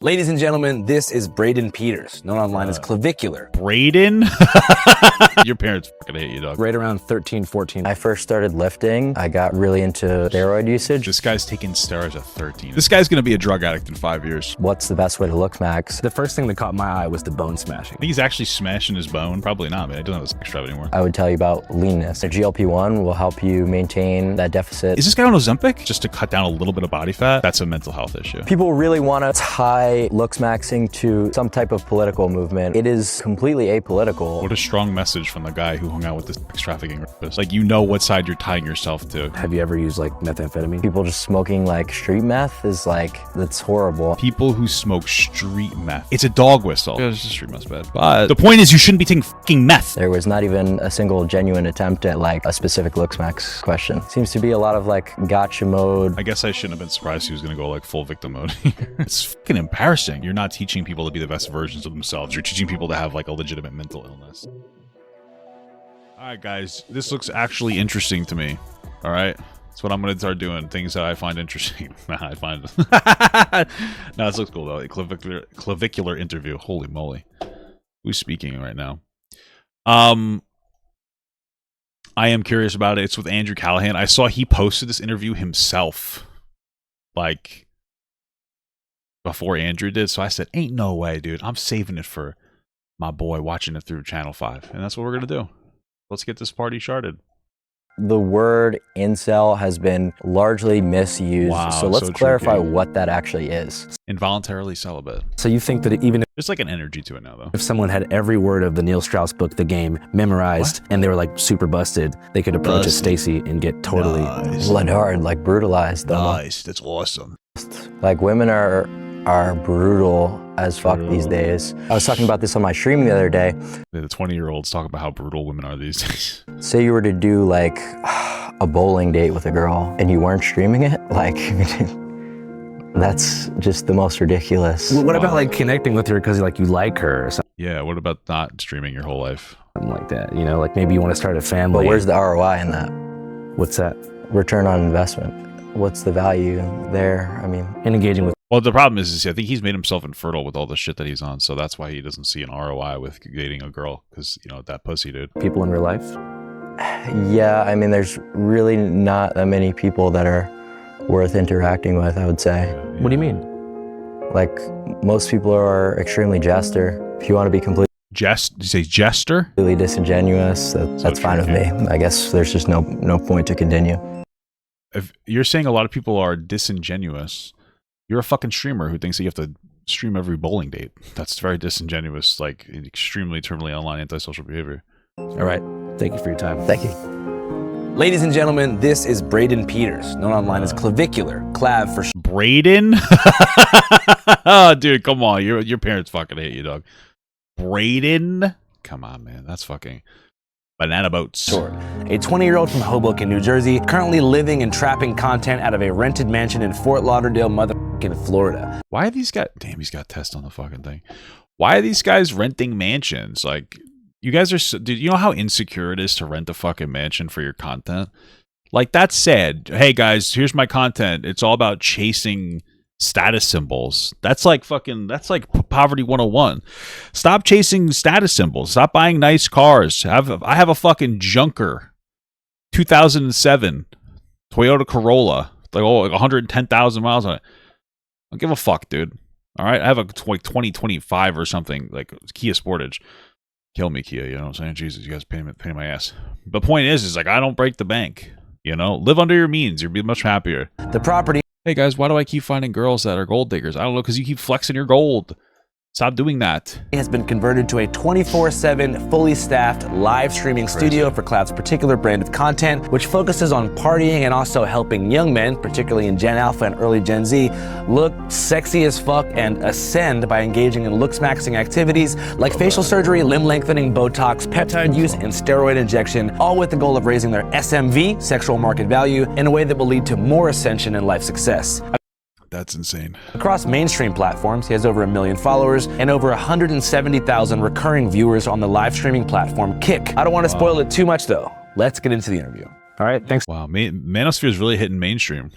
Ladies and gentlemen, this is Braden Peters, known online as Clavicular. Braden? Your parents fucking hate you, dog. Right around 13, 14. I first started lifting. I got really into steroid usage. This guy's taking steroids at 13. This guy's gonna be a drug addict in 5 years. What's the best way to look max? The first thing that caught my eye was the bone smashing. I think he's actually smashing his bone. Probably not, man. He doesn't have a sex drive anymore. I would tell you about leanness. A GLP-1 will help you maintain that deficit. Is this guy on Ozempic? Just to cut down a little bit of body fat? That's a mental health issue. People really want to tie Looksmaxing to some type of political movement. It is completely apolitical. What a strong message from the guy who hung out with this sex trafficking rapist. Like, you know what side you're tying yourself to. Have you ever used like methamphetamine? People just smoking like street meth is like, that's horrible. People who smoke street meth. It's a dog whistle. Yeah, it's just street meth's bad. But the point is, you shouldn't be taking fucking meth. There was not even a single genuine attempt at like a specific Looksmax question. Seems to be a lot of like gotcha mode. I guess I shouldn't have been surprised he was gonna go like full victim mode. It's fucking embarrassing. You're not teaching people to be the best versions of themselves. You're teaching people to have like a legitimate mental illness. All right, guys, this looks actually interesting to me. All right, that's what I'm gonna start doing. Things that I find interesting. I find. No, this looks cool though. A clavicular interview. Holy moly, who's speaking right now? I am curious about it. It's with Andrew Callahan. I saw he posted this interview himself, like before Andrew did. So I said, ain't no way, dude. I'm saving it for my boy watching it through Channel 5. And that's what we're going to do. Let's get this party started. The word incel has been largely misused. Wow, so let's so clarify tricky. what that actually is. Involuntarily celibate. So you think that even There's like an energy to it now, though. if someone had every word of the Neil Strauss book, The Game, memorized, and they were like super busted, they could approach a Stacy and get totally... Blood hard, like brutalized though. Nice. That's awesome. Like women are brutal as fuck these days. I was talking about this on my stream the other day. The 20-year-olds talk about how brutal women are these days. Say you were to do like a bowling date with a girl and you weren't streaming it, like that's just the most ridiculous. What about like connecting with her because like you like her or something Yeah, what about not streaming your whole life? like that? You know, like maybe you want to start a family. But where's the ROI in that? What's that? Return on investment. What's the value there? I mean, And engaging with... Well, the problem is I think he's made himself infertile with all the shit that he's on, so that's why he doesn't see an ROI with dating a girl, because, you know, that pussy dude. people in real life? yeah, I mean, there's really not that many people that are worth interacting with, I would say. What do you mean? Like, most people are extremely jester. If you want to be completely Did you say jester? disingenuous, that's fine with me. I guess there's just no point to continue. If you're saying a lot of people are disingenuous, you're a fucking streamer who thinks that you have to stream every bowling date. That's very disingenuous, like extremely terminally online antisocial behavior. All right. Thank you for your time. Thank you. Ladies and gentlemen, this is Braden Peters, known online as Clavicular, Clav for Braden? Oh, dude, come on. Your parents fucking hate you, dog. Braden? Come on, man. That's fucking banana boats. short. A 20-year-old from Hoboken, New Jersey, currently living and trapping content out of a rented mansion in Fort Lauderdale, motherfucking Florida. Why are these guys... Damn, he's got test on the fucking thing. Why are these guys renting mansions? Like, you guys are... Dude, you know how insecure it is to rent a fucking mansion for your content? Like, that's sad. Hey, guys, here's my content. It's all about chasing status symbols. That's like poverty 101. Stop chasing status symbols. Stop buying nice cars. I have a fucking junker 2007 Toyota Corolla, like 110,000 miles on it. I don't give a fuck, dude. All right, I have a like 2025 or something, like Kia Sportage. Kill me, Kia. You know what I'm saying? Jesus, you guys pay my ass. The point is like, I don't break the bank. You know, live under your means. You'll be much happier. The property Hey guys, why do I keep finding girls that are gold diggers? I don't know, because you keep flexing your gold. Stop doing that. has been converted to a 24/7 fully staffed live streaming studio for Clav's particular brand of content, which focuses on partying and also helping young men, particularly in Gen Alpha and early Gen Z, look sexy as fuck and ascend by engaging in looksmaxing activities like facial surgery, limb lengthening, Botox, peptide use, and steroid injection, all with the goal of raising their SMV, sexual market value, in a way that will lead to more ascension and life success. That's insane. Across mainstream platforms, he has over 1 million followers and over 170,000 recurring viewers on the live streaming platform Kick. I don't want to spoil it too much though. Let's get into the interview. All right, thanks. Wow, Manosphere is really hitting mainstream.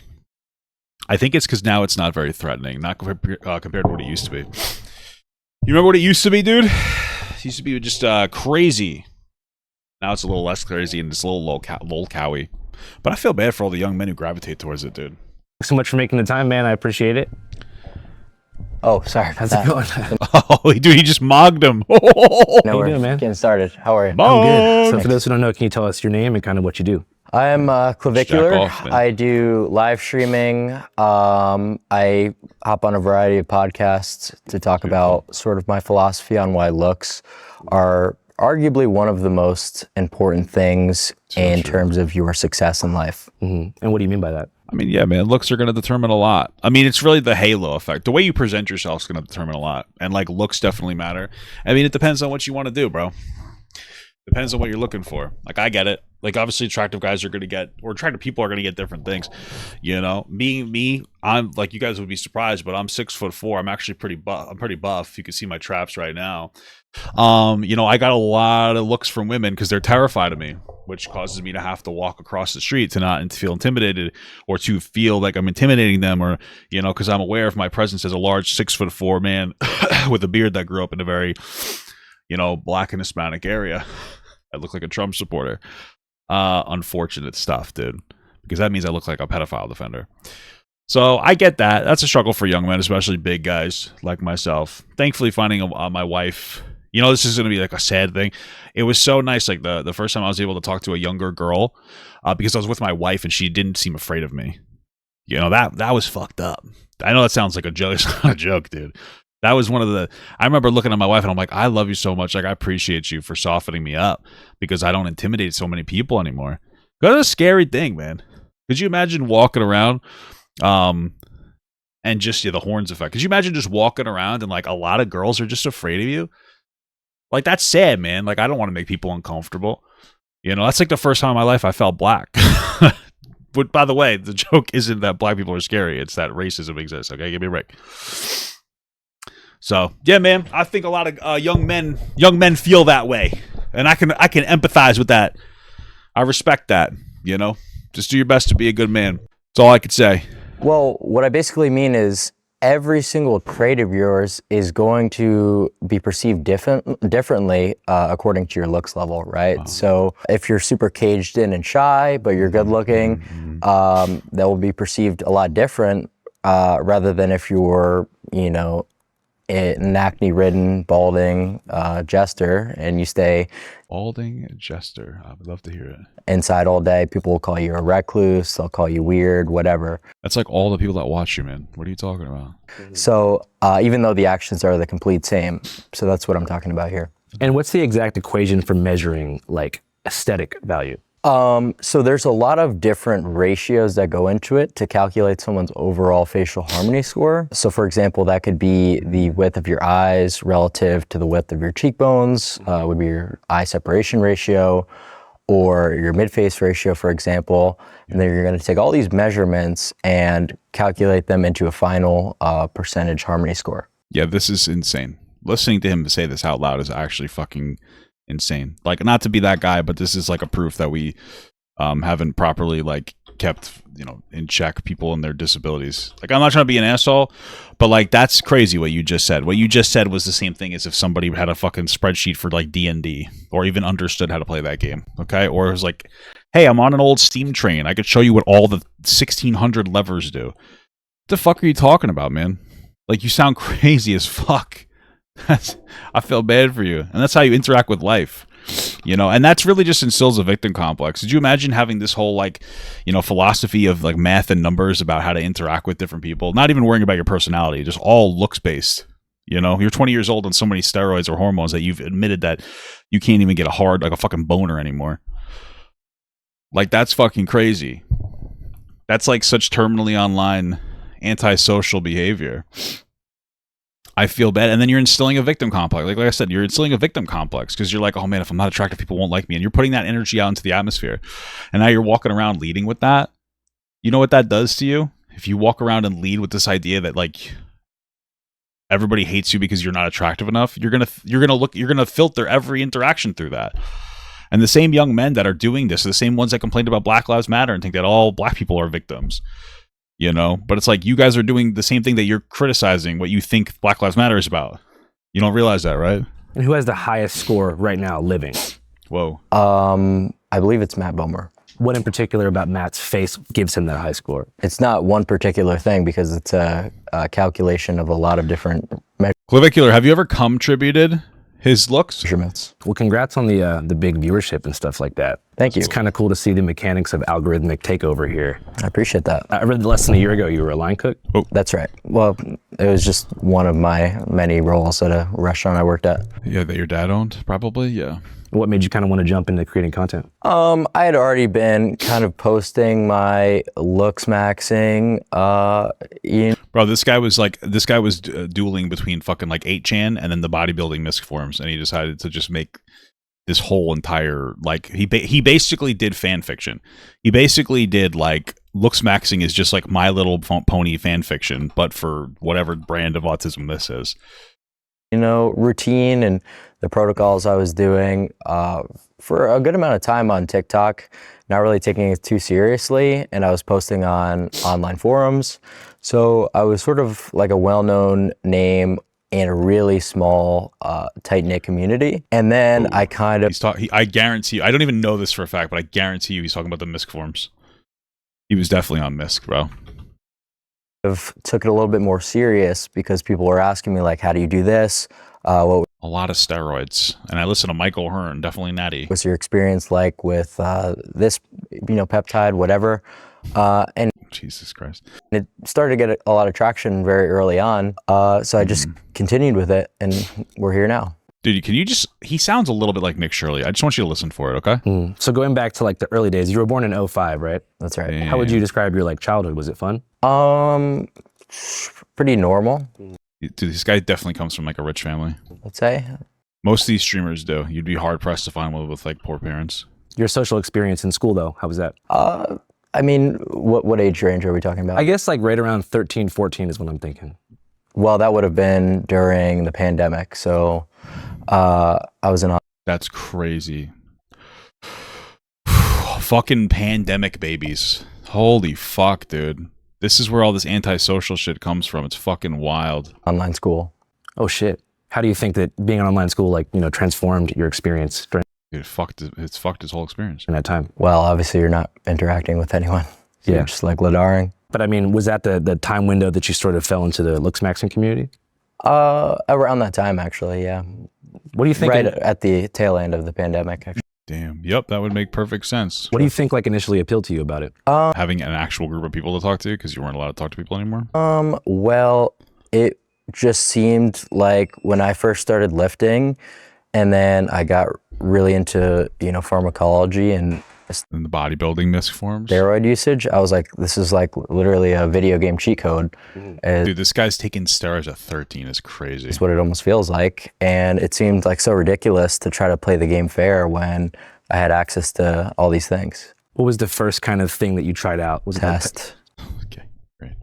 I think it's because now it's not very threatening, not compared to what it used to be. You remember what it used to be, dude? It used to be just crazy. Now it's a little less crazy and it's a little lol-cowy. But I feel bad for all the young men who gravitate towards it, dude. Thanks so much for making the time, man. I appreciate it. Oh, sorry. How's it going? Oh, dude, he just mogged him. No, you we're doing, man? getting started. How are you? I'm good. So for those who don't know, can you tell us your name and kind of what you do? I am Clavicular. Jack off, man. I do live streaming. I hop on a variety of podcasts to talk about sort of my philosophy on why looks are arguably one of the most important things in terms of your success in life. And what do you mean by that? I mean, yeah, man, looks are going to determine a lot. I mean, it's really the halo effect. The way you present yourself is going to determine a lot. And, like, looks definitely matter. I mean, it depends on what you want to do, bro. Depends on what you're looking for. Like, I get it. Like, obviously, attractive guys are going to get, or attractive people are going to get different things. You know, being me, I'm, like, you guys would be surprised, but I'm 6'4". I'm actually pretty buff. I'm pretty buff. You can see my traps right now. You know, I got a lot of looks from women because they're terrified of me, which causes me to have to walk across the street to not feel intimidated or to feel like I'm intimidating them, or, you know, because I'm aware of my presence as a large 6'4" man with a beard that grew up in a very, you know, black and Hispanic area. I look like a Trump supporter. Unfortunate stuff, dude, because that means I look like a pedophile defender. So I get that. That's a struggle for young men, especially big guys like myself. Thankfully, finding my wife, you know, this is going to be like a sad thing. It was so nice. Like the first time I was able to talk to a younger girl, because I was with my wife and she didn't seem afraid of me. You know, that was fucked up. I know that sounds like a joke. It's not a joke, dude. That was one of the, I remember looking at my wife and I'm like, I love you so much. Like, I appreciate you for softening me up because I don't intimidate so many people anymore. That's a scary thing, man. Could you imagine walking around, and just, yeah, the horns effect? Could you imagine just walking around and like a lot of girls are just afraid of you? Like, that's sad, man. Like, I don't want to make people uncomfortable. You know, that's like the first time in my life I felt black. But by the way, the joke isn't that black people are scary. It's that racism exists. Okay, give me a break. So yeah, man, I think a lot of young men feel that way, and I can empathize with that. I respect that. You know, just do your best to be a good man. That's all I could say. Well, what I basically mean is every single trait of yours is going to be perceived differently according to your looks level, right? Wow. So if you're super caged in and shy, but you're good looking, that will be perceived a lot different rather than if you were, you know, an acne-ridden, balding jester, and you stay balding jester. I would love to hear it. Inside all day. People will call you a recluse. They'll call you weird, whatever. That's like all the people that watch you, man. What are you talking about? So even though the actions are the complete same, so that's what I'm talking about here. And what's the exact equation for measuring like aesthetic value? So there's a lot of different ratios that go into it to calculate someone's overall facial harmony score. So for example, that could be the width of your eyes relative to the width of your cheekbones, would be your eye separation ratio, or your mid-face ratio, for example. And then you're going to take all these measurements and calculate them into a final percentage harmony score. Yeah, this is insane. Listening to him say this out loud is actually fucking insane. Like, not to be that guy, but this is like a proof that we haven't properly like kept, you know, in check people and their disabilities. Like, I'm not trying to be an asshole, but like, that's crazy what you just said. What you just said was the same thing as if somebody had a fucking spreadsheet for like D&D or even understood how to play that game. Okay, or it was like, hey, I'm on an old steam train, I could show you what all the 1600 levers do. What the fuck are you talking about, man? Like, you sound crazy as fuck. I feel bad for you. And that's how you interact with life, you know, and that's really just instills a victim complex. Did you imagine having this whole like, you know, philosophy of like math and numbers about how to interact with different people, not even worrying about your personality, just all looks based? You know, you're 20 years old on so many steroids or hormones that you've admitted that you can't even get like a fucking boner anymore. Like, that's fucking crazy. That's like such terminally online antisocial behavior. I feel bad. And then you're instilling a victim complex. Like I said, you're instilling a victim complex because you're like, oh man, if I'm not attractive, people won't like me. And you're putting that energy out into the atmosphere. And now you're walking around leading with that. You know what that does to you? If you walk around and lead with this idea that like everybody hates you because you're not attractive enough, you're gonna filter every interaction through that. And the same young men that are doing this are the same ones that complained about Black Lives Matter and think that all black people are victims. you know? But it's like you guys are doing the same thing that you're criticizing what you think Black Lives Matter is about. You don't realize that, right? And who has the highest score right now living? Whoa. I believe it's Matt Bomer. What in particular about Matt's face gives him that high score? It's not one particular thing because it's a calculation of a lot of different Clavicular, have you ever contributed his looks? measurements. Well, congrats on the big viewership and stuff like that. Thank you. It's kind of cool to see the mechanics of algorithmic takeover here. I appreciate that. I read less than a year ago you were a line cook. That's right. Well, it was just one of my many roles at a restaurant I worked at. Yeah, that your dad owned, probably. Yeah. What made you kind of want to jump into creating content? I had already been kind of posting my Looksmaxing. Bro, this guy was dueling between fucking like 8chan and then the bodybuilding misc forums, and he decided to just make this whole entire, like, he basically did fan fiction. He basically did like Looksmaxing is just like My Little Pony fan fiction, but for whatever brand of autism this is. Routine and the protocols I was doing for a good amount of time on TikTok, not really taking it too seriously, and I was posting on online forums. So I was sort of like a well-known name in a really small, tight-knit community. And then I kind of... I guarantee you, I don't even know this for a fact, but I guarantee you he's talking about the misc forums. He was definitely on misc, bro. Took it a little bit more serious because people were asking me, like, how do you do this? What A lot of steroids. And I listen to Michael Hearn, definitely natty. was your experience like with this, peptide, whatever? And Jesus Christ. it started to get a lot of traction very early on. So I just continued with it, and we're here now. Dude, can you just... He sounds a little bit like Mick Shirley. I just want you to listen for it, okay? So going back to like the early days, you were born in 2005, right? That's right. Yeah. How would you describe your like childhood? Was it fun? Pretty normal, Dude, this guy definitely comes from like a rich family. let's say. Most of these streamers do. You'd be hard pressed to find one with like poor parents. Your social experience in school though, how was that? I mean, what age range are we talking about? I guess like right around 13, 14 is what I'm thinking. Well, that would have been during the pandemic. So I was in... That's crazy. Fucking pandemic babies. Holy fuck, dude. This is where all this antisocial shit comes from. It's fucking wild. online school. Oh shit. How do you think that being in online school like, transformed your experience during Dude, it's fucked his whole experience. that time? Well, obviously you're not interacting with anyone. Yeah. You're just like Ladaring. But I mean, was that the time window that you sort of fell into the Looksmaxing community? Around that time, actually, yeah. What do you think? Right at the tail end of the pandemic, actually. Damn. Yep, that would make perfect sense. What do you think like initially appealed to you about it? Having an actual group of people to talk to because you weren't allowed to talk to people anymore? Well, it just seemed like when I first started lifting, and then I got really into, pharmacology and In the bodybuilding misc forms? steroid usage, I was like, this is like literally a video game cheat code. Dude, this guy's taking steroids at 13 is crazy. Is what it almost feels like. And it seemed like so ridiculous to try to play the game fair when I had access to all these things. What was the first kind of thing that you tried out? Was it Test. Okay, great.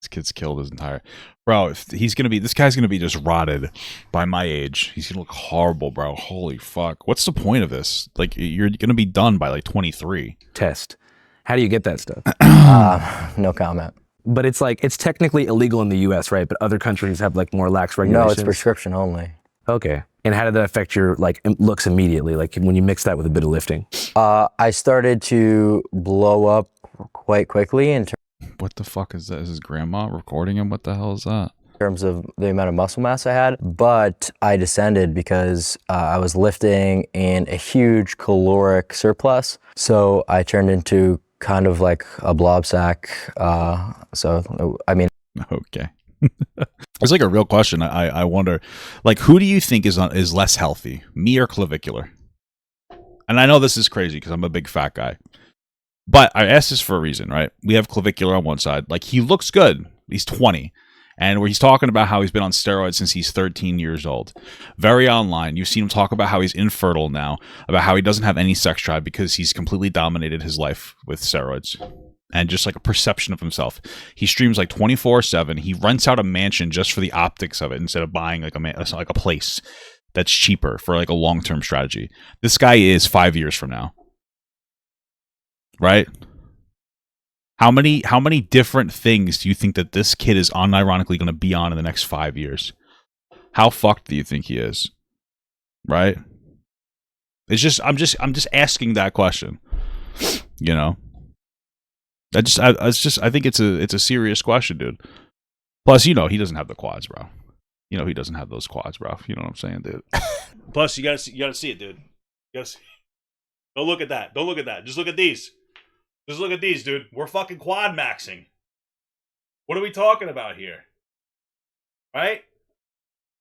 This kid's killed his entire... Bro, if this guy's gonna be just rotted by my age. He's gonna look horrible, bro. Holy fuck. What's the point of this? Like, you're gonna be done by like 23. test? How do you get that stuff? No comment. But it's like, it's technically illegal in the US, right? But other countries have like more lax regulations. No, it's prescription only. Okay. And how did that affect your like looks immediately? Like when you mix that with a bit of lifting? I started to blow up quite quickly in What the fuck is that? Is his grandma recording him? What the hell is that? terms of the amount of muscle mass I had, but I descended because I was lifting in a huge caloric surplus. So I turned into kind of like a blob sack. Okay. It's like a real question. I wonder, like, who do you think is less healthy, me or Clavicular? And I know this is crazy because I'm a big fat guy. But I asked this for a reason, right? We have Clavicular on one side. Like, he looks good. He's 20. And where he's talking about how he's been on steroids since he's 13 years old. Very online. You've seen him talk about how he's infertile now, about how he doesn't have any sex drive because he's completely dominated his life with steroids. And just like a perception of himself. He streams like 24/7. He rents out a mansion just for the optics of it instead of buying like a place that's cheaper for like a long-term strategy. This guy is 5 years from now. Right? How many different things do you think that this kid is unironically going to be on in the next 5 years? How fucked do you think he is? Right? It's just I'm just asking that question. You know? I think it's a serious question, dude. Plus, you know, he doesn't have the quads, bro. You know, he doesn't have those quads, bro. You know what I'm saying, dude? Plus, you gotta see it, dude. You gotta see. Don't look at that. Don't look at that. Just look at these. Just look at these, dude. We're fucking quad maxing. What are we talking about here? Right?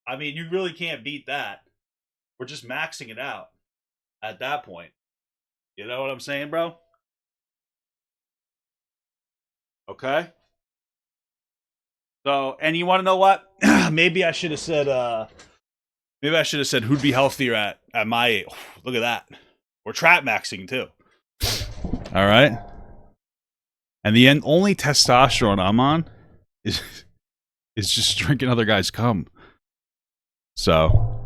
I mean, you really can't beat that. We're just maxing it out at that point. You know what I'm saying, bro? Okay? So, and you want to know what? Maybe I should have said, who'd be healthier at my age. Look at that. We're trap maxing too. All right. And the only testosterone I'm on is just drinking other guys' cum. So,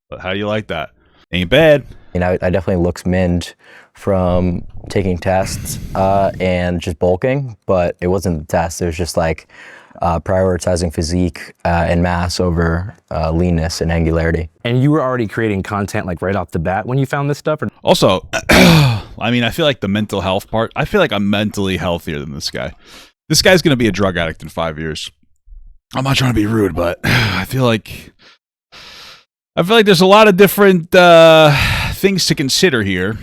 but how do you like that? Ain't bad. You know, I definitely looks minned from taking tests and just bulking, but it wasn't the test. It was just like prioritizing physique and mass over leanness and angularity. And you were already creating content like right off the bat when you found this stuff? Or? Also, I mean, I feel like the mental health part, I feel like I'm mentally healthier than this guy. This guy's going to be a drug addict in 5 years. I'm not trying to be rude, but I feel like there's a lot of different things to consider here.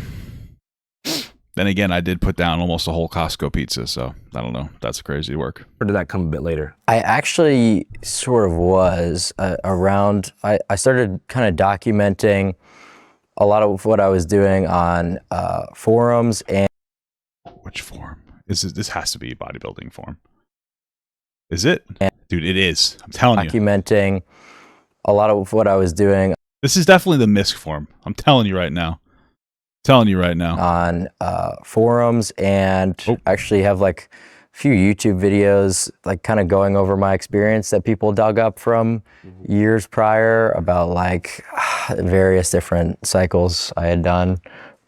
Then again, I did put down almost a whole Costco pizza, so I don't know. That's crazy work. Or did that come a bit later? I actually sort of was around, I started kind of documenting a lot of what I was doing on forums. And which forum? This has to be a bodybuilding forum. Is it? Dude, it is. I'm telling you. Documenting a lot of what I was doing. This is definitely the MISC forum. I'm telling you right now. On forums, and actually have like a few YouTube videos like kind of going over my experience that people dug up from years prior about like various different cycles I had done.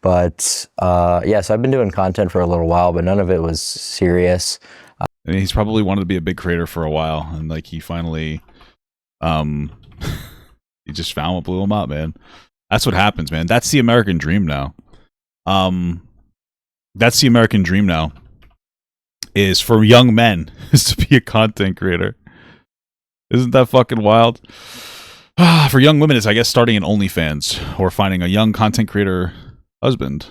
But yeah, so I've been doing content for a little while, but none of it was serious. I mean, he's probably wanted to be a big creator for a while, and like he finally he just found what blew him up, man. That's what happens, man. That's the American dream now. That's the American dream now, is for young men is to be a content creator. Isn't that fucking wild? For young women, it's, I guess, starting an OnlyFans or finding a young content creator husband.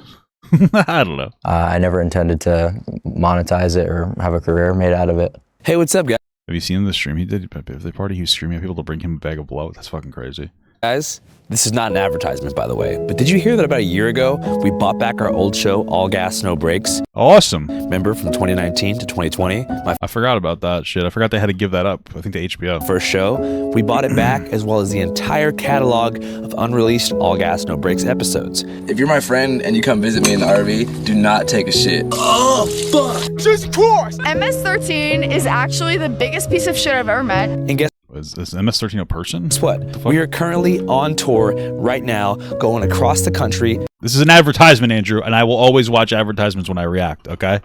I don't know. I never intended to monetize it or have a career made out of it. Hey, what's up, guys? Have you seen the stream he did? The party he was streaming at people to bring him a bag of blow. That's fucking crazy. Guys, this is not an advertisement, by the way, but did you hear that about a year ago, we bought back our old show, All Gas, No Brakes? Awesome. Remember from 2019 to 2020? I forgot about that shit. I forgot they had to give that up, I think, to HBO. First show. We bought it back, as well as the entire catalog of unreleased All Gas, No Brakes episodes. If you're my friend and you come visit me in the RV, do not take a shit. Oh, fuck! Jesus Christ! MS-13 is actually the biggest piece of shit I've ever met. And guess Is MS-13 a person? Guess what? We are currently on tour right now, going across the country. This is an advertisement, Andrew, and I will always watch advertisements when I react, okay?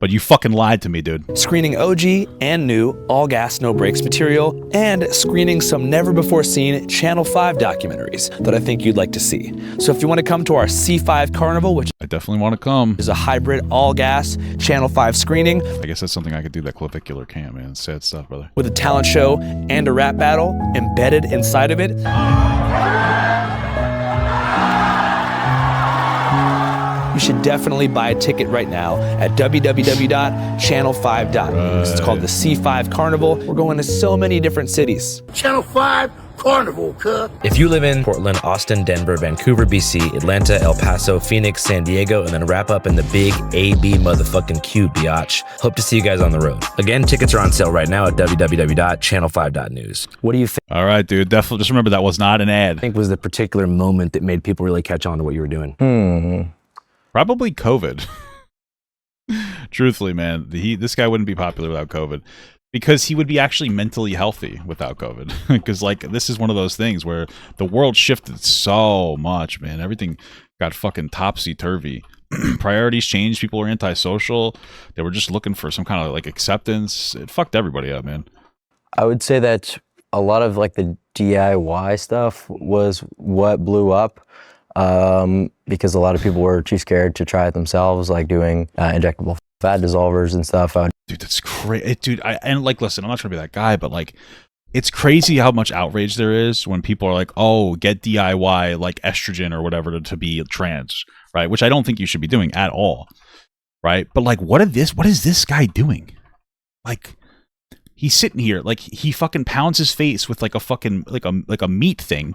But you fucking lied to me, dude. Screening OG and new All Gas, No Brakes material, and screening some never-before-seen Channel 5 documentaries that I think you'd like to see. So if you want to come to our C5 Carnival, which I definitely want to come, is a hybrid all-gas Channel 5 screening. I guess that's something I could do that Clavicular can't, man. It's sad stuff, brother. With a talent show and a rap battle embedded inside of it. You should definitely buy a ticket right now at www.channel5.news. It's called the C5 Carnival. We're going to so many different cities. Channel 5 Carnival, cuz. If you live in Portland, Austin, Denver, Vancouver, BC, Atlanta, El Paso, Phoenix, San Diego, and then wrap up in the big AB motherfucking Q, biatch. Hope to see you guys on the road. Again, tickets are on sale right now at www.channel5.news. What do you think? All right, dude. Definitely just remember that was not an ad. I think was the particular moment that made people really catch on to what you were doing? Probably COVID. Truthfully, man, this guy wouldn't be popular without COVID, because he would be actually mentally healthy without COVID. Because like this is one of those things where the world shifted so much, man. Everything got fucking topsy-turvy. priorities changed. People were antisocial. They were just looking for some kind of like acceptance. It fucked everybody up, man. I would say that a lot of like the DIY stuff was what blew up because a lot of people were too scared to try it themselves, like doing injectable fat dissolvers and stuff. Dude, that's crazy. Dude, and like, listen, I'm not trying to be that guy, but like, it's crazy how much outrage there is when people are like, oh, get DIY like estrogen or whatever to be trans, right? Which I don't think you should be doing at all, right? But like, what is this guy doing? Like, he's sitting here, like, he fucking pounds his face with like a fucking, like a meat thing,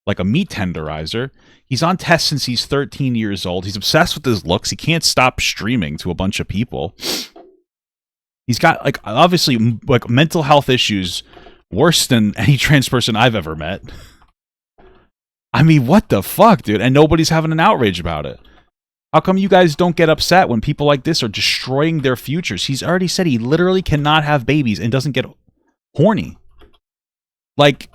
like a meat tenderizer. He's on test since he's 13 years old. He's obsessed with his looks. He can't stop streaming to a bunch of people. He's got like, obviously, like mental health issues worse than any trans person I've ever met. I mean, what the fuck, dude? And nobody's having an outrage about it. How come you guys don't get upset when people like this are destroying their futures? He's already said he literally cannot have babies and doesn't get horny. Like,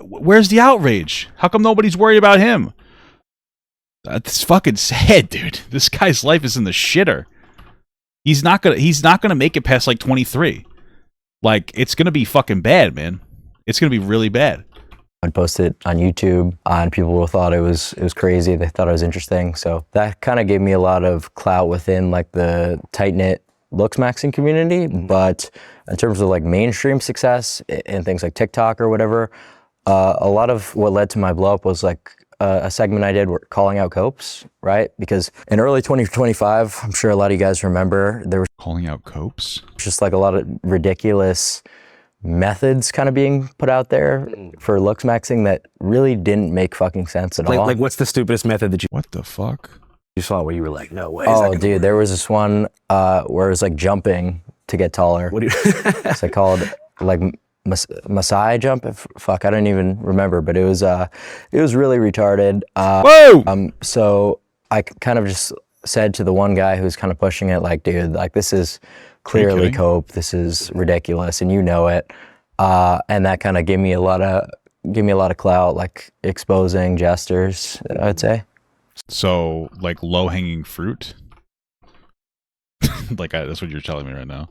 where's the outrage? How come nobody's worried about him? That's fucking sad, dude. This guy's life is in the shitter. He's not gonna make it past like 23. Like, it's gonna be fucking bad, man. It's gonna be really bad. I'd post it on YouTube, and people thought it was crazy. They thought it was interesting. So that kind of gave me a lot of clout within like the tight-knit Looksmaxing community. But in terms of like mainstream success and things like TikTok or whatever, a lot of what led to my blow up was like a segment I did calling out copes, right? Because in early 2025, I'm sure a lot of you guys remember, there was Calling out copes? just like a lot of ridiculous methods kind of being put out there for Looksmaxing that really didn't make fucking sense at all. Like, what's the stupidest method that What the fuck? you saw where you were like, no way? Oh, dude, there was this one where it was like jumping to get taller. What do you? It's like called like Masai jump. Fuck, I don't even remember, but it was really retarded. Whoa! So I kind of just said to the one guy who's kind of pushing it, like, dude, like this is clearly kidding? cope. This is ridiculous, and you know it. And that kind of gave me a lot of clout, like exposing jesters, I'd say. So, like, low-hanging fruit? Like, that's what you're telling me right now.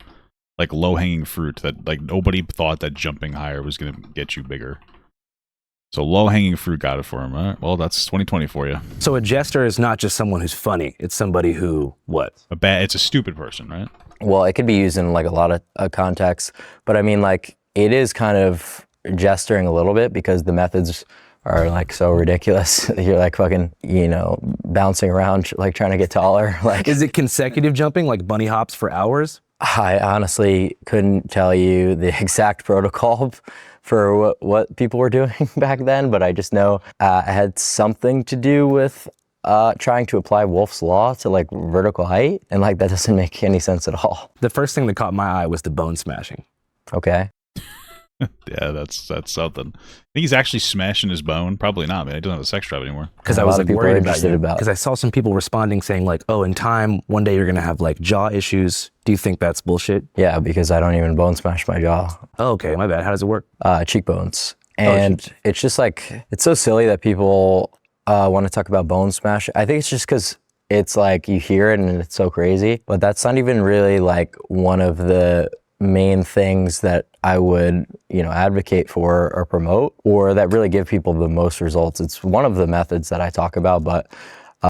Like, low-hanging fruit that, like, nobody thought that jumping higher was going to get you bigger. So, low-hanging fruit got it for him. All right, well, that's 2020 for you. So a jester is not just someone who's funny. It's somebody who, what? It's a stupid person, right? Well, it could be used in like a lot of contexts, but I mean, like, it is kind of gesturing a little bit because the methods are like so ridiculous. You're like fucking, bouncing around, like trying to get taller. Like, Is it consecutive jumping, like bunny hops for hours? I honestly couldn't tell you the exact protocol for what people were doing back then, but I just know it had something to do with trying to apply Wolf's Law to like vertical height, and like that doesn't make any sense at all. The first thing that caught my eye was the bone smashing. Okay. Yeah, that's something. Think he's actually smashing his bone? Probably not, man. He doesn't have a sex drive anymore. Because A I was lot of like people are worried about interested you. about- Because I saw some people responding saying like, oh, in time, one day you're going to have like jaw issues. Do you think that's bullshit? Yeah, because I don't even bone smash my jaw. Oh, okay, my bad. How does it work? Cheekbones. And it's just like, it's so silly that people want to talk about bone smash. I think it's just because it's like you hear it and it's so crazy, but that's not even really like one of the main things that I would, advocate for or promote, or that really give people the most results. It's one of the methods that I talk about, but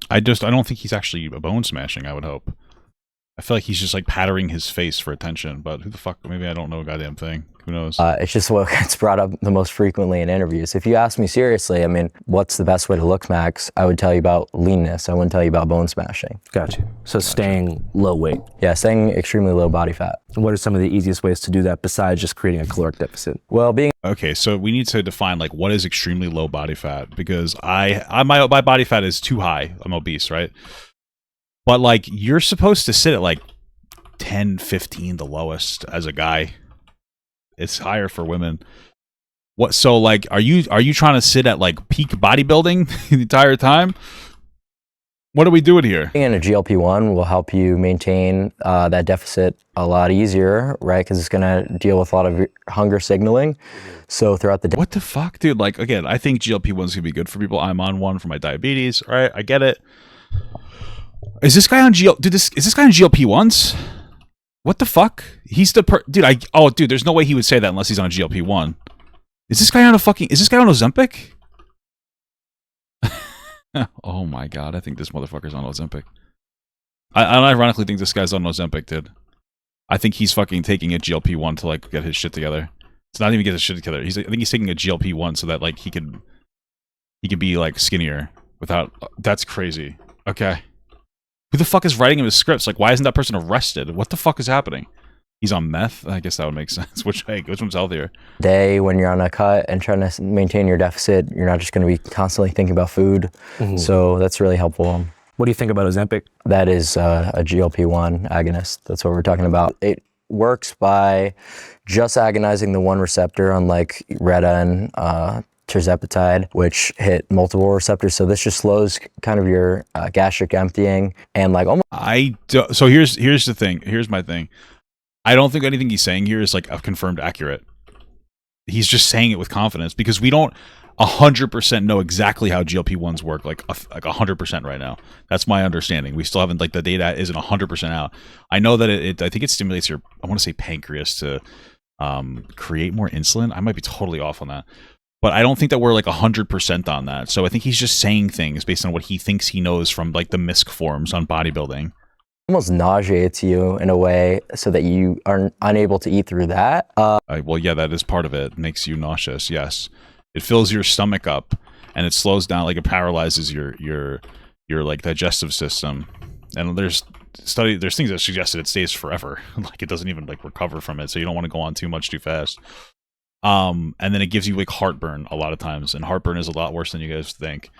I don't think he's actually a bone smashing, I would hope. I feel like he's just like patting his face for attention, but who the fuck, maybe I don't know a goddamn thing. Who knows? it's just what gets brought up the most frequently in interviews. If you ask me seriously, I mean, what's the best way to look max? I would tell you about leanness. I wouldn't tell you about bone smashing. Got you. So staying low weight. Yeah, staying extremely low body fat. What are some of the easiest ways to do that besides just creating a caloric deficit? Well, being Okay, so we need to define like what is extremely low body fat, because my body fat is too high. I'm obese, right? But like you're supposed to sit at like 10, 15, the lowest as a guy. It's higher for women. What? So like, are you trying to sit at like peak bodybuilding the entire time? What are we doing here? in a GLP-1 will help you maintain that deficit a lot easier, right? Because it's going to deal with a lot of hunger signaling. So throughout the day, What the fuck, dude? Like, again, I think GLP-1s can be good for people. I'm on one for my diabetes, right? I get it. Is this guy on Dude, is this guy on GLP-1s? What the fuck? He's the dude. Dude, there's no way he would say that unless he's on a GLP-1. Is this guy on Ozempic? Oh my god, I think this motherfucker's on Ozempic. I ironically think this guy's on Ozempic, dude. I think he's fucking taking a GLP-1 to like get his shit together. It's not even get his shit together. I think he's taking a GLP-1 so that like he could be like skinnier without. That's crazy. Okay. Who the fuck is writing him his scripts? Like, why isn't that person arrested? What the fuck is happening? He's on meth? I guess that would make sense. Which one's healthier? Day when you're on a cut and trying to maintain your deficit, you're not just going to be constantly thinking about food. So that's really helpful. What do you think about Ozempic? That is a GLP-1 agonist. That's what we're talking about. It works by just agonizing the one receptor, unlike Reta and tirzepatide, which hit multiple receptors. So this just slows kind of your gastric emptying and like almost. So here's the thing. Here's my thing. I don't think anything he's saying here is like a confirmed accurate. He's just saying it with confidence because we don't 100% know exactly how GLP-1s work, like 100% right now. That's my understanding. We still haven't, like, the data isn't 100% out. I know that I think it stimulates your, I want to say pancreas to create more insulin. I might be totally off on that. But I don't think that we're like 100% on that. So I think he's just saying things based on what he thinks he knows from like the MISC forums on bodybuilding. Almost nauseates you in a way so that you are unable to eat through that. Well, yeah, that is part of it. It makes you nauseous, yes. It fills your stomach up and it slows down, like it paralyzes your like digestive system. And there's things that suggest that it stays forever. Like it doesn't even like recover from it. So you don't want to go on too much too fast. And then it gives you like heartburn a lot of times, and heartburn is a lot worse than you guys think.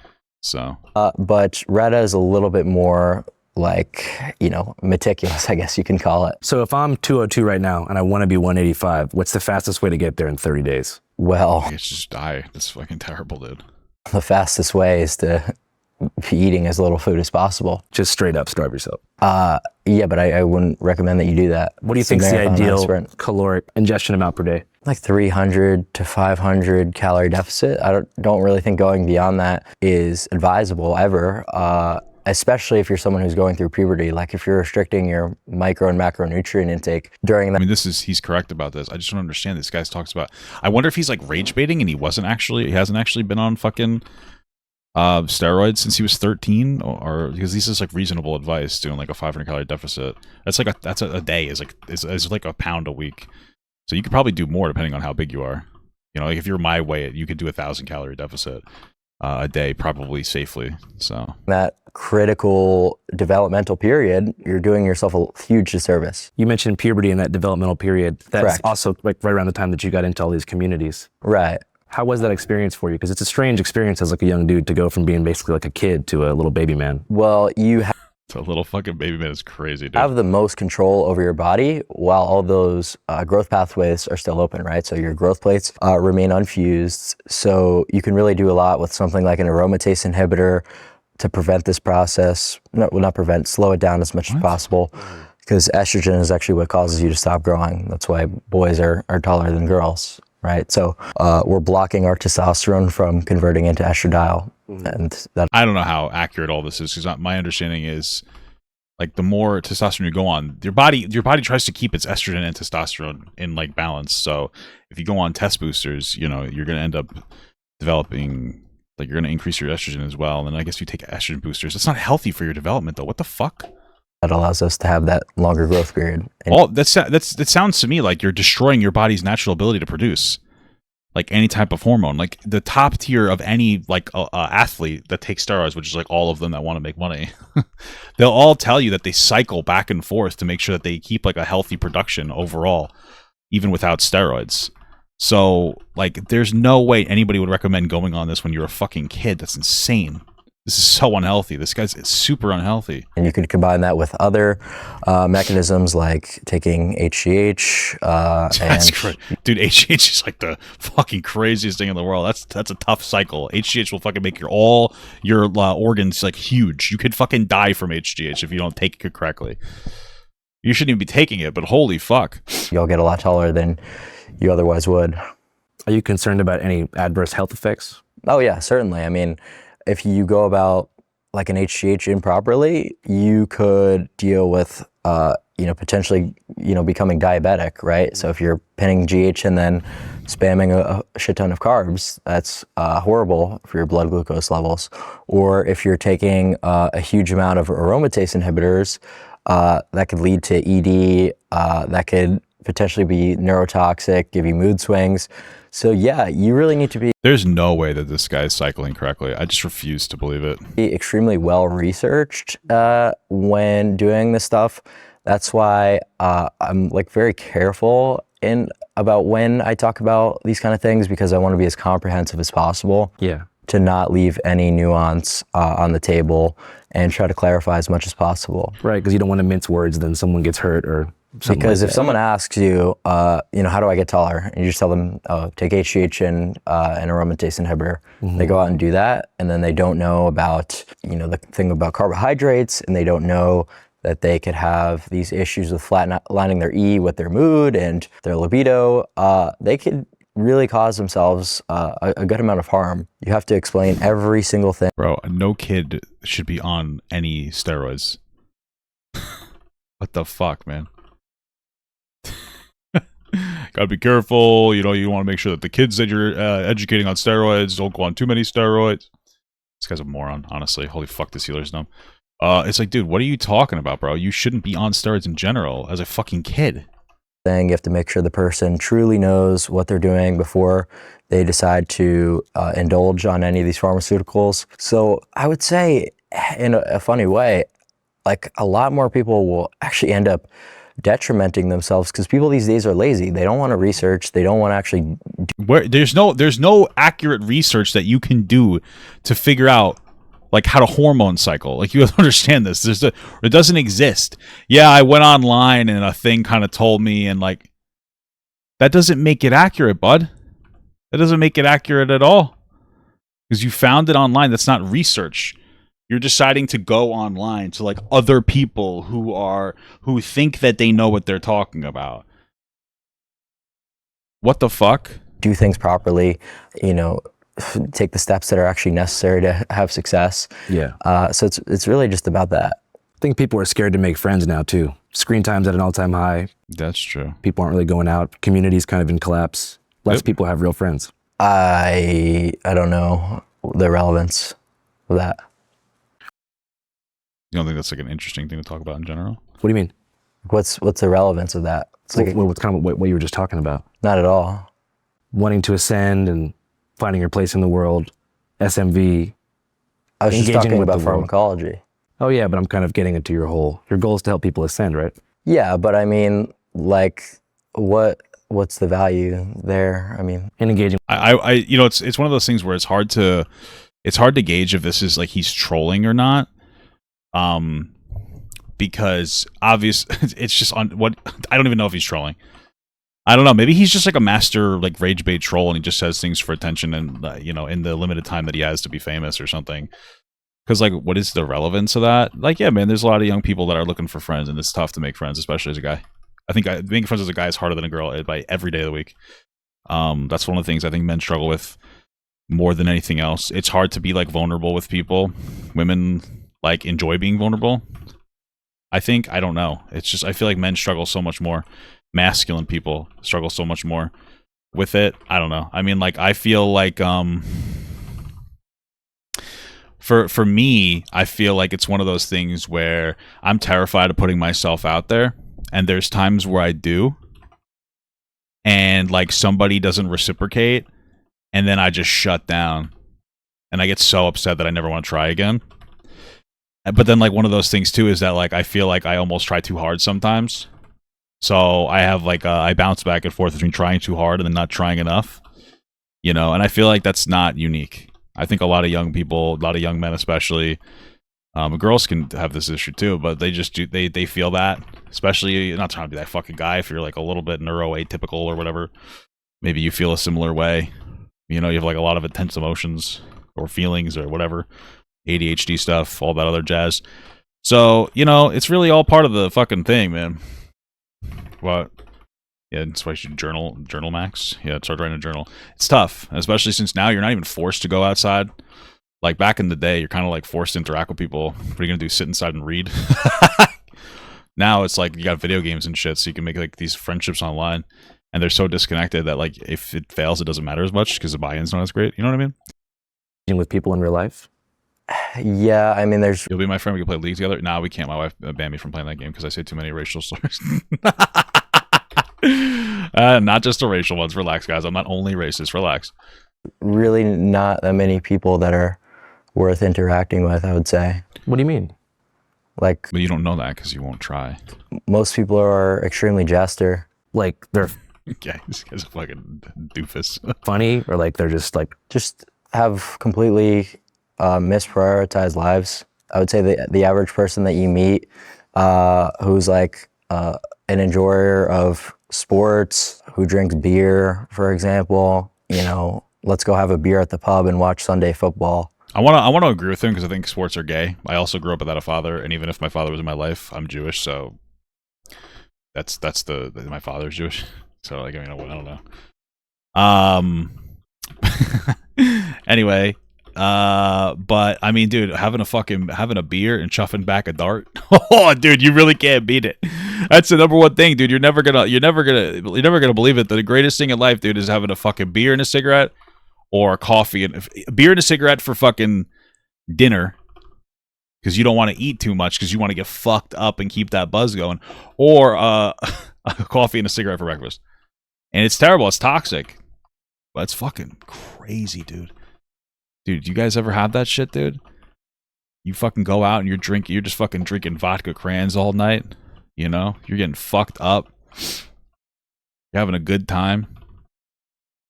So but Reta is a little bit more like, you know, meticulous, I guess you can call it. So if I'm 202 right now and I want to be 185, what's the fastest way to get there in 30 days? Well, I guess just die. That's fucking terrible, dude. The fastest way is to be eating as little food as possible. Just straight up starve yourself. Yeah, but I wouldn't recommend that you do that. What do you think is the ideal caloric ingestion amount per day? Like 300 to 500 calorie deficit. I don't really think going beyond that is advisable ever. Especially if you're someone who's going through puberty. Like if you're restricting your micro and macronutrient intake during that. I mean, he's correct about this. I just don't understand. This guy talks about, I wonder if he's like rage baiting and he hasn't actually been on fucking steroids since he was 13, or because this is like reasonable advice doing like a 500 calorie deficit. That's like a day is like a pound a week. So you could probably do more depending on how big you are. You know, like if you're my weight, you could do 1,000 calorie deficit a day, probably safely. So that critical developmental period, you're doing yourself a huge disservice. You mentioned puberty in that developmental period. That's correct. Also like right around the time that you got into all these communities. Right. How was that experience for you? Because it's a strange experience as like a young dude to go from being basically like a kid to a little baby man. Well, you a little fucking baby man is crazy, dude. Have the most control over your body while all those growth pathways are still open, right? So your growth plates remain unfused. So you can really do a lot with something like an aromatase inhibitor to prevent this process. No, well, not prevent, slow it down as much as possible. Because estrogen is actually what causes you to stop growing. That's why boys are taller than girls, right? So we're blocking our testosterone from converting into estradiol. And that, I don't know how accurate all this is, because my understanding is like the more testosterone you go on, your body tries to keep its estrogen and testosterone in like balance. So if you go on test boosters, you know, you're going to end up developing, like you're going to increase your estrogen as well. And I guess if you take estrogen boosters, that's not healthy for your development though. What the fuck? that allows us to have that longer growth period. That sounds to me like you're destroying your body's natural ability to produce like any type of hormone. Like the top tier of any like athlete that takes steroids, which is like all of them that want to make money, they'll all tell you that they cycle back and forth to make sure that they keep like a healthy production overall, even without steroids. So like there's no way anybody would recommend going on this when you're a fucking kid. That's insane. This is so unhealthy. This guy's super unhealthy. And you could combine that with other mechanisms like taking HGH. That's great. Dude, HGH is like the fucking craziest thing in the world. That's a tough cycle. HGH will fucking make all your organs like huge. You could fucking die from HGH if you don't take it correctly. You shouldn't even be taking it, but holy fuck. You'll get a lot taller than you otherwise would. Are you concerned about any adverse health effects? Oh yeah, certainly. I mean, if you go about like an HGH improperly, you could deal with, potentially, becoming diabetic, right? So if you're pinning GH and then spamming a shit ton of carbs, that's horrible for your blood glucose levels. Or if you're taking a huge amount of aromatase inhibitors, that could lead to ED, that could potentially be neurotoxic, give you mood swings. So yeah, you really need to be There's no way that this guy's cycling correctly. I just refuse to believe it. extremely well researched when doing this stuff. That's why I'm like very careful about when I talk about these kind of things, because I want to be as comprehensive as possible. Yeah. To not leave any nuance on the table and try to clarify as much as possible. Right, because you don't want to mince words, then someone gets hurt or something. Because like if that. someone asks you, how do I get taller? And you just tell them, take HGH and an aromatase inhibitor. They go out and do that, and then they don't know about, the thing about carbohydrates, and they don't know that they could have these issues with flatlining their E with their mood and their libido. They could really cause themselves a good amount of harm. You have to explain every single thing. Bro, no kid should be on any steroids. What the fuck, man? Gotta be careful. You want to make sure that the kids that you're educating on steroids don't go on too many steroids. This guy's a moron, honestly. Holy fuck, this healer's dumb. It's like, dude, what are you talking about, bro? You shouldn't be on steroids in general as a fucking kid. You have to make sure the person truly knows what they're doing before they decide to indulge on any of these pharmaceuticals. So I would say, in a funny way, like a lot more people will actually end up detrimenting themselves, because people these days are lazy. They don't want to research. They don't want to actually There's no accurate research that you can do to figure out like how to hormone cycle. Like, you have to understand this. It doesn't exist. Yeah, I went online and a thing kind of told me, and like, that doesn't make it accurate, bud. That doesn't make it accurate at all. Because you found it online. That's not research. You're deciding to go online to like other people who think that they know what they're talking about. What the fuck? do things properly, take the steps that are actually necessary to have success. Yeah. So it's really just about that. I think people are scared to make friends now too. Screen time's at an all-time high. That's true. People aren't really going out. Community's kind of in collapse. Less people have real friends. I don't know the relevance of that. You don't think that's like an interesting thing to talk about in general? What do you mean? What's the relevance of that? It's like What's kind of what you were just talking about? not at all. Wanting to ascend and finding your place in the world. SMV. I was just Engaging talking with about the world. pharmacology. Oh yeah, but I'm kind of getting into your goal is to help people ascend, right? Yeah, but I mean, like, what's the value there? I mean, And engaging. It's one of those things where it's hard to gauge if this is like he's trolling or not. Because it's just on what I don't even know if he's trolling. I don't know. Maybe he's just like a master like rage bait troll, and he just says things for attention, and in the limited time that he has to be famous or something. Because like, what is the relevance of that? Like, yeah, man, there's a lot of young people that are looking for friends, and it's tough to make friends, especially as a guy. I think making friends as a guy is harder than a girl by every day of the week. That's one of the things I think men struggle with more than anything else. It's hard to be like vulnerable with people. Women like enjoy being vulnerable. I don't know. It's just, I feel like men struggle so much more. Masculine people struggle so much more with it. I don't know. I mean, like, I feel like, for me, I feel like it's one of those things where I'm terrified of putting myself out there. And there's times where I do. And like somebody doesn't reciprocate. And then I just shut down. And I get so upset that I never want to try again. But then like one of those things too is that like I feel like I almost try too hard sometimes. So I have like I bounce back and forth between trying too hard and then not trying enough. And I feel like that's not unique. I think a lot of young people, a lot of young men especially, girls can have this issue too, but they just do, they feel that, especially, not trying to be that fucking guy, if you're like a little bit neuroatypical or whatever, maybe you feel a similar way. You have like a lot of intense emotions or feelings or whatever, ADHD stuff, all that other jazz. So, it's really all part of the fucking thing, man. What? Yeah, that's why you should journal max. Yeah, start writing a journal. It's tough, especially since now you're not even forced to go outside. Like back in the day, you're kind of like forced to interact with people. What are you gonna do? Sit inside and read? Now it's like you got video games and shit, so you can make like these friendships online, and they're so disconnected that like if it fails, it doesn't matter as much because the buy-in's not as great. You know what I mean? With people in real life? Yeah, I mean, there's You'll be my friend. We can play League together. Nah, we can't. My wife banned me from playing that game because I say too many racial slurs. Not just the racial ones. Relax, guys. I'm not only racist. Relax. really not that many people that are worth interacting with, I would say. What do you mean? Like, But you don't know that because you won't try. most people are extremely jester. Like they're Okay, this guy's a fucking doofus. funny, or like they're just like Just have completely misprioritized lives. I would say the average person that you meet who's like an enjoyer of sports, who drinks beer, for example, you know, let's go have a beer at the pub and watch Sunday football. I want to agree with him because I think sports are gay. I also grew up without a father, and even if my father was in my life, I'm Jewish, so that's my father's Jewish. So like, I mean, I don't know. Anyway, but I mean, dude, having a beer and chuffing back a dart. Oh, dude, you really can't beat it. That's the number one thing, dude. You're never gonna believe it. The greatest thing in life, dude, is having a fucking beer and a cigarette, or coffee and a beer and a cigarette for fucking dinner, because you don't want to eat too much because you want to get fucked up and keep that buzz going, or a coffee and a cigarette for breakfast. And it's terrible. It's toxic, but it's fucking crazy, dude. Dude, you guys ever have that shit, dude? You fucking go out and you're just fucking drinking vodka crayons all night. You know, you're getting fucked up. You're having a good time.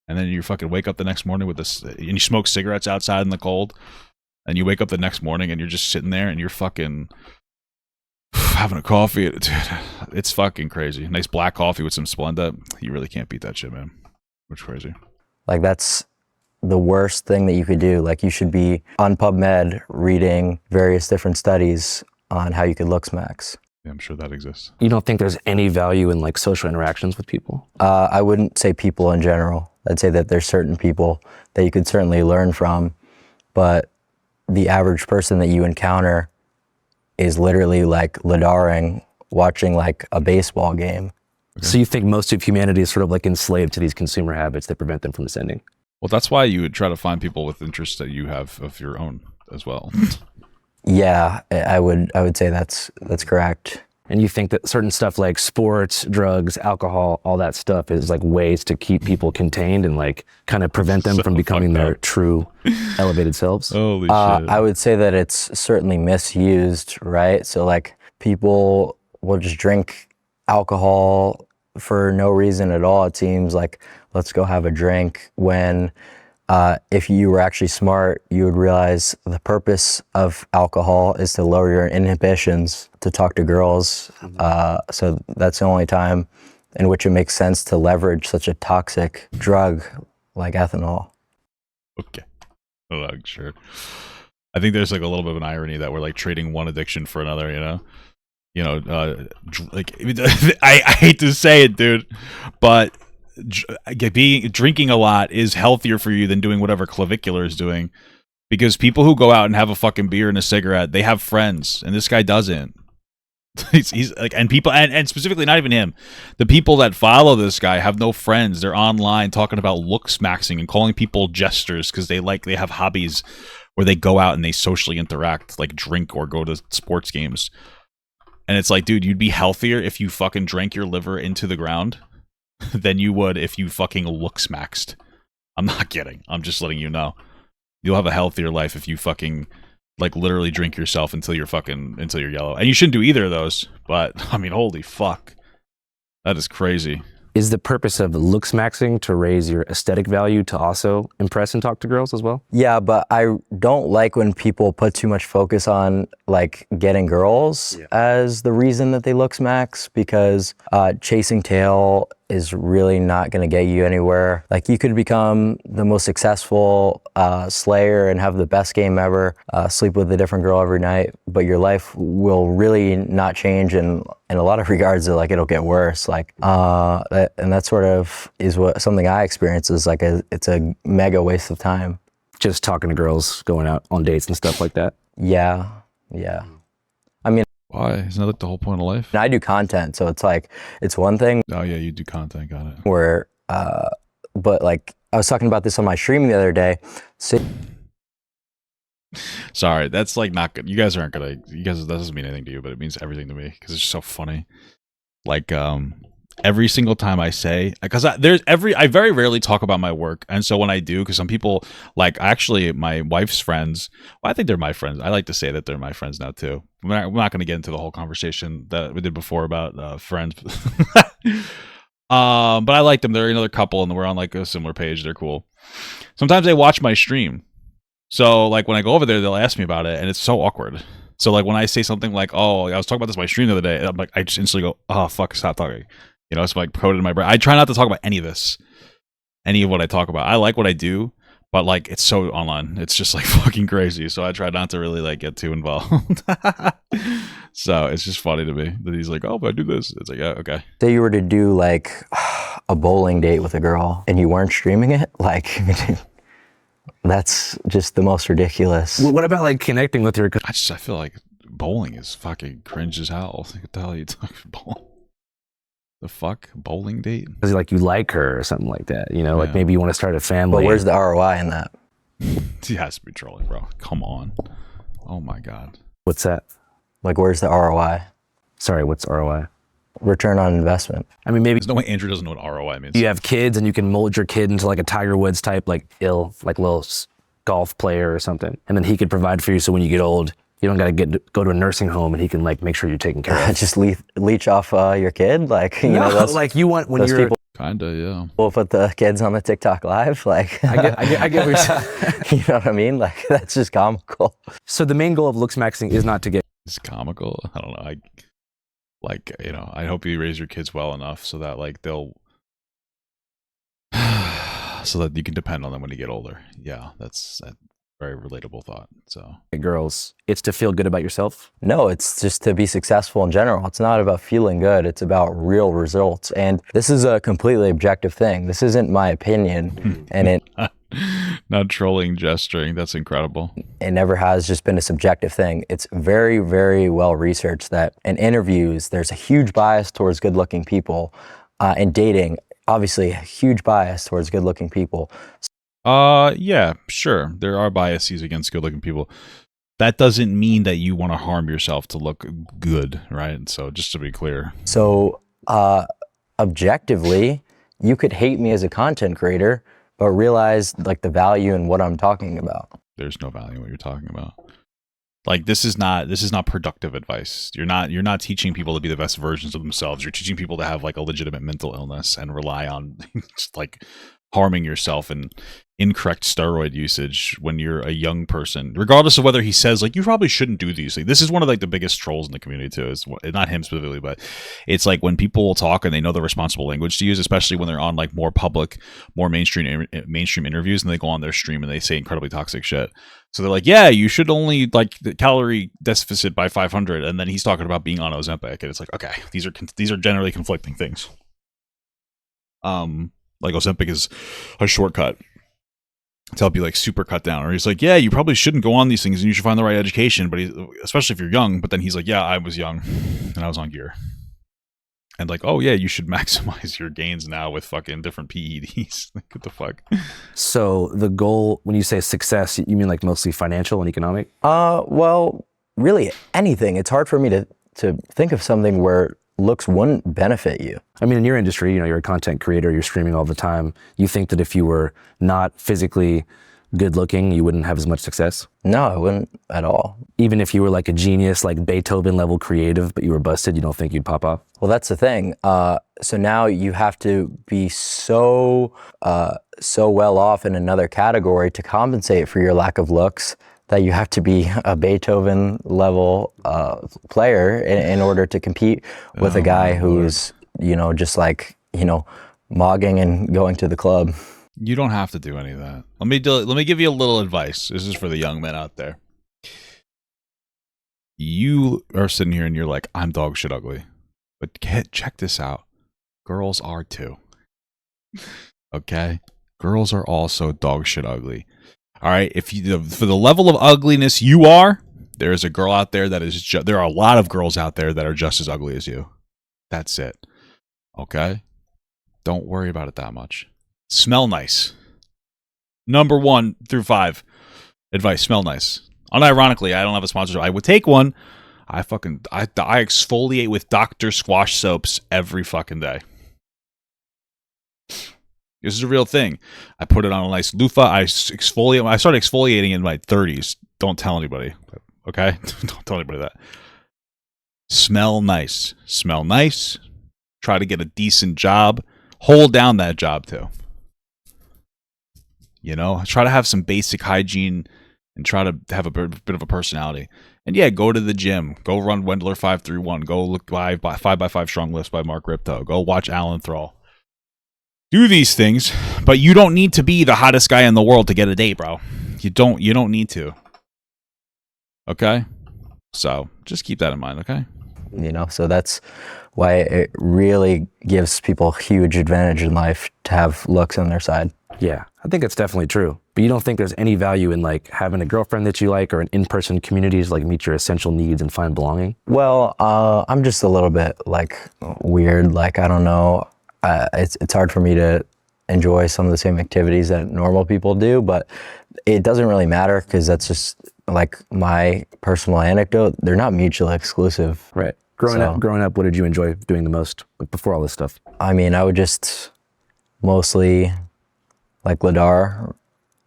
And then you fucking wake up the next morning with this, and you smoke cigarettes outside in the cold. And you wake up the next morning and you're just sitting there and you're fucking having a coffee. Dude, it's fucking crazy. Nice black coffee with some Splenda. You really can't beat that shit, man. It's crazy. Like, that's the worst thing that you could do. Like, you should be on PubMed reading various different studies on how you could Looksmax. Yeah, I'm sure that exists. you don't think there's any value in like social interactions with people? I wouldn't say people in general. I'd say that there's certain people that you could certainly learn from, but the average person that you encounter is literally like lidaring, watching like a baseball game. Okay. So you think most of humanity is sort of like enslaved to these consumer habits that prevent them from ascending? Well, that's why you would try to find people with interests that you have of your own as well. Yeah, I would say that's correct. And you think that certain stuff like sports, drugs, alcohol, all that stuff is like ways to keep people contained and like kind of prevent them from becoming their true elevated selves? Holy shit. I would say that it's certainly misused, right? So like, people will just drink alcohol for no reason at all. It seems like, let's go have a drink, when if you were actually smart, you would realize the purpose of alcohol is to lower your inhibitions to talk to girls. So that's the only time in which it makes sense to leverage such a toxic drug like ethanol. Okay. Oh, sure. I think there's like a little bit of an irony that we're like trading one addiction for another, you know? Like, I hate to say it, dude, but drinking a lot is healthier for you than doing whatever Clavicular is doing, because people who go out and have a fucking beer and a cigarette, they have friends, and this guy doesn't. he's like, and people, and specifically not even him, the people that follow this guy have no friends. They're online talking about Looksmaxing and calling people jesters because they have hobbies where they go out and they socially interact, like drink or go to sports games. And it's like, dude, you'd be healthier if you fucking drank your liver into the ground than you would if you fucking Looksmaxed. I'm not kidding. I'm just letting you know. You'll have a healthier life if you fucking like literally drink yourself until you're yellow. And you shouldn't do either of those. But I mean, holy fuck. That is crazy. Is the purpose of Looksmaxing to raise your aesthetic value to also impress and talk to girls as well? Yeah, but I don't like when people put too much focus on like getting girls as the reason that they Looksmax, because chasing tail is really not going to get you anywhere. Like, you could become the most successful slayer and have the best game ever, sleep with a different girl every night, but your life will really not change, and in a lot of regards, like, it'll get worse. Like, and that sort of is something I experience is like it's a mega waste of time. Just talking to girls, going out on dates and stuff like that. Yeah. I mean, Why? Isn't that like the whole point of life? I do content, so it's like, it's one thing Oh yeah, you do content. Got it. where, but like, I was talking about this on my stream the other day. So, Sorry, that's like not good. You guys aren't gonna. You guys, that doesn't mean anything to you, but it means everything to me because it's so funny. Like every single time I say, because I very rarely talk about my work, and so when I do, because some people like actually my wife's friends. Well, I think they're my friends. I like to say that they're my friends now too. We're not going to get into the whole conversation that we did before about friends. But I like them. They're another couple, and we're on like a similar page. They're cool. Sometimes they watch my stream. So, like, when I go over there, they'll ask me about it, and it's so awkward. So, like, when I say something like, oh, I was talking about this on my stream the other day, I'm like, I just instantly go, oh, fuck, stop talking. You know, it's like coded in my brain. I try not to talk about any of this, any of what I talk about. I like what I do, but, like, it's so online. It's just, like, fucking crazy. So, I try not to really, like, get too involved. So, it's just funny to me that he's like, oh, but I do this. It's like, yeah, okay. say you were to do like a bowling date with a girl and you weren't streaming it, like, that's just the most ridiculous. What about like connecting with your? I feel like bowling is fucking cringe as hell. What the hell are you talking about? The fuck? Bowling date? Because like you like her or something like that, you know, like Yeah. maybe you want to start a family. But where's the ROI in that? He has to be trolling, bro. Come on. Oh my god. What's that? Like, where's the ROI? Sorry, what's ROI? Return on investment. I mean, maybe There's no way Andrew doesn't know what ROI means. you have kids and you can mold your kid into like a Tiger Woods type, like little golf player or something, and then he could provide for you. So when you get old, you don't got to go to a nursing home, and he can like make sure you're taken care of. Just leech off your kid, like, you know, those, like you want when those you're. people Kinda, yeah. will put the kids on the TikTok live, like, I get what you're saying. you know what I mean? Like, that's just comical. So the main goal of Looksmaxing is not to get. It's comical. I don't know. You know, I hope you raise your kids well enough so that like they'll so that you can depend on them when you get older. Yeah, that's a very relatable thought. So Girls, it's to feel good about yourself. No, it's just to be successful in general. It's not about feeling good. It's about real results. And this is a completely objective thing. This isn't my opinion. And it not trolling, gesturing. That's incredible. never has just been a subjective thing. It's very, very well researched that in interviews, there's a huge bias towards good-looking people. In dating, obviously, a huge bias towards good-looking people. Yeah, sure. There are biases against good-looking people. That doesn't mean that you want to harm yourself to look good, right? So just to be clear. So objectively, you could hate me as a content creator, but realize like the value in what I'm talking about. There's no value in what you're talking about. Like this is not productive advice. You're not teaching people to be the best versions of themselves. You're teaching people to have like a legitimate mental illness and rely on just like harming yourself and incorrect steroid usage when you're a young person, regardless of whether he says like you probably shouldn't do these things. This is one of like the biggest trolls in the community too. It's not him specifically, but it's like when people talk and they know the responsible language to use, especially when they're on like more public, more mainstream interviews, and they go on their stream and they say incredibly toxic shit. So they're like, yeah, you should only like the calorie deficit by 500, and then he's talking about being on Ozempic, and it's like, okay, these are generally conflicting things. Like Ozempic is a shortcut to help you like super cut down, or he's like, yeah, you probably shouldn't go on these things and you should find the right education, but especially if you're young. But then he's like, yeah, I was young and I was on gear, and like, oh yeah, you should maximize your gains now with fucking different PEDs. Like, what the fuck? So the goal, when you say success, you mean like mostly financial and economic? Well, really anything. It's hard for me to think of something where looks wouldn't benefit you. I mean, in your industry, you know, you're a content creator, you're streaming all the time. You think that if you were not physically good looking, you wouldn't have as much success? No, I wouldn't at all. Even if you were like a genius, like Beethoven level creative, but you were busted, you don't think you'd pop off? Well, that's the thing. So now you have to be so well off in another category to compensate for your lack of looks, that you have to be a Beethoven level player in order to compete with a guy who's, you know, just like, you know, mogging and going to the club. You don't have to do any of that. Let me give you a little advice. This is for the young men out there. You are sitting here and you're like, I'm dog shit ugly. But check this out. Girls are too. Okay? Girls are also dog shit ugly. All right, if you for the level of ugliness you are, there is a girl out there that is. There are a lot of girls out there that are just as ugly as you. That's it. Okay, don't worry about it that much. Smell nice. Number 1 through 5 advice: smell nice. Unironically, I don't have a sponsorship. I would take one. I exfoliate with Dr. Squash soaps every fucking day. This is a real thing. I put it on a nice loofah. I exfoliate. I started exfoliating in my 30s. Don't tell anybody. Okay? Don't tell anybody that. Smell nice. Smell nice. Try to get a decent job. Hold down that job too. You know, try to have some basic hygiene and try to have a bit of a personality. And yeah, go to the gym. Go run Wendler 531. Go look 5x5 Strong Lifts by Mark Ripto. Go watch Alan Thrall. Do these things, but you don't need to be the hottest guy in the world to get a date, bro. You don't need to. Okay? So, just keep that in mind, okay? You know, so that's why it really gives people a huge advantage in life to have looks on their side. Yeah, I think it's definitely true. But you don't think there's any value in like having a girlfriend that you like or an in-person community to like meet your essential needs and find belonging? Well, I'm just a little bit like weird. Like, I don't know. It's hard for me to enjoy some of the same activities that normal people do, but it doesn't really matter because that's just like my personal anecdote. They're not mutually exclusive. Right. Growing up, what did you enjoy doing the most like, before all this stuff? I mean, I would just mostly like Ladar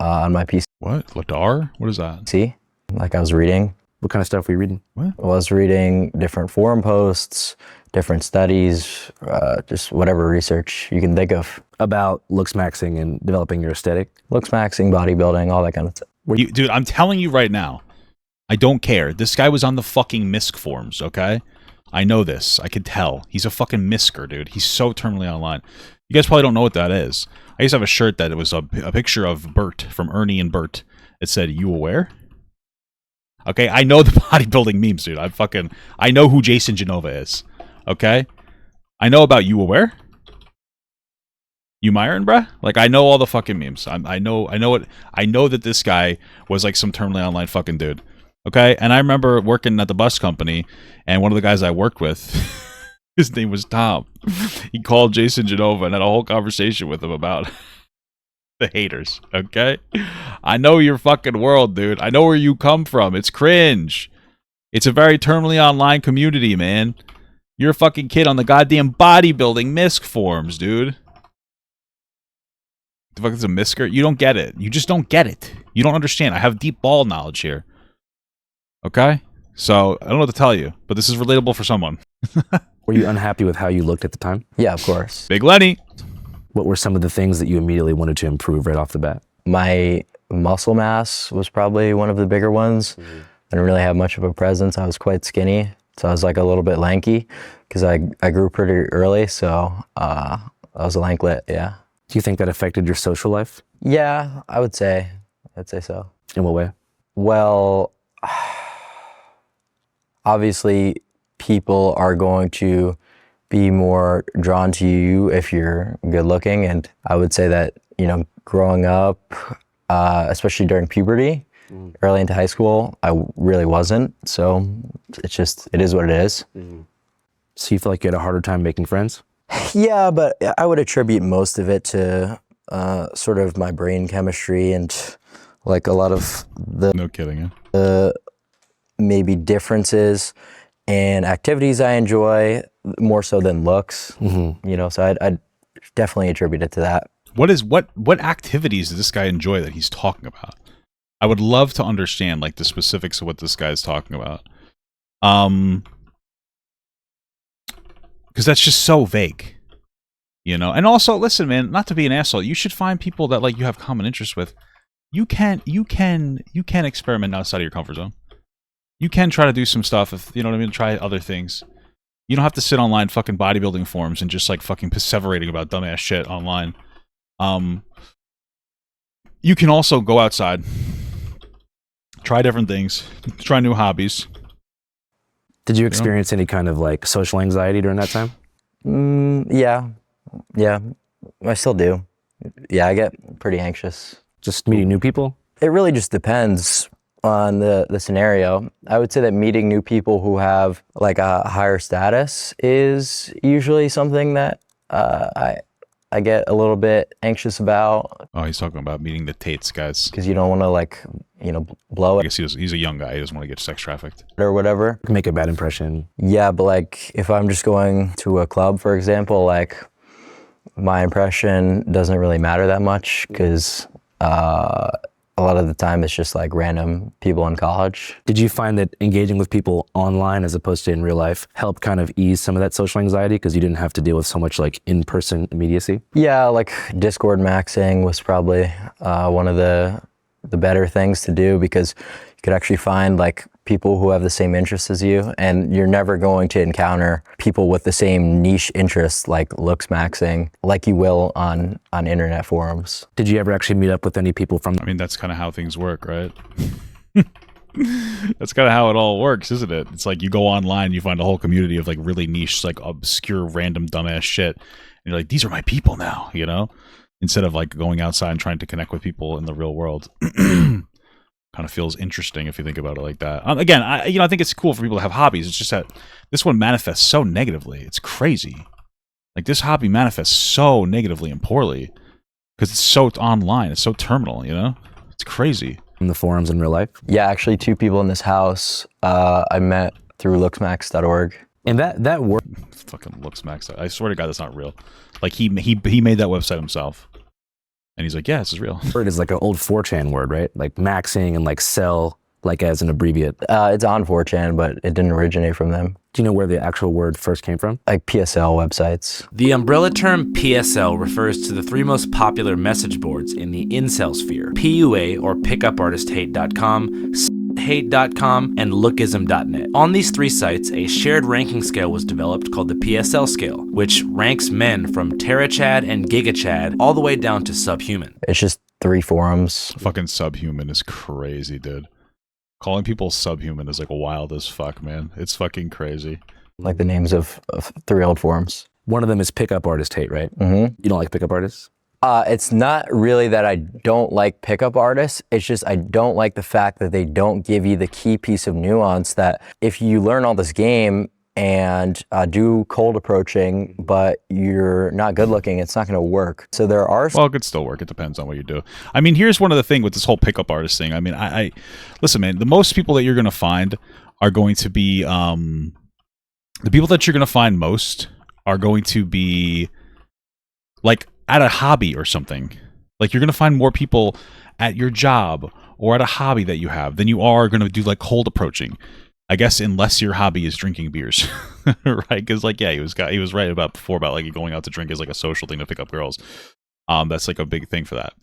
on my PC. What? Ladar? What is that? Like I was reading. What kind of stuff were you reading? What? I was reading different forum posts, different studies, just whatever research you can think of. About looksmaxing and developing your aesthetic? Looksmaxing, bodybuilding, all that kind of stuff. Dude, I'm telling you right now, I don't care. This guy was on the fucking MISC forums, okay? I know this. I could tell. He's a fucking MISCer, dude. He's so terminally online. You guys probably don't know what that is. I used to have a shirt that it was a picture of Bert from Ernie and Bert. It said, "You aware?" Okay, I know the bodybuilding memes, dude. I know who Jason Genova is. Okay? I know about You Aware? You Myron, bruh? Like, I know all the fucking memes. I know that this guy was like some terminally online fucking dude. Okay? And I remember working at the bus company, and one of the guys I worked with, his name was Tom. He called Jason Genova and had a whole conversation with him about the haters, okay? I know your fucking world, dude. I know where you come from. It's cringe. It's a very terminally online community, man. You're a fucking kid on the goddamn bodybuilding MISC forums, dude. The fuck is a MISCer? You don't get it. You just don't get it. You don't understand. I have deep ball knowledge here. Okay? So, I don't know what to tell you, but this is relatable for someone. Were you unhappy with how you looked at the time? Yeah, of course. Big Lenny. What were some of the things that you immediately wanted to improve right off the bat? My muscle mass was probably one of the bigger ones. I didn't really have much of a presence. I was quite skinny, so I was like a little bit lanky because I grew pretty early, so I was a lanklet, yeah. Do you think that affected your social life? Yeah, I'd say so. In what way? Well, obviously people are going to be more drawn to you if you're good looking, and I would say that, you know, growing up, especially during puberty, early into high school, I really wasn't, so it is what it is. So you feel like you had a harder time making friends? Yeah, but I would attribute most of it to sort of my brain chemistry and like a lot of the No kidding, yeah. Maybe differences and activities I enjoy more so than looks. You know, so I'd definitely attribute it to that. What activities does this guy enjoy that he's talking about? I would love to understand like the specifics of what this guy is talking about. Because that's just so vague, you know. And also, listen, man, not to be an asshole, you should find people that like you have common interests with. You can experiment outside of your comfort zone. You can try to do some stuff if you know what I mean. Try other things. You don't have to sit online fucking bodybuilding forums and just like fucking perseverating about dumbass shit online. You can also go outside, try different things, try new hobbies. Did you experience any kind of like social anxiety during that time? Yeah, I still do. Yeah, I get pretty anxious. Just meeting new people? It really just depends on the scenario. I would say that meeting new people who have like a higher status is usually something that I get a little bit anxious about. Oh, he's talking about meeting the Tates guys. Because you don't want to like, blow I it guess he's a young guy. He doesn't want to get sex trafficked. or whatever. Make a bad impression. Yeah, but like if I'm just going to a club, for example, like my impression doesn't really matter that much because a lot of the time it's just like random people in college. Did you find that engaging with people online as opposed to in real life helped kind of ease some of that social anxiety because you didn't have to deal with so much like in-person immediacy? Yeah, like Discord maxing was probably one of the better things to do because you could actually find like people who have the same interests as you, and you're never going to encounter people with the same niche interests like Looksmaxing like you will on internet forums. Did you ever actually meet up with any people from? I mean, that's kind of how things work, right? That's kind of how it all works, isn't it? It's like you go online, you find a whole community of like really niche, like obscure, random, dumbass shit, and you're like, these are my people now, Instead of like going outside and trying to connect with people in the real world. Kind of feels interesting if you think about it like that. Again, I think it's cool for people to have hobbies. It's just that this one manifests so negatively. It's crazy. Like this hobby manifests so negatively and poorly because it's so online. It's so terminal. It's crazy. In the forums in real life? Yeah, actually, 2 people in this house I met through looksmax.org. And that work. Fucking Looksmax. I swear to God, that's not real. Like he made that website himself. And he's like, yeah, this is real. Word is like an old 4chan word, right? Like maxing and like sell, like as an abbreviate. It's on 4chan, but it didn't originate from them. Do you know where the actual word first came from? Like PSL websites. The umbrella term PSL refers to the 3 most popular message boards in the incel sphere: PUA or pickupartisthate.com, hate.com, and lookism.net. On these 3 sites, a shared ranking scale was developed called the PSL scale, which ranks men from terachad and gigachad all the way down to subhuman. It's just 3 forums. Fucking subhuman is crazy, dude. Calling people subhuman is like wild as fuck, man. It's fucking crazy. Like the names of 3 old forums. One of them is pickup artist hate, right? Mm-hmm. You don't like pickup artists? It's not really that I don't like pickup artists. It's just I don't like the fact that they don't give you the key piece of nuance that if you learn all this game and do cold approaching, but you're not good looking, it's not going to work. So there are... Well, it could still work. It depends on what you do. I mean, here's one of the thing with this whole pickup artist thing. I mean, I listen, man, the most people that you're going to find are going to be... the people that you're going to find most are going to be like at a hobby or something. Like you're going to find more people at your job or at a hobby that you have than you are going to do like cold approaching. I guess unless your hobby is drinking beers, right? Because like, yeah, he was right about before about like going out to drink is like a social thing to pick up girls. That's like a big thing for that,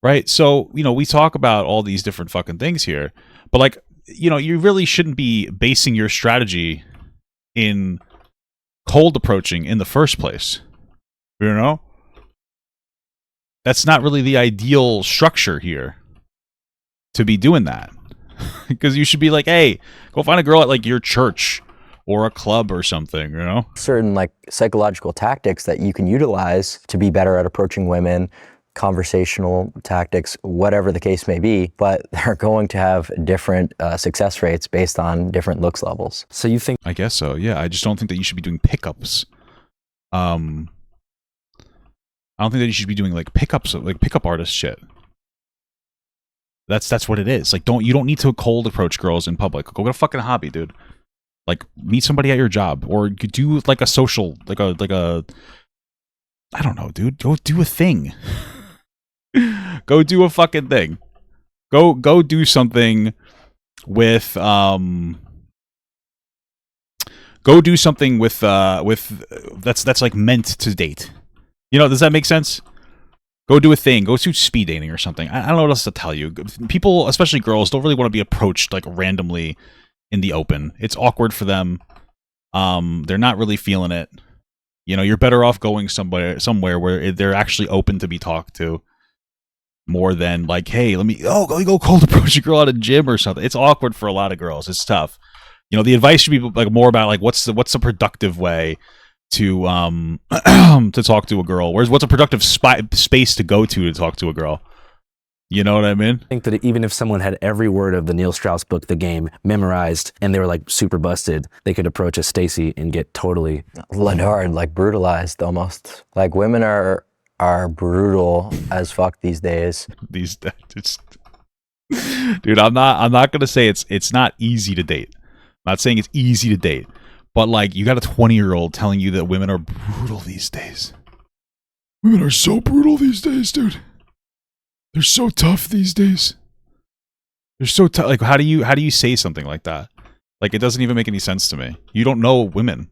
right? So we talk about all these different fucking things here, but like you really shouldn't be basing your strategy in cold approaching in the first place. That's not really the ideal structure here to be doing that. Because you should be like, hey, go find a girl at like your church or a club or something, certain like psychological tactics that you can utilize to be better at approaching women, conversational tactics, whatever the case may be, but they're going to have different success rates based on different looks levels. So you think... I guess so, yeah. I just don't think that you should be doing pickups. I don't think that you should be doing like pickups, like pickup artist shit. That's what it is. Like, you don't need to cold approach girls in public. Go get a fucking hobby, dude. Like, meet somebody at your job, or you do like a social, like a. I don't know, dude. Go do a thing. Go do a fucking thing. Go do something with Go do something with that's like meant to date. Does that make sense? Go do a thing. Go do speed dating or something. I don't know what else to tell you. People, especially girls, don't really want to be approached like randomly in the open. It's awkward for them. They're not really feeling it. You're better off going somewhere where they're actually open to be talked to, more than like, hey, go cold approach a girl at a gym or something. It's awkward for a lot of girls. It's tough. The advice should be like more about like what's the productive way to to talk to a girl. What's a productive space to go to talk to a girl? You know what I mean? I think that even if someone had every word of the Neil Strauss book, The Game, memorized, and they were like super busted, they could approach a Stacy and get totally led hard, like brutalized almost. Like women are brutal as fuck these days. These days, dude, I'm not gonna say it's not easy to date. I'm not saying it's easy to date, but like you got a 20-year-old telling you that women are brutal these days. Women are so brutal these days, dude. They're so tough these days. They're so tough. Like, how do you say something like that? Like, it doesn't even make any sense to me. You don't know women.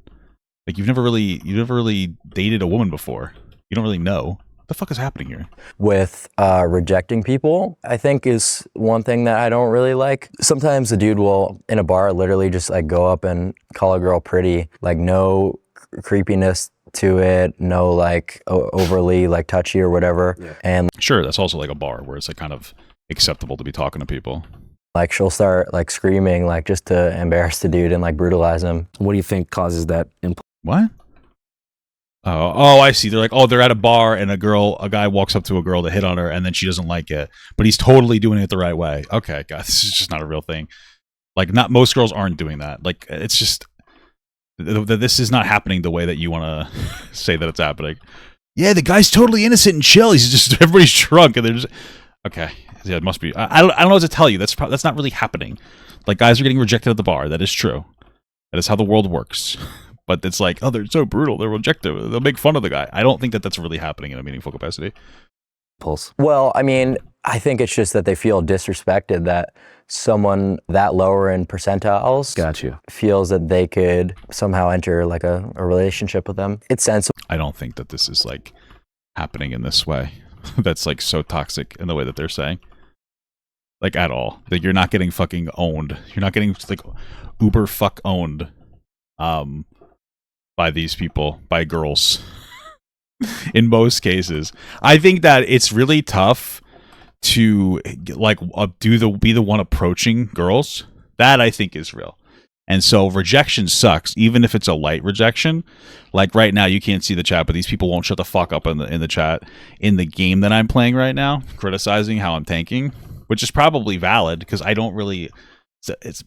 Like, you've never really dated a woman before. You don't really know. What the fuck is happening here? With rejecting people, I think is one thing that I don't really like. Sometimes a dude will, in a bar, literally just like go up and call a girl pretty. Like, no creepiness to it, no like overly like touchy or whatever. Yeah. And sure, that's also like a bar where it's like kind of acceptable to be talking to people. Like she'll start like screaming like just to embarrass the dude and like brutalize him. What do you think causes that? What? Oh, I see. They're like, oh, they're at a bar and a guy walks up to a girl to hit on her and then she doesn't like it, but he's totally doing it the right way. Okay, God, this is just not a real thing. Like, not most girls aren't doing that. Like, it's just this is not happening the way that you want to say that it's happening. Yeah, the guy's totally innocent and chill. He's just, everybody's drunk and they're just, okay. Yeah, it must be. I don't know what to tell you. That's not really happening. Like, guys are getting rejected at the bar. That is true. That is how the world works. But it's like, oh, they're so brutal. They're rejected. They'll make fun of the guy. I don't think that that's really happening in a meaningful capacity. Pulse. Well, I mean, I think it's just that they feel disrespected that someone that lower in percentiles feels that they could somehow enter like a relationship with them. It's sensible. I don't think that this is like happening in this way. That's like so toxic in the way that they're saying. Like, at all. Like, you're not getting fucking owned. You're not getting like uber fuck owned by these people, by girls. In most cases. I think that it's really tough to like be the one approaching girls. That I think is real. And so rejection sucks, even if it's a light rejection. Like right now, you can't see the chat, but these people won't shut the fuck up in the chat in the game that I'm playing right now, criticizing how I'm tanking, which is probably valid because I don't really,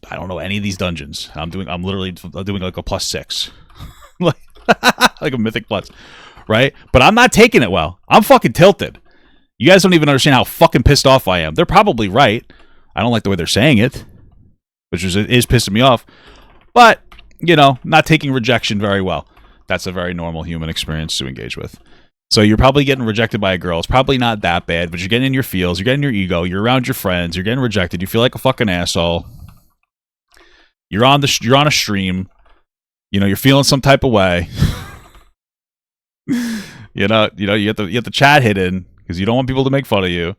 I don't know any of these dungeons. I'm literally doing like a +6, like a mythic plus, right? But I'm not taking it well. I'm fucking tilted. You guys don't even understand how fucking pissed off I am. They're probably right. I don't like the way they're saying it, which is pissing me off. But, you know, not taking rejection very well. That's a very normal human experience to engage with. So you're probably getting rejected by a girl. It's probably not that bad, but you're getting in your feels. You're getting your ego. You're around your friends. You're getting rejected. You feel like a fucking asshole. You're on a stream. You know, you're feeling some type of way. you get the chat hidden because you don't want people to make fun of you.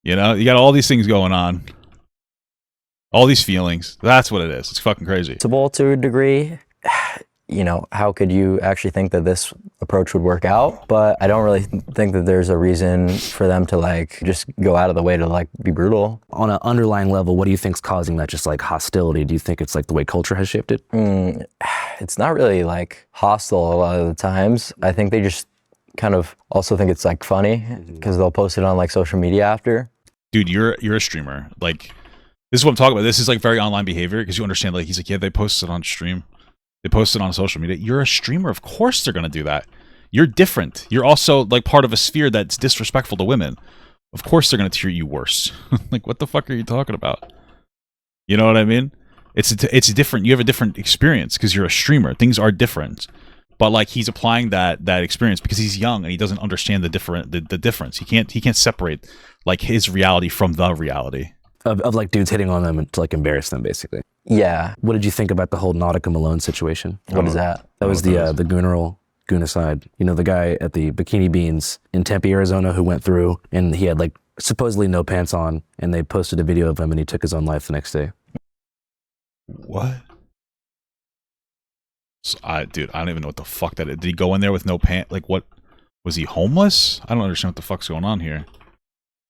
You know, you got all these things going on. All these feelings. That's what it is. It's fucking crazy. To a degree, you know, how could you actually think that this approach would work out? But I don't really think that there's a reason for them to like just go out of the way to like be brutal. On an underlying level, what do you think's causing that just like hostility? Do you think it's like the way culture has shifted? It's not really like hostile a lot of the times. I think they just kind of also think it's like funny because they'll post it on like social media after. Dude, you're a streamer. Like, this is what I'm talking about. This is like very online behavior because you understand, like, he's like, yeah, they posted on stream. They posted on social media. You're a streamer. Of course they're going to do that. You're different. You're also like part of a sphere that's disrespectful to women. Of course they're going to treat you worse. Like, what the fuck are you talking about? You know what I mean? It's different. You have a different experience because you're a streamer. Things are different. But like, he's applying that experience because he's young and he doesn't understand the difference. He can't separate like his reality from the reality. Of like dudes hitting on them and to like embarrass them, basically. Yeah. What did you think about the whole Nautica Malone situation? What is that? That was the Goonicide. You know, the guy at the Bikini Beans in Tempe, Arizona, who went through and he had like supposedly no pants on, and they posted a video of him and he took his own life the next day. What? So dude, I don't even know what the fuck that is. Did he go in there with no pants? Like, what? Was he homeless? I don't understand what the fuck's going on here.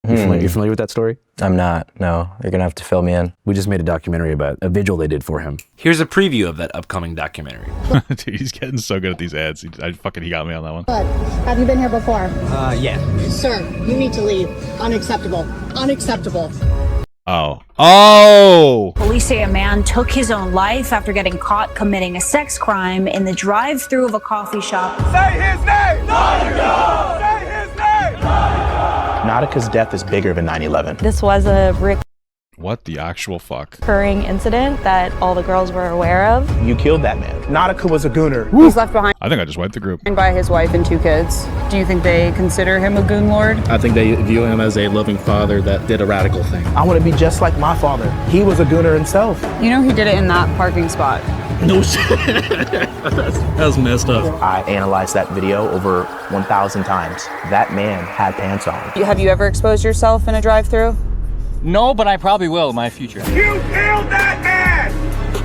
You familiar with that story? I'm not. No, you're gonna have to fill me in. We just made a documentary about a vigil they did for him. Here's a preview of that upcoming documentary. Dude, he's getting so good at these ads. He got me on that one. But have you been here before? Yeah. Sir, you need to leave. Unacceptable. Unacceptable. Oh! Police say a man took his own life after getting caught committing a sex crime in the drive-thru of a coffee shop. Say his name! Nautica! Say his name! Nautica! Nautica's death is bigger than 9/11. This was a What the actual fuck? recurring incident that all the girls were aware of. You killed that man. Nautica was a gooner. He was left behind I think I just wiped the group. by his wife and 2 kids. Do you think they consider him a goon lord? I think they view him as a loving father that did a radical thing. I want to be just like my father. He was a gooner himself. You know he did it in that parking spot. No shit. That's messed up. I analyzed that video over 1,000 times. That man had pants on. Have you ever exposed yourself in a drive-thru? No, but I probably will in my future. You killed that man!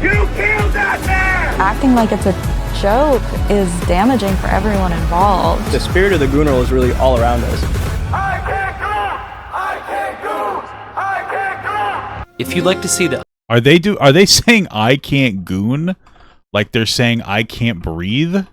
You killed that man! Acting like it's a joke is damaging for everyone involved. The spirit of the gooner was really all around us. I can't go! I can't go! I can't go! If you'd like to see the Are they saying I can't goon? Like they're saying I can't breathe?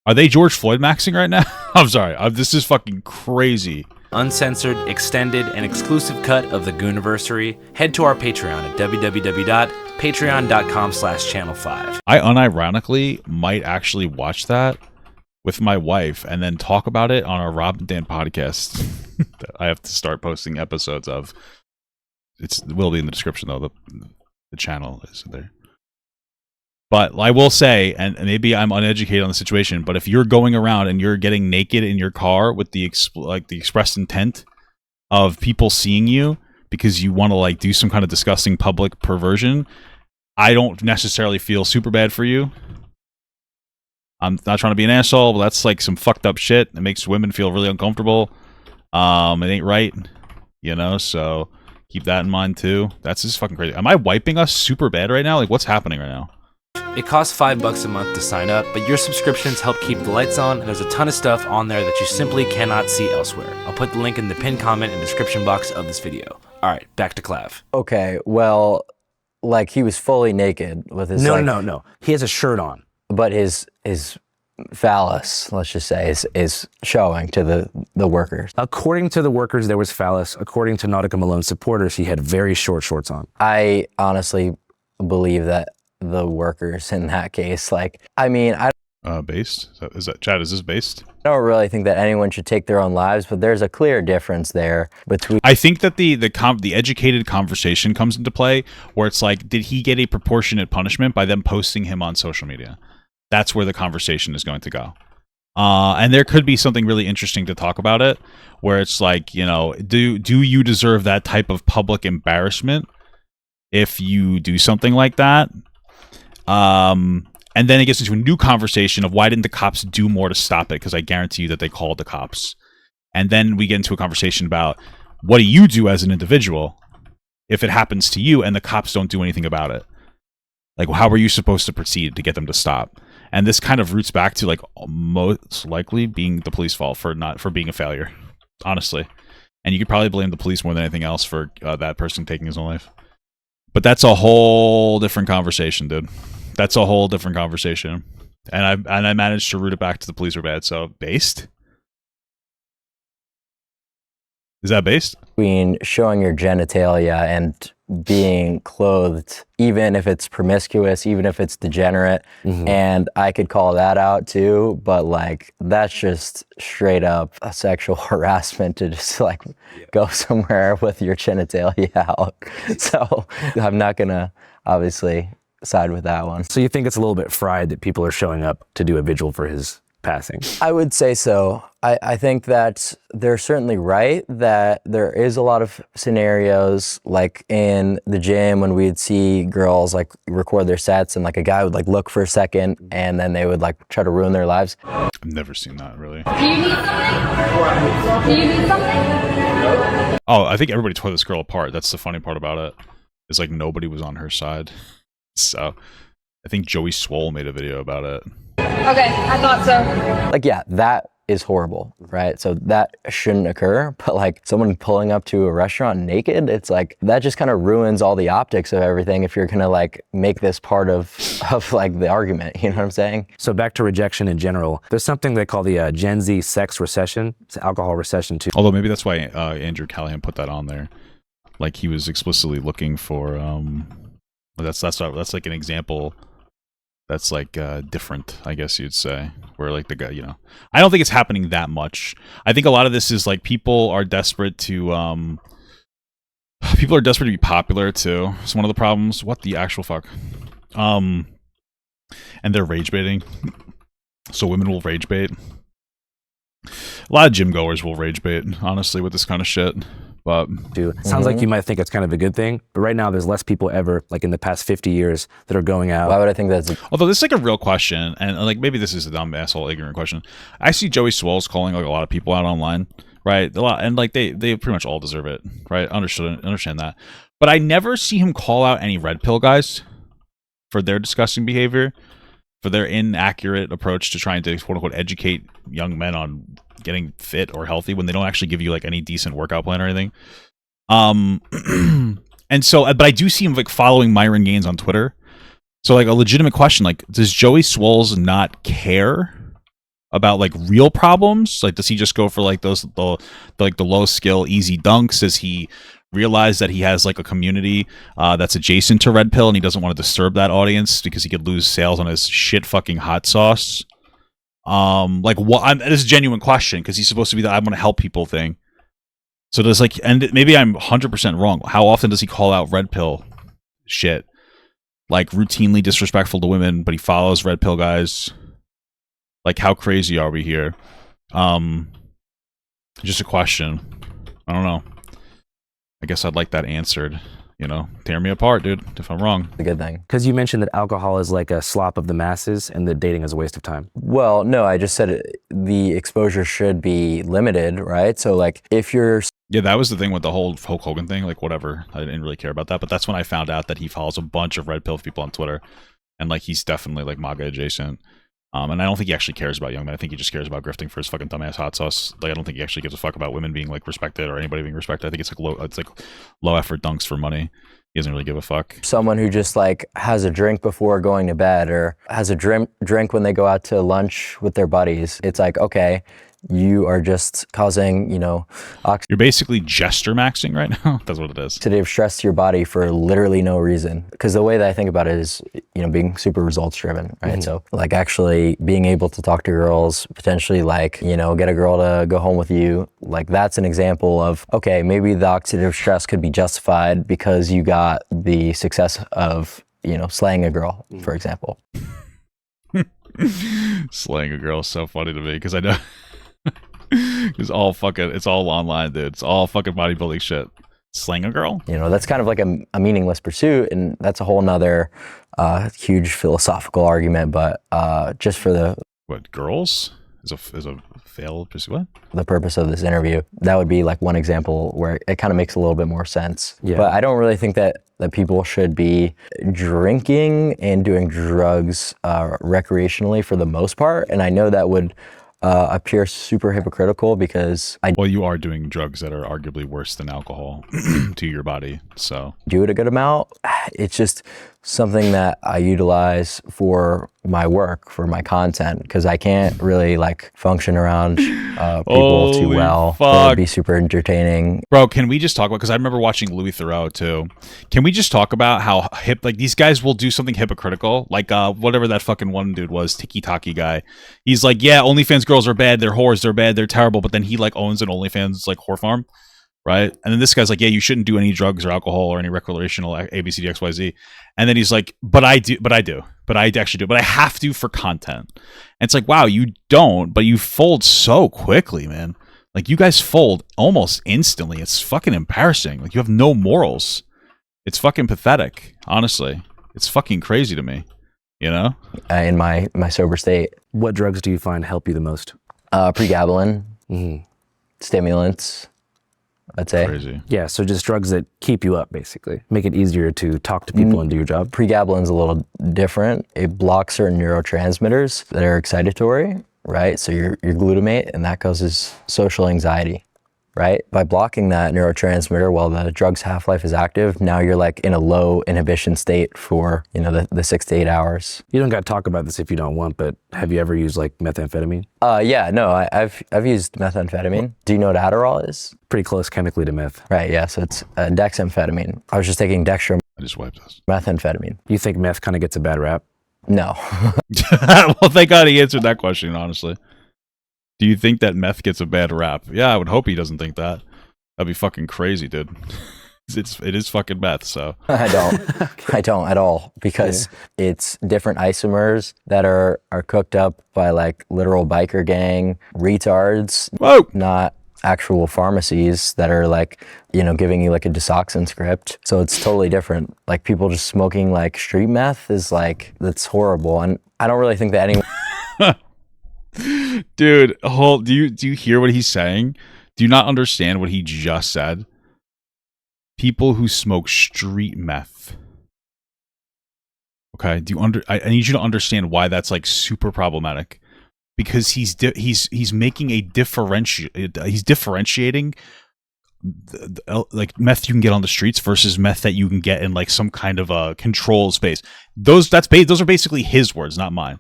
Are they George Floyd maxing right now? I'm sorry. This is fucking crazy. uncensored, extended, and exclusive cut of the Gooniversary, head to our Patreon at www.patreon.com/channel5. I unironically might actually watch that with my wife and then talk about it on our Rob and Dan podcast that I have to start posting episodes of. It will be in the description though. The channel is there. But I will say, and maybe I'm uneducated on the situation, but if you're going around and you're getting naked in your car with the expressed intent of people seeing you because you want to like do some kind of disgusting public perversion, I don't necessarily feel super bad for you. I'm not trying to be an asshole, but that's like some fucked up shit. It makes women feel really uncomfortable. It ain't right, you know, so keep that in mind too. That's just fucking crazy. Am I wiping us super bad right now? Like, what's happening right now? It costs $5 a month to sign up, but your subscriptions help keep the lights on, and there's a ton of stuff on there that you simply cannot see elsewhere. I'll put the link in the pinned comment and description box of this video. Alright, back to Clav. Okay, well, like he was fully naked with his No. He has a shirt on. But his phallus, let's just say, is showing to the workers. According to the workers, there was phallus. According to Nautica Malone supporters, he had very short shorts on. I honestly believe that the workers in that case, like, I mean, Based? Is that Chad, is this based? I don't really think that anyone should take their own lives, but there's a clear difference there between. I think that the educated conversation comes into play where it's like, did he get a proportionate punishment by them posting him on social media? That's where the conversation is going to go. And there could be something really interesting to talk about it, where it's like, you know, do you deserve that type of public embarrassment if you do something like that? And then it gets into a new conversation of why didn't the cops do more to stop it? Because I guarantee you that they called the cops. And then we get into a conversation about what do you do as an individual if it happens to you and the cops don't do anything about it? Like, how are you supposed to proceed to get them to stop? And this kind of roots back to like most likely being the police fault for being a failure, honestly. And you could probably blame the police more than anything else for that person taking his own life. But that's a whole different conversation, dude. That's a whole different conversation. And I managed to root it back to the police were bad. So based? Is that based? Between showing your genitalia and being clothed, even if it's promiscuous, even if it's degenerate, and I could call that out too, but like that's just straight up a sexual harassment to just like go somewhere with your genitalia out. So I'm not gonna obviously side with that one. So you think it's a little bit fried that people are showing up to do a vigil for his passing? I would say so. I think that they're certainly right that there is a lot of scenarios like in the gym when we'd see girls like record their sets and like a guy would like look for a second and then they would like try to ruin their lives. I've never seen that, really. Do you need something? Do you need something? Oh, I think everybody tore this girl apart. That's the funny part about it. It's like nobody was on her side. So I think Joey Swole made a video about it. Okay, I thought so. Like, yeah, that is horrible, right? So that shouldn't occur. But like someone pulling up to a restaurant naked, it's like that just kind of ruins all the optics of everything if you're gonna like make this part of like the argument, you know what I'm saying? So back to rejection in general, there's something they call the Gen Z sex recession. It's alcohol recession too. Although maybe that's why Andrew Callahan put that on there. Like he was explicitly looking for that's like an example that's like different, I guess you'd say, where like the guy, you know, I don't think it's happening that much. I think a lot of this is like people are desperate to be popular too. It's one of the problems. What the actual fuck? And they're rage baiting. So women will rage bait. A lot of gym goers will rage bait, honestly, with this kind of shit. But sounds like you might think it's kind of a good thing, but right now there's less people ever, like in the past 50 years, that are going out. Why would I think that's although this is like a real question, and like maybe this is a dumb asshole ignorant question. I see Joey Swoles calling like a lot of people out online, right? A lot, and like they pretty much all deserve it, right? Understand that. But I never see him call out any red pill guys for their disgusting behavior, for their inaccurate approach to trying to quote unquote educate young men on getting fit or healthy when they don't actually give you like any decent workout plan or anything. And so, but I do see him like following Myron Gaines on Twitter. So like a legitimate question, like, does Joey Swoles not care about like real problems? Like, does he just go for like the low skill, easy dunks? Does he realize that he has like a community that's adjacent to red pill and he doesn't want to disturb that audience because he could lose sales on his shit fucking hot sauce? Like what? This is a genuine question because he's supposed to be the I want to help people thing. So does like, and maybe I'm 100% wrong. How often does he call out red pill shit? Like routinely disrespectful to women, but he follows red pill guys. Like how crazy are we here? Just a question. I don't know. I guess I'd like that answered. You know, tear me apart, dude, if I'm wrong. A good thing. Because you mentioned that alcohol is like a slop of the masses and that dating is a waste of time. Well, no, I just said the exposure should be limited, right? So like if you're... Yeah, that was the thing with the whole Hulk Hogan thing, like whatever. I didn't really care about that, but that's when I found out that he follows a bunch of red pill people on Twitter. And like he's definitely like MAGA adjacent. And I don't think he actually cares about young men. I think he just cares about grifting for his fucking dumbass hot sauce. Like I don't think he actually gives a fuck about women being like respected or anybody being respected. I think it's like low effort dunks for money. He doesn't really give a fuck. Someone who just like has a drink before going to bed or has a drink when they go out to lunch with their buddies. It's like, okay, you are just causing, you know, you're basically gesture maxing right now. That's what it is. Oxidative stress to your body for literally no reason. Because the way that I think about it is, you know, being super results driven, right? So like actually being able to talk to girls, potentially like, you know, get a girl to go home with you. Like that's an example of, okay, maybe the oxidative stress could be justified because you got the success of, you know, slaying a girl, for example. Slaying a girl is so funny to me because I know it's all online, dude. It's all fucking bodybuilding shit. Slaying a girl? You know, that's kind of like a meaningless pursuit, and that's a whole nother huge philosophical argument, but just for the... What, girls? Is a failed pursuit? What? The purpose of this interview, that would be like one example where it kind of makes a little bit more sense. Yeah. But I don't really think that people should be drinking and doing drugs recreationally for the most part, and I know that would appear super hypocritical because well, you are doing drugs that are arguably worse than alcohol to your body, so do it a good amount. It's just something that I utilize for my work, for my content, because I can't really like function around people too well. It would be super entertaining. Bro, can we just talk about, because I remember watching Louis Theroux too. Can we just talk about how like these guys will do something hypocritical? Like whatever that fucking one dude was, Tiki Taki guy. He's like, yeah, OnlyFans girls are bad, they're whores, they're bad, they're terrible, but then he like owns an OnlyFans like whore farm. Right? And then this guy's like, yeah, you shouldn't do any drugs or alcohol or any recreational ABCDXYZ. And then he's like, but I actually do, but I have to for content. And it's like, wow, you don't, but you fold so quickly, man. Like you guys fold almost instantly. It's fucking embarrassing. Like you have no morals. It's fucking pathetic, honestly. It's fucking crazy to me, you know? In my sober state. What drugs do you find help you the most? Pregabalin, stimulants, I'd say. Crazy. Yeah, so just drugs that keep you up, basically. Make it easier to talk to people and do your job. Pregabalin's a little different. It blocks certain neurotransmitters that are excitatory. right? So your glutamate, and that causes social anxiety, right? By blocking that neurotransmitter while the drug's half-life is active, now you're like in a low inhibition state for, you know, the 6 to 8 hours. You don't got to talk about this if you don't want, but have you ever used like methamphetamine? Yeah, no, I've used methamphetamine. Do you know what Adderall is? Pretty close chemically to meth. Right, yeah, so it's dexamphetamine. I was just taking dextro. I just wiped this. Methamphetamine. You think meth kind of gets a bad rap? No. Well, thank God he answered that question, honestly. Do you think that meth gets a bad rap? Yeah, I would hope he doesn't think that. That'd be fucking crazy, dude. It is fucking meth, so. I don't at all, because it's different isomers that are cooked up by like literal biker gang retards. Whoa! Not actual pharmacies that are like, you know, giving you like a Desoxyn script. So it's totally different. Like people just smoking like street meth is like, that's horrible. And I don't really think that anyone. Dude, do you hear what he's saying? Do you not understand what he just said? People who smoke street meth. Okay, I need you to understand why that's like super problematic. Because he's making a he's differentiating like meth you can get on the streets versus meth that you can get in like some kind of a controlled space. Those are basically his words, not mine.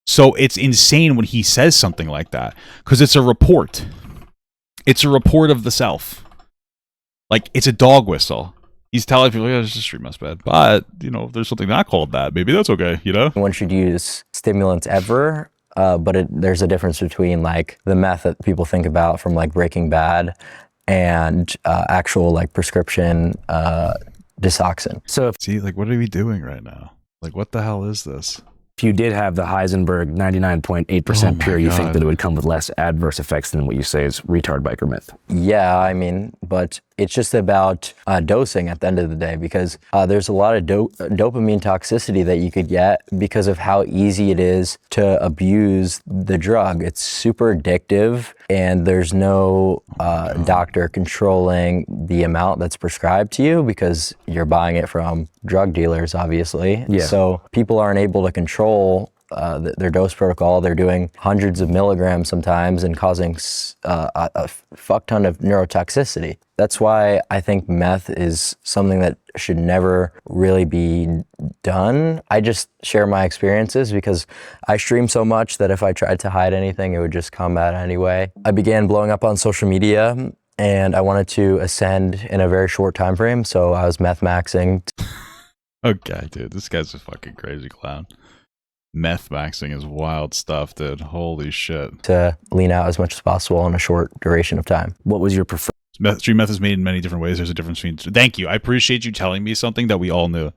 So it's insane when he says something like that, because it's a report. It's a report of the self. Like, it's a dog whistle. He's telling people, yeah, it's just street meth's bad. But, you know, if there's something not called that, maybe that's okay, you know? One should use stimulants ever, but there's a difference between, like, the meth that people think about from, like, Breaking Bad and actual, like, prescription Desoxyn. So, see, like, what are we doing right now? Like, what the hell is this? if you did have the Heisenberg 99.8% pure, you think that it would come with less adverse effects than what you say is retard biker myth? Yeah, I mean, but it's just about dosing at the end of the day, because there's a lot of dopamine toxicity that you could get because of how easy it is to abuse the drug. It's super addictive, and there's no doctor controlling the amount that's prescribed to you because you're buying it from drug dealers, obviously. Yeah. So people aren't able to control their dose protocol. They're doing hundreds of milligrams sometimes and causing a fuck ton of neurotoxicity. That's why I think meth is something that should never really be done. I just share my experiences because I stream so much that if I tried to hide anything, it would just come out anyway. I began blowing up on social media, and I wanted to ascend in a very short time frame, so I was meth maxing. Okay, dude, this guy's a fucking crazy clown. Meth maxing is wild stuff, dude. Holy shit. To lean out as much as possible in a short duration of time. What was your preferred? Street meth is made in many different ways. There's a difference between... Thank you. I appreciate you telling me something that we all knew.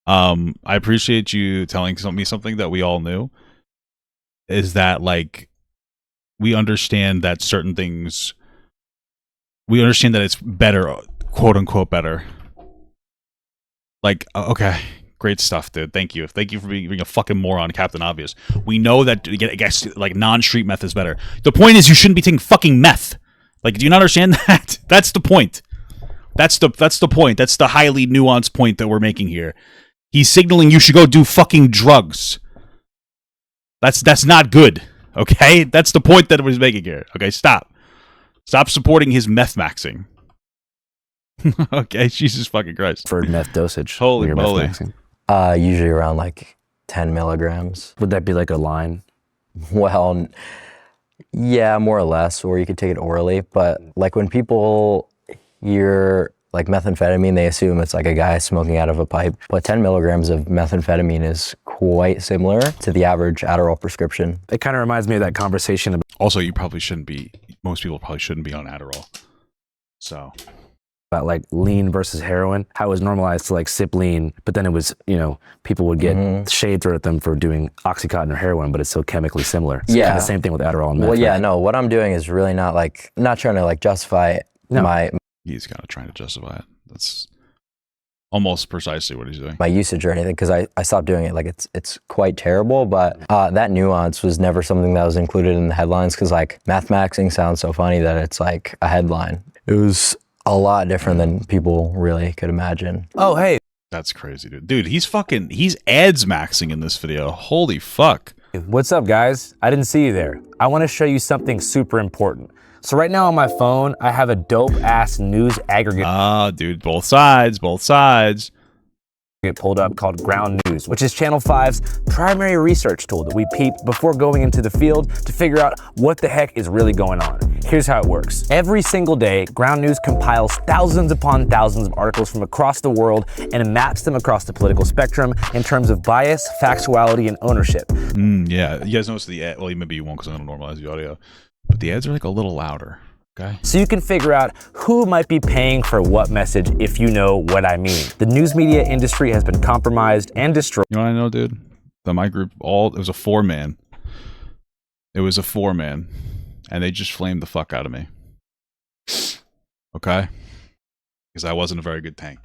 I appreciate you telling me something that we all knew. Is that, like, we understand that certain things... We understand that it's better, quote-unquote better. Like, okay... Great stuff, dude. Thank you. Thank you for being a fucking moron, Captain Obvious. We know that like non-street meth is better. The point is you shouldn't be taking fucking meth. Like, do you not understand that? That's the point. That's the point. That's the highly nuanced point that we're making here. He's signaling you should go do fucking drugs. That's not good. Okay? That's the point that we're making here. Okay, stop. Stop supporting his meth maxing. Okay, Jesus fucking Christ. For meth dosage. Holy moly. Usually around like 10 milligrams. Would that be like a line? Well, yeah, more or less, or you could take it orally. But like when people hear like methamphetamine, they assume it's like a guy smoking out of a pipe. But 10 milligrams of methamphetamine is quite similar to the average Adderall prescription. It kind of reminds me of that conversation about... Also, most people probably shouldn't be on Adderall. So... about like lean versus heroin, how it was normalized to like sip lean, but then it was, you know, people would get shade thrown at them for doing Oxycontin or heroin, but it's still chemically similar. It's kind of the same thing with Adderall and meth. Well, yeah, right? no, what I'm doing is really not trying to like justify my... He's kind of trying to justify it. That's almost precisely what he's doing. My usage or anything, because I stopped doing it. Like it's quite terrible, but that nuance was never something that was included in the headlines, because like meth maxing sounds so funny that it's like a headline. It was a lot different than people really could imagine. Oh, hey. That's crazy, dude. Dude, he's ads maxing in this video. Holy fuck. What's up, guys? I didn't see you there. I want to show you something super important. So right now on my phone, I have a dope-ass news aggregate. Ah, dude, both sides, both sides. Get pulled up called Ground News, which is Channel 5's primary research tool that we peep before going into the field to figure out what the heck is really going on. Here's how it works. Every single day, Ground News compiles thousands upon thousands of articles from across the world and maps them across the political spectrum in terms of bias, factuality, and ownership. Yeah, you guys notice the ad? Well, maybe you won't because I'm going to normalize the audio, but the ads are like a little louder. Okay. So you can figure out who might be paying for what message if you know what I mean. The news media industry has been compromised and destroyed. You know what I know, dude? That my group, it was a 4-man. It was a 4-man. And they just flamed the fuck out of me. Okay? Because I wasn't a very good tank.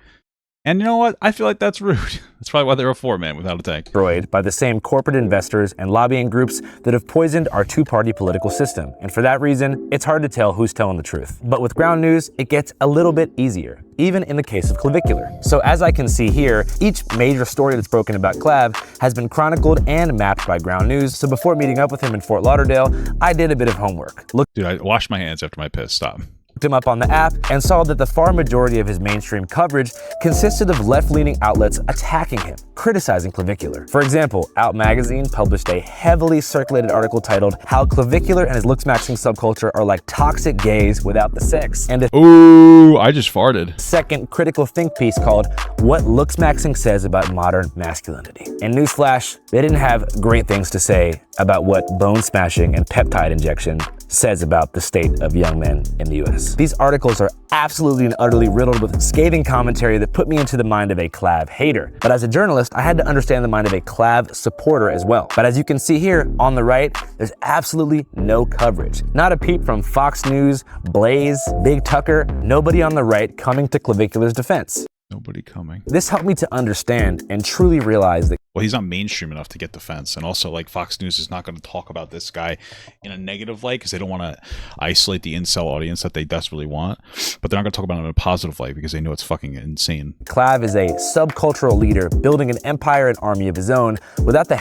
And you know what? I feel like that's rude. That's probably why they're a 4-man without a tank. Destroyed by the same corporate investors and lobbying groups that have poisoned our two-party political system. And for that reason, it's hard to tell who's telling the truth. But with Ground News, it gets a little bit easier, even in the case of Clavicular. So as I can see here, each major story that's broken about Clav has been chronicled and mapped by Ground News. So before meeting up with him in Fort Lauderdale, I did a bit of homework. Dude, I washed my hands after my piss. Stop. Looked him up on the app and saw that the far majority of his mainstream coverage consisted of left-leaning outlets attacking him, criticizing Clavicular. For example, Out Magazine published a heavily circulated article titled "How Clavicular and His Looksmaxing Subculture Are Like Toxic Gays Without the Sex," and a Ooh, I just farted. second critical think piece called "What Looksmaxing Says About Modern Masculinity." And newsflash, they didn't have great things to say about what bone smashing and peptide injection says about the state of young men in the US. These articles are absolutely and utterly riddled with scathing commentary that put me into the mind of a Clav hater. But as a journalist, I had to understand the mind of a Clav supporter as well. But as you can see here on the right, there's absolutely no coverage. Not a peep from Fox News, Blaze, Big Tucker, nobody on the right coming to Clavicular's defense. Nobody coming. This helped me to understand and truly realize that Well, he's not mainstream enough to get defense. And also, like, Fox News is not going to talk about this guy in a negative light because they don't want to isolate the incel audience that they desperately want. But they're not going to talk about it in a positive light because they know it's fucking insane. Clav is a subcultural leader building an empire and army of his own without the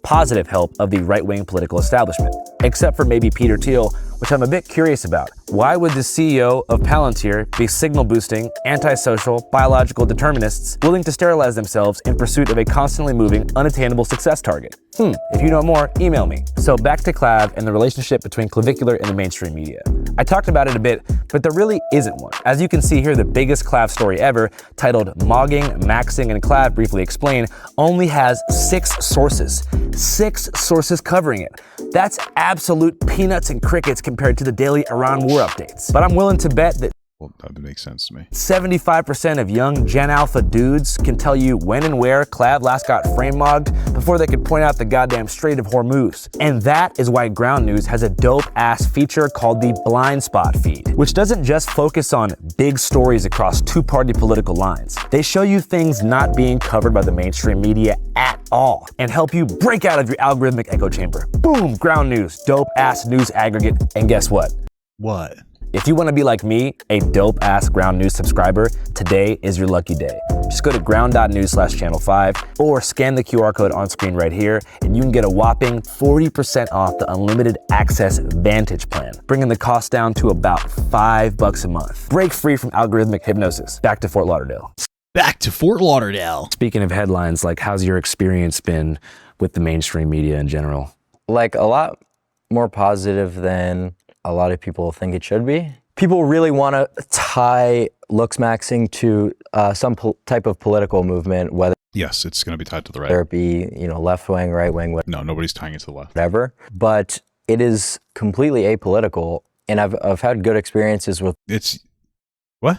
positive help of the right-wing political establishment. Except for maybe Peter Thiel, which I'm a bit curious about. Why would the CEO of Palantir be signal-boosting, antisocial, biological determinists willing to sterilize themselves in pursuit of a constantly moving, unattainable success target? If you know more, email me. So back to Clav and the relationship between Clavicular and the mainstream media. I talked about it a bit, but there really isn't one. As you can see here, the biggest Clav story ever, titled Mogging, Maxing, and Clav Briefly Explained, only has 6 sources. 6 sources covering it. That's absolute peanuts and crickets compared to the daily Iran war updates. But I'm willing to bet that Well, that makes sense to me. 75% of young Gen Alpha dudes can tell you when and where Clav last got frame mogged before they could point out the goddamn Strait of Hormuz. And that is why Ground News has a dope-ass feature called the Blind Spot feed, which doesn't just focus on big stories across two-party political lines. They show you things not being covered by the mainstream media at all and help you break out of your algorithmic echo chamber. Boom, Ground News, dope-ass news aggregate. And guess what? What? If you want to be like me, a dope-ass Ground News subscriber, today is your lucky day. Just go to ground.news/channel5 or scan the QR code on screen right here, and you can get a whopping 40% off the unlimited access Vantage plan, bringing the cost down to about $5 a month. Break free from algorithmic hypnosis. Back to Fort Lauderdale. Back to Fort Lauderdale. Speaking of headlines, like, how's your experience been with the mainstream media in general? Like, a lot more positive than a lot of people think it should be. People really want to tie Looksmaxing to some type of political movement, whether Yes, it's going to be tied to the right. it be, left wing, right wing, No, nobody's tying it to the left. whatever. But it is completely apolitical, and I've had good experiences with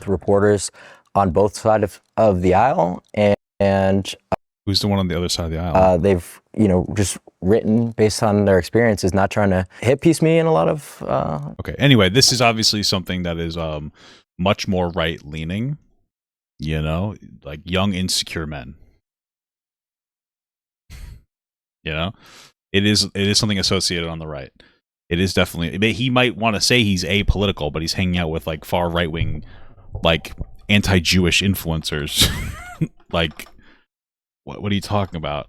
reporters on both sides of the aisle, and Who's the one on the other side of the aisle? they've just written based on their experiences, not trying to hit piece me in a lot of Okay. Anyway, this is obviously something that is much more right leaning. Like young insecure men. It is something associated on the right. It is definitely. He might want to say he's apolitical, but he's hanging out with like far right wing, like anti-Jewish influencers. Like, what are you talking about?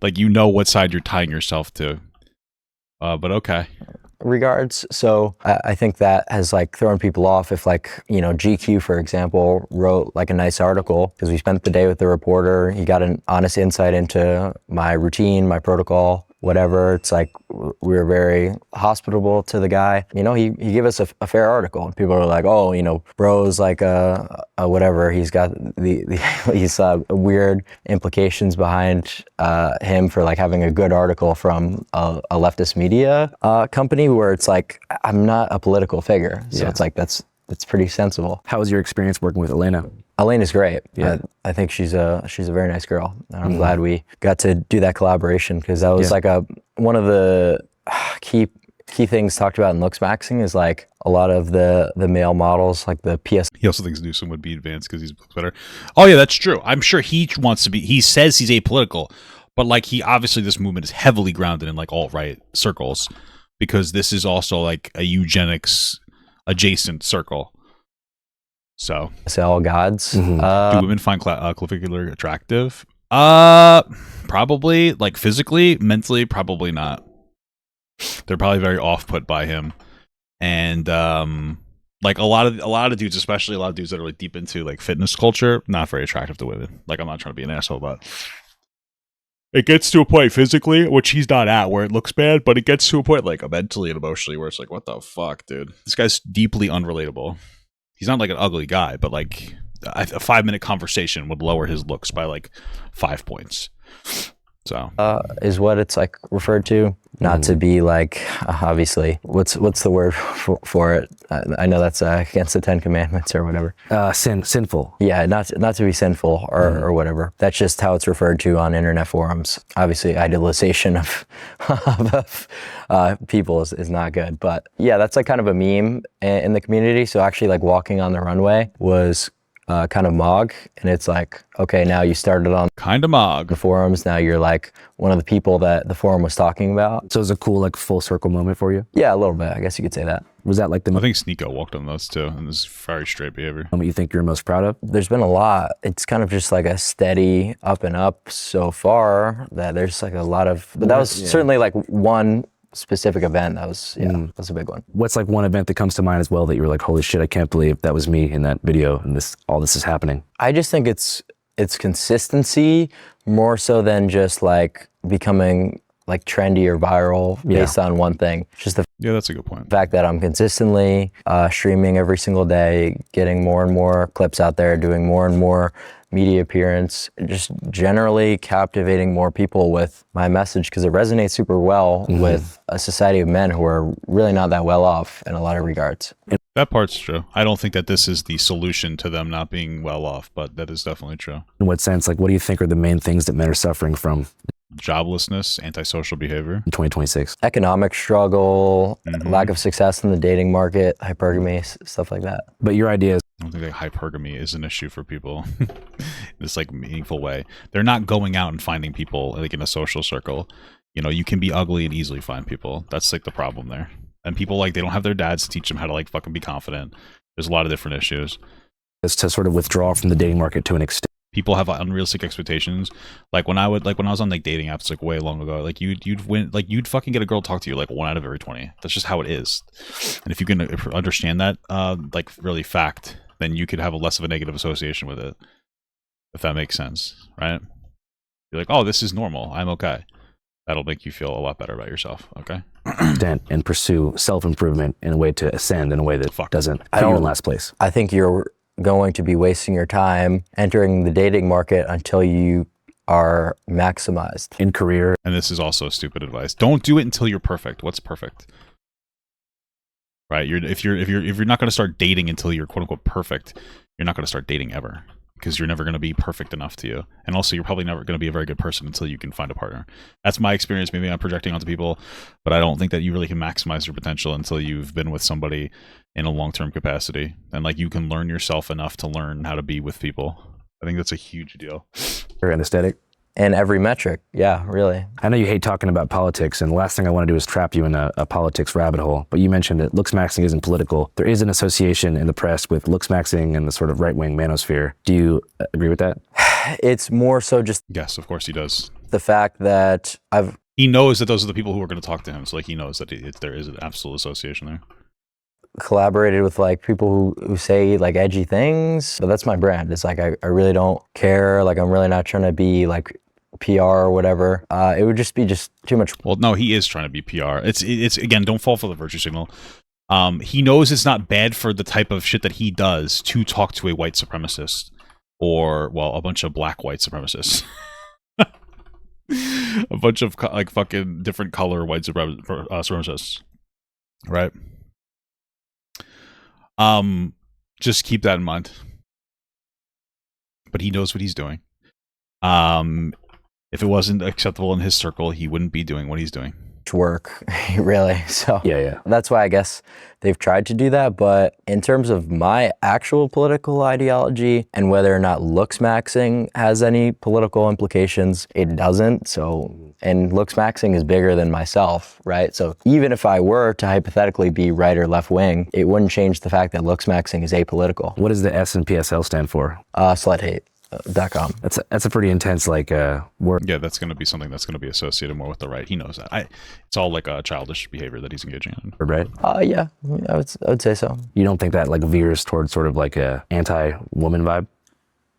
Like, you know what side you're tying yourself to. But okay. Regards. So I think that has like thrown people off. If like, you know, GQ, for example, wrote like a nice article because we spent the day with the reporter. He got an honest insight into my routine, my protocol, whatever. It's like we were very hospitable to the guy. You know, he gave us a fair article, and people are like, oh, you know, bro's like a whatever. He's got these weird implications behind him for like having a good article from a leftist media company, where it's like, I'm not a political figure, so it's like that's pretty sensible. How was your experience working with Elena? Elena's great. Yeah. I think she's a very nice girl. And I'm glad we got to do that collaboration, because that was like one of the key things talked about in Looksmaxing is like a lot of the male models, like the PS. He also thinks Newsom would be advanced because he's better. Oh yeah, that's true. I'm sure he wants to be. He says he's apolitical, but like obviously this movement is heavily grounded in like alt-right circles, because this is also like a eugenics adjacent circle. So all gods. Do women find clavicular attractive? Probably. Like physically, mentally, probably not. They're probably very off-put by him, and like a lot of dudes, especially a lot of dudes that are like deep into like fitness culture, not very attractive to women. Like, I'm not trying to be an asshole, but it gets to a point physically, which he's not at, where it looks bad, but it gets to a point like mentally and emotionally where it's like, what the fuck, dude? This guy's deeply unrelatable. He's not like an ugly guy, but like a 5-minute conversation would lower his looks by like 5 points. So is what it's like referred to, not to be like obviously what's the word for it? I know that's against the 10 Commandments or whatever. Sinful. Yeah, not to be sinful or whatever. That's just how it's referred to on internet forums. Obviously, idealization of people is not good, but yeah, that's like kind of a meme in the community. So actually, like walking on the runway was kind of mog, and it's like, okay, now you started on kind of mog the forums, now you're like one of the people that the forum was talking about. So it was a cool like full circle moment for you? Yeah, a little bit, I guess you could say that. Was that like I think Sneeko walked on those too, and this is very straight behavior. What you think you're most proud of? There's been a lot. It's kind of just like a steady up and up so far, that there's like a lot of, but that was certainly like one specific event that was that's a big one. What's like one event that comes to mind as well that you were like, holy shit, I can't believe that was me in that video and all this is happening? I just think it's consistency more so than just like becoming like trendy or viral based on one thing. Just the that's a good point. fact that I'm consistently streaming every single day, getting more and more clips out there, doing more and more media appearance, just generally captivating more people with my message, because it resonates super well with a society of men who are really not that well off in a lot of regards. That part's true. I don't think that this is the solution to them not being well off, but that is definitely true. In what sense? Like, what do you think are the main things that men are suffering from? Joblessness, antisocial behavior. In 2026. Economic struggle, lack of success in the dating market, hypergamy, stuff like that. But your idea is, I don't think that hypergamy is an issue for people in this like meaningful way. They're not going out and finding people like in a social circle. You know, you can be ugly and easily find people. That's like the problem there. And people like, they don't have their dads to teach them how to like fucking be confident. There's a lot of different issues. Is to sort of withdraw from the dating market to an extent. People have unrealistic expectations. Like when I was on like dating apps like way long ago, like you'd win, like you'd fucking get a girl to talk to you like 1 out of every 20. That's just how it is. And if you can understand that like really fact, then you could have a less of a negative association with it, if that makes sense, right? You're like, oh, this is normal, I'm okay. That'll make you feel a lot better about yourself, okay? And pursue self-improvement in a way to ascend in a way that doesn't put you in last place. I think you're going to be wasting your time entering the dating market until you are maximized in career. And this is also stupid advice. Don't do it until you're perfect. What's perfect? Right? If you're not going to start dating until you're quote unquote perfect, you're not going to start dating ever, because you're never going to be perfect enough to you. And also you're probably never going to be a very good person until you can find a partner. That's my experience. Maybe I'm projecting onto people, but I don't think that you really can maximize your potential until you've been with somebody in a long-term capacity. And like you can learn yourself enough to learn how to be with people. I think that's a huge deal. An aesthetic. And every metric. Yeah, really. I know you hate talking about politics, and the last thing I want to do is trap you in a politics rabbit hole, but you mentioned that Looksmaxing isn't political. There is an association in the press with Looksmaxing and the sort of right-wing manosphere. Do you agree with that? It's more so just... Yes, of course he does. the fact that he knows that those are the people who are going to talk to him. So like he knows that there is an absolute association there. Collaborated with like people who say like edgy things. But that's my brand. It's like I really don't care. Like I'm really not trying to be like PR or whatever. It would just be too much. Well, no, he is trying to be PR. It's again, don't fall for the virtue signal. He knows it's not bad for the type of shit that he does to talk to a white supremacist or, well, a bunch of black white supremacists. A bunch of like fucking different color white supremacists. Right? Just keep that in mind. But he knows what he's doing. If it wasn't acceptable in his circle, he wouldn't be doing what he's doing. Work, really. So yeah. That's why I guess they've tried to do that. But in terms of my actual political ideology and whether or not Looksmaxing has any political implications, it doesn't. So, and Looksmaxing is bigger than myself, right? So even if I were to hypothetically be right or left wing, it wouldn't change the fact that Looksmaxing is apolitical. What does the S and PSL stand for? Sluthate.com. That's a pretty intense word. Yeah, that's going to be something that's going to be associated more with the right. He knows that. It's all like a childish behavior that he's engaging in. Right? Yeah, I would say so. You don't think that like veers towards sort of like a anti-woman vibe?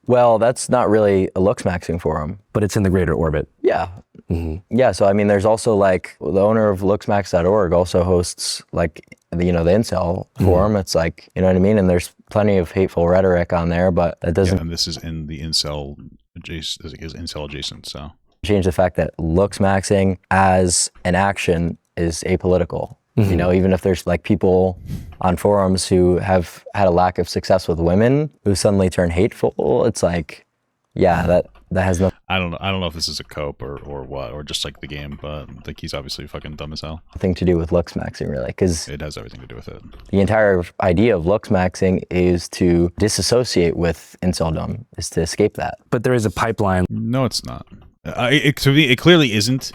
Well, that's not really a Looksmaxing forum. But it's in the greater orbit. Yeah. Mm-hmm. Yeah, so I mean, there's also like, the owner of looksmax.org also hosts like, the incel forum. It's like, you know what I mean? And there's plenty of hateful rhetoric on there, but that doesn't... Yeah, and this is in the incel adjacent, so... change the fact that Looksmaxing as an action is apolitical. You know, even if there's like people on forums who have had a lack of success with women who suddenly turn hateful, it's like, yeah, that has no... I don't know if this is a cope or what, or just like the game, but I think he's obviously fucking dumb as hell. Nothing to do with Looksmaxing, really, because... It has everything to do with it. The entire idea of Looksmaxing is to disassociate with inceldom, is to escape that. But there is a pipeline. No, it's not. To me, it clearly isn't.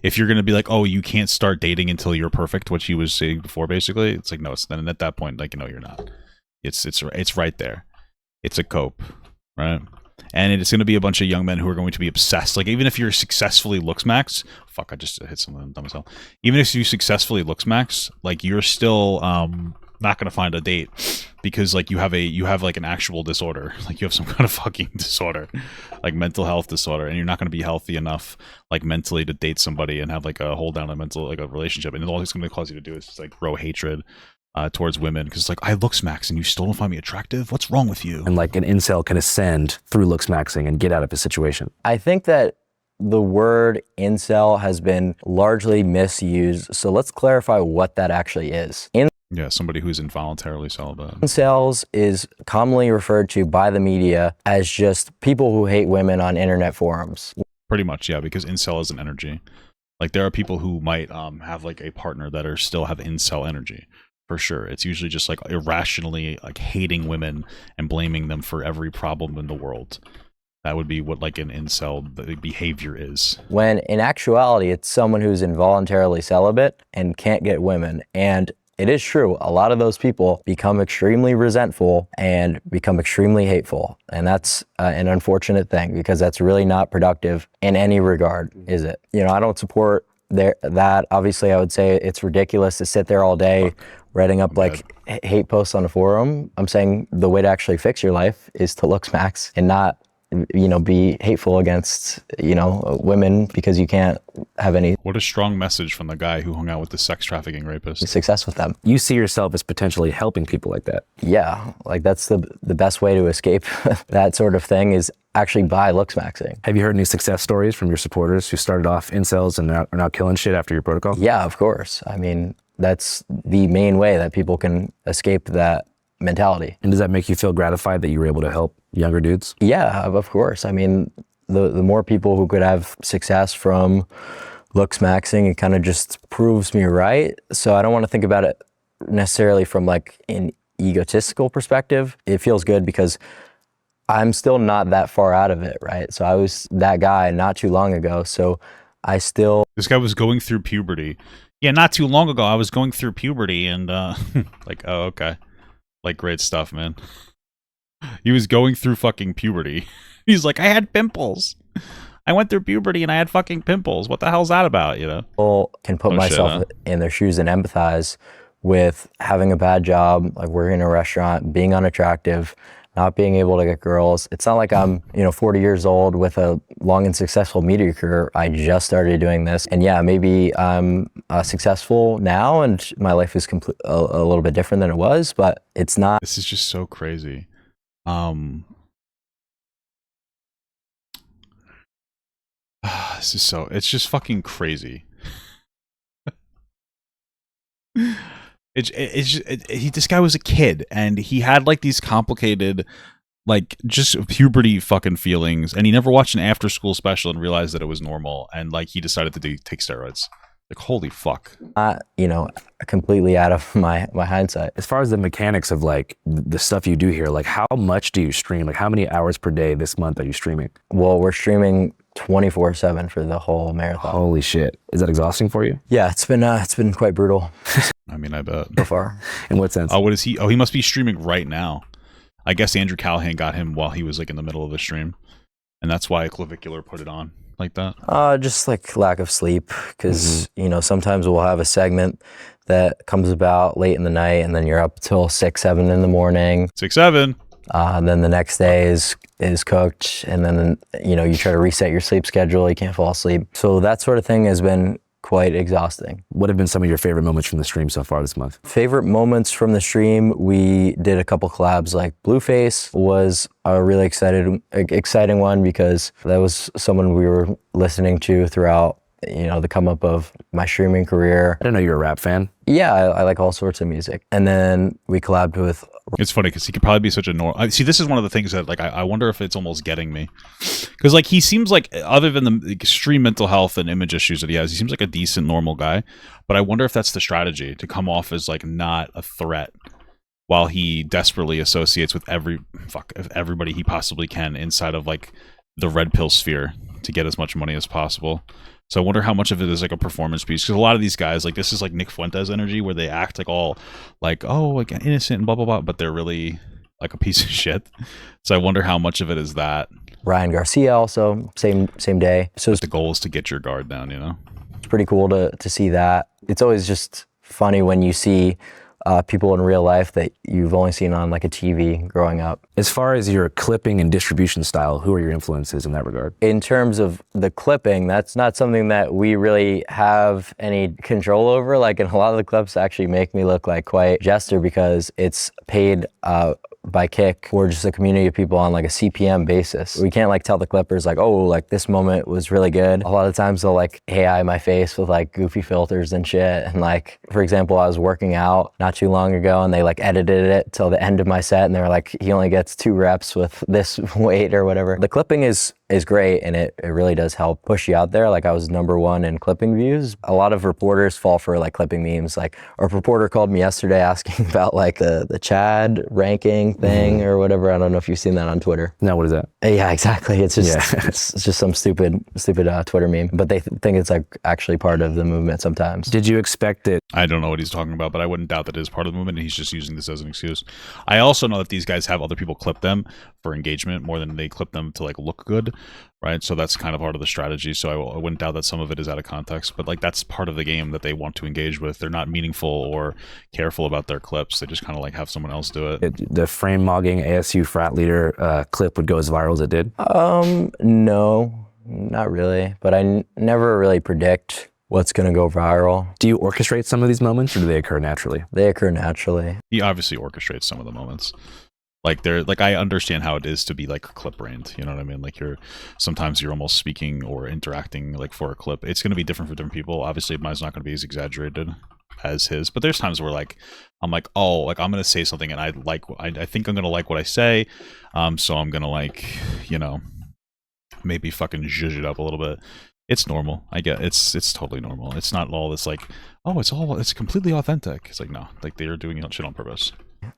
If you're going to be like, oh, you can't start dating until you're perfect, what you was saying before, basically, it's like, no, it's then at that point, like, no, you're not. It's right there. It's a cope, right? And it's going to be a bunch of young men who are going to be obsessed. Like, even if you're successfully Looksmax, fuck, I just hit something dumb as hell. Even if you successfully Looksmax, like, you're still not going to find a date because, like, you have like an actual disorder. Like, you have some kind of fucking disorder, like mental health disorder, and you're not going to be healthy enough, like, mentally to date somebody and have like a hold down a mental, like, a relationship. And all it's going to cause you to do is just, like, grow hatred towards women, because it's like, I Looksmax and you still don't find me attractive? What's wrong with you? And like an incel can ascend through Looksmaxing and get out of his situation. I think that the word incel has been largely misused, so let's clarify what that actually is. Yeah, somebody who's involuntarily celibate. Incels is commonly referred to by the media as just people who hate women on internet forums. Pretty much, yeah, because incel is an energy. Like, there are people who might have like a partner that are still have incel energy. For sure. It's usually just like irrationally like hating women and blaming them for every problem in the world. That would be what like an incel behavior is. When in actuality, it's someone who's involuntarily celibate and can't get women. And it is true, a lot of those people become extremely resentful and become extremely hateful. And that's an unfortunate thing, because that's really not productive in any regard, is it? You know, I don't support that. Obviously, I would say it's ridiculous to sit there all day writing up like hate posts on a forum. I'm saying the way to actually fix your life is to Looksmax and not, you know, be hateful against, you know, women because you can't have any... What a strong message from the guy who hung out with the sex trafficking rapist. ...success with them. You see yourself as potentially helping people like that. Yeah, like that's the best way to escape that sort of thing is actually by Looksmaxing. Have you heard any success stories from your supporters who started off incels and are now killing shit after your protocol? Yeah, of course. I mean, that's the main way that people can escape that mentality. And does that make you feel gratified that you were able to help younger dudes? Yeah, of course. I mean, the more people who could have success from Looksmaxing, it kind of just proves me right. So I don't want to think about it necessarily from like an egotistical perspective. It feels good because I'm still not that far out of it, right? So I was that guy not too long ago, so I still... This guy was going through puberty. Yeah, not too long ago, I was going through puberty and, like, oh, okay. Like, great stuff, man. He was going through fucking puberty. He's like, I had pimples. I went through puberty and I had fucking pimples. What the hell's that about, you know? People can put myself in their shoes and empathize with having a bad job, like working in a restaurant, being unattractive, not being able to get girls. It's not like I'm, 40 years old with a long and successful media career. I just started doing this. And yeah, maybe I'm successful now and my life is a little bit different than it was, but it's not. This is just so crazy. It's just fucking crazy. This guy was a kid and he had like these complicated, like just puberty fucking feelings, and he never watched an after school special and realized that it was normal, and like he decided to take steroids. Like, holy fuck. Completely out of my hindsight. As far as the mechanics of like the stuff you do here, like how much do you stream? Like how many hours per day this month are you streaming? Well, we're streaming 24/7 for the whole marathon. Holy shit. Is that exhausting for you? Yeah, it's been quite brutal. I mean, I bet. So far. In what sense? Oh, what is he? Oh, he must be streaming right now. I guess Andrew Callahan got him while he was like in the middle of the stream. And that's why Clavicular put it on like that. Just like lack of sleep, because sometimes we'll have a segment that comes about late in the night and then you're up till 6, 7 in the morning. 6, 7. And then the next day is cooked, and then you try to reset your sleep schedule, you can't fall asleep. So that sort of thing has been quite exhausting. What have been some of your favorite moments from the stream so far this month? Favorite moments from the stream, we did a couple collabs. Like Blueface was a really exciting one because that was someone we were listening to throughout the come up of my streaming career. I didn't know you were a rap fan. Yeah, I like all sorts of music. And then we collabed with... It's funny because he could probably be such a normal... See, this is one of the things that like I wonder if it's almost getting me. Because like he seems like, other than the extreme mental health and image issues that he has, he seems like a decent, normal guy. But I wonder if that's the strategy, to come off as like not a threat while he desperately associates with everybody he possibly can inside of like the red pill sphere to get as much money as possible. So I wonder how much of it is like a performance piece, because a lot of these guys, like this is like Nick Fuentes energy, where they act like all like, oh, like innocent and blah blah blah, but they're really like a piece of shit. So I wonder how much of it is that. Ryan Garcia also same day. So the goal is to get your guard down, It's pretty cool to see that. It's always just funny when you see people in real life that you've only seen on like a TV growing up. As far as your clipping and distribution style, who are your influences in that regard? In terms of the clipping, that's not something that we really have any control over. Like, in a lot of the clips actually make me look like quite jester because it's paid by Kick. We're just a community of people on like a CPM basis. We can't like tell the clippers like, oh, like this moment was really good. A lot of times they'll like AI my face with like goofy filters and shit. And like, for example, I was working out not too long ago and they like edited it till the end of my set and they were like, he only gets 2 reps with this weight or whatever. The clipping is great, and it really does help push you out there. Like, I was #1 in clipping views. A lot of reporters fall for like clipping memes. Like, a reporter called me yesterday asking about like the Chad ranking thing or whatever. I don't know if you've seen that on Twitter. No, what is that? Yeah, exactly. It's just it's just some stupid Twitter meme, but they think it's like actually part of the movement sometimes. Did you expect it? I don't know what he's talking about, but I wouldn't doubt that it is part of the movement, and he's just using this as an excuse. I also know that these guys have other people clip them for engagement more than they clip them to like look good, right? So that's kind of part of the strategy. So I wouldn't doubt that some of it is out of context, but like that's part of the game that they want to engage with. They're not meaningful or careful about their clips. They just kind of like have someone else do it. The frame mogging ASU frat leader clip would go as viral as it did? No, not really. But I never really predict what's going to go viral. Do you orchestrate some of these moments, or do they occur naturally? They occur naturally. He obviously orchestrates some of the moments. Like I understand how it is to be like clip brained, you know what I mean? Like sometimes you're almost speaking or interacting like for a clip. It's going to be different for different people. Obviously mine's not going to be as exaggerated as his, but there's times where like I'm like, oh, like I'm going to say something and I think I'm going to like what I say. So I'm going to like, maybe fucking zhuzh it up a little bit. It's normal. I get it's totally normal. It's not all this like, oh, it's completely authentic. It's like, no, like they're doing shit on purpose.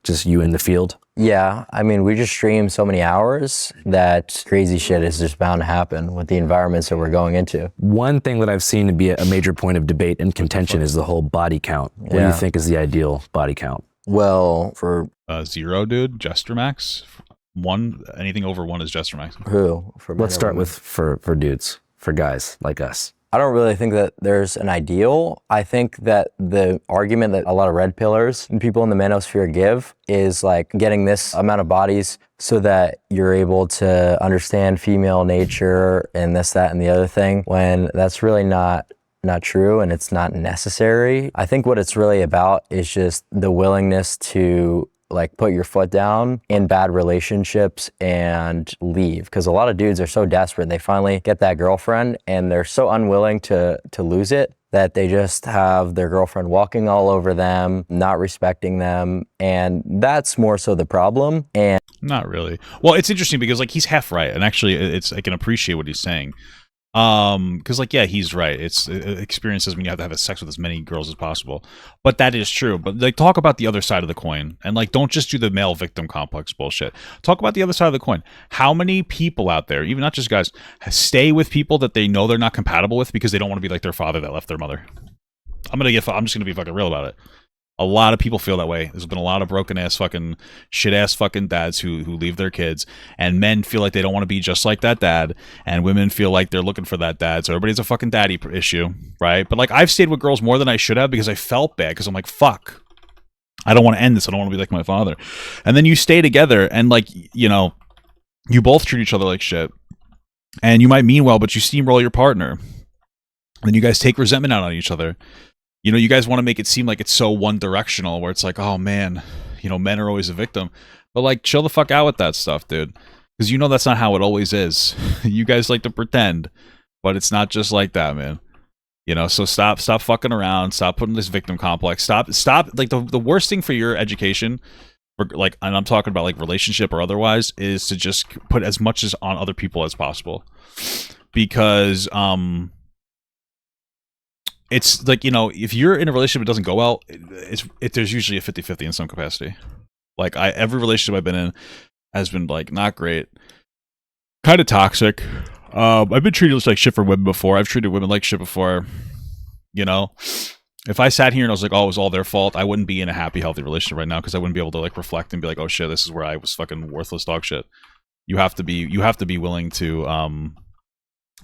Just you in the field? Yeah, I mean, we just stream so many hours that crazy shit is just bound to happen with the environments that we're going into. One thing that I've seen to be a major point of debate and contention is the whole body count. What do you think is the ideal body count? Well, for 0, dude, Jester Max. one, anything over one is just maxing. Who? Let's start with for dudes, for guys like us. I don't really think that there's an ideal. I think that the argument that a lot of red pillars and people in the manosphere give is like getting this amount of bodies so that you're able to understand female nature and this, that, and the other thing, when that's really not true and it's not necessary. I think what it's really about is just the willingness to like put your foot down in bad relationships and leave, because a lot of dudes are so desperate. They finally get that girlfriend and they're so unwilling to lose it that they just have their girlfriend walking all over them, not respecting them, and that's more so the problem. And not really. Well, it's interesting because like he's half right, and actually I can appreciate what he's saying. Because like, yeah, he's right. It's experiences when you have to have sex with as many girls as possible, but that is true. But like, talk about the other side of the coin, and like, don't just do the male victim complex bullshit. Talk about the other side of the coin. How many people out there, even not just guys, stay with people that they know they're not compatible with because they don't want to be like their father that left their mother? I'm just gonna be fucking real about it. A lot of people feel that way. There's been a lot of broken ass fucking shit ass fucking dads who leave their kids, and men feel like they don't want to be just like that dad, and women feel like they're looking for that dad. So everybody's a fucking daddy issue, right? But like, I've stayed with girls more than I should have because I felt bad, because I'm like, fuck, I don't want to end this. I don't want to be like my father. And then you stay together, and like, you know, you both treat each other like shit, and you might mean well, but you steamroll your partner, and then you guys take resentment out on each other. You know, you guys want to make it seem like it's so one-directional, where it's like, oh man, you know, men are always a victim. But like, chill the fuck out with that stuff, dude. Because you know that's not how it always is. You guys like to pretend, but it's not just like that, man. You know, so stop fucking around. Stop putting this victim complex. Stop. Like, the worst thing for your education, like, and I'm talking about like relationship or otherwise, is to just put as much as on other people as possible. Because, it's like, you know, if you're in a relationship that doesn't go well, there's usually a 50-50 in some capacity. Like, every relationship I've been in has been like not great, kind of toxic. I've been treated like shit for women before. I've treated women like shit before. You know, if I sat here and I was like, oh, it was all their fault, I wouldn't be in a happy, healthy relationship right now, because I wouldn't be able to like reflect and be like, oh shit, this is where I was fucking worthless dog shit. You have to be willing to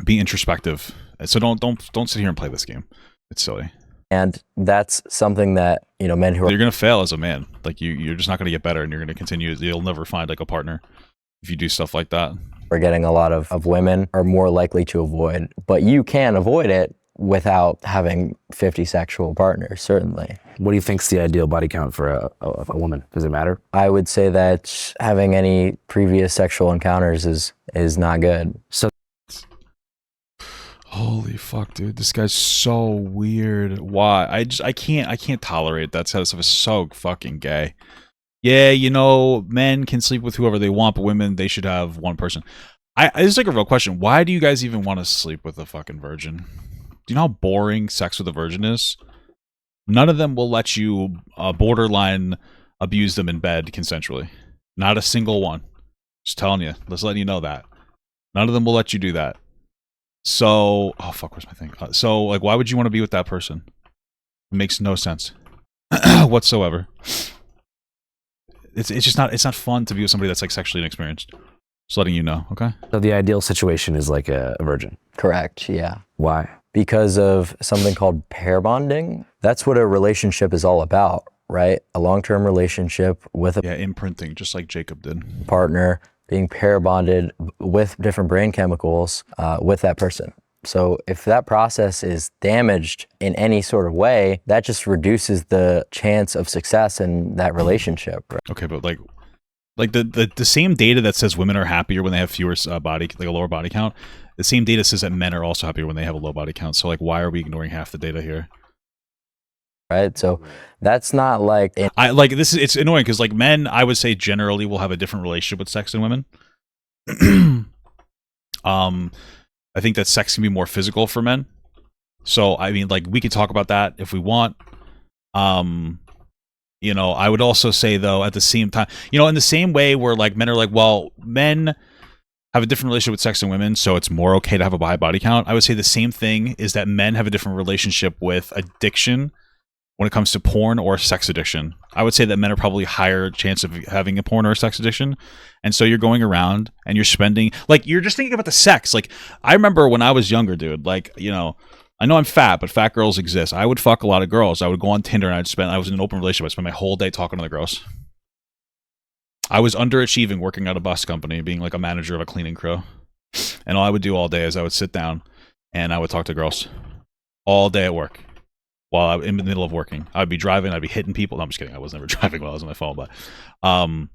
be introspective. So don't sit here and play this game. It's silly. And that's something that, you know, men who are... You're going to fail as a man. Like, you're just not going to get better, and you're going to continue. You'll never find, like, a partner if you do stuff like that. We're getting a lot of women are more likely to avoid. But you can avoid it without having 50 sexual partners, certainly. What do you think's the ideal body count for a woman? Does it matter? I would say that having any previous sexual encounters is not good. So... Holy fuck, dude! This guy's so weird. Why? I can't tolerate that kind of stuff. It's so fucking gay. Yeah, you know, men can sleep with whoever they want, but women, they should have one person. This is like a real question. Why do you guys even want to sleep with a fucking virgin? Do you know how boring sex with a virgin is? None of them will let you borderline abuse them in bed consensually. Not a single one. Just telling you. Just letting you know that. None of them will let you do that. So, oh fuck, where's my thing? So, like, why would you want to be with that person? It makes no sense whatsoever. It's just not. It's not fun to be with somebody that's like sexually inexperienced. Just letting you know, okay? So the ideal situation is like a virgin. Correct. Yeah. Why? Because of something called pair bonding. That's what a relationship is all about, right? A long-term relationship with a imprinting, just like Jacob did. Partner. Being pair bonded with different brain chemicals with that person. So if that process is damaged in any sort of way, that just reduces the chance of success in that relationship. Right? Okay, but like the same data that says women are happier when they have fewer a lower body count, the same data says that men are also happier when they have a low body count. So like, why are we ignoring half the data here? Right, so that's not like it's annoying because like men, I would say generally will have a different relationship with sex than women. I think that sex can be more physical for men. So I mean, like, we could talk about that if we want. You know, I would also say though, at the same time, you know, in the same way where like men are like, well, men have a different relationship with sex than women, so it's more okay to have a high body count. I would say the same thing is that men have a different relationship with addiction when it comes to porn or sex addiction. I would say that men are probably higher chance of having a porn or a sex addiction. And so you're going around and you're spending, like, you're just thinking about the sex. Like, I remember when I was younger, dude, like, you know, I know I'm fat, but fat girls exist. I would fuck a lot of girls. I would go on Tinder and I was in an open relationship. I'd spend my whole day talking to the girls. I was underachieving, working at a bus company, being like a manager of a cleaning crew. And all I would do all day is I would sit down and I would talk to girls all day at work. While I'm in the middle of working, I'd be driving, I'd be hitting people. No, I'm just kidding. I was never driving while I was on my phone, but I'd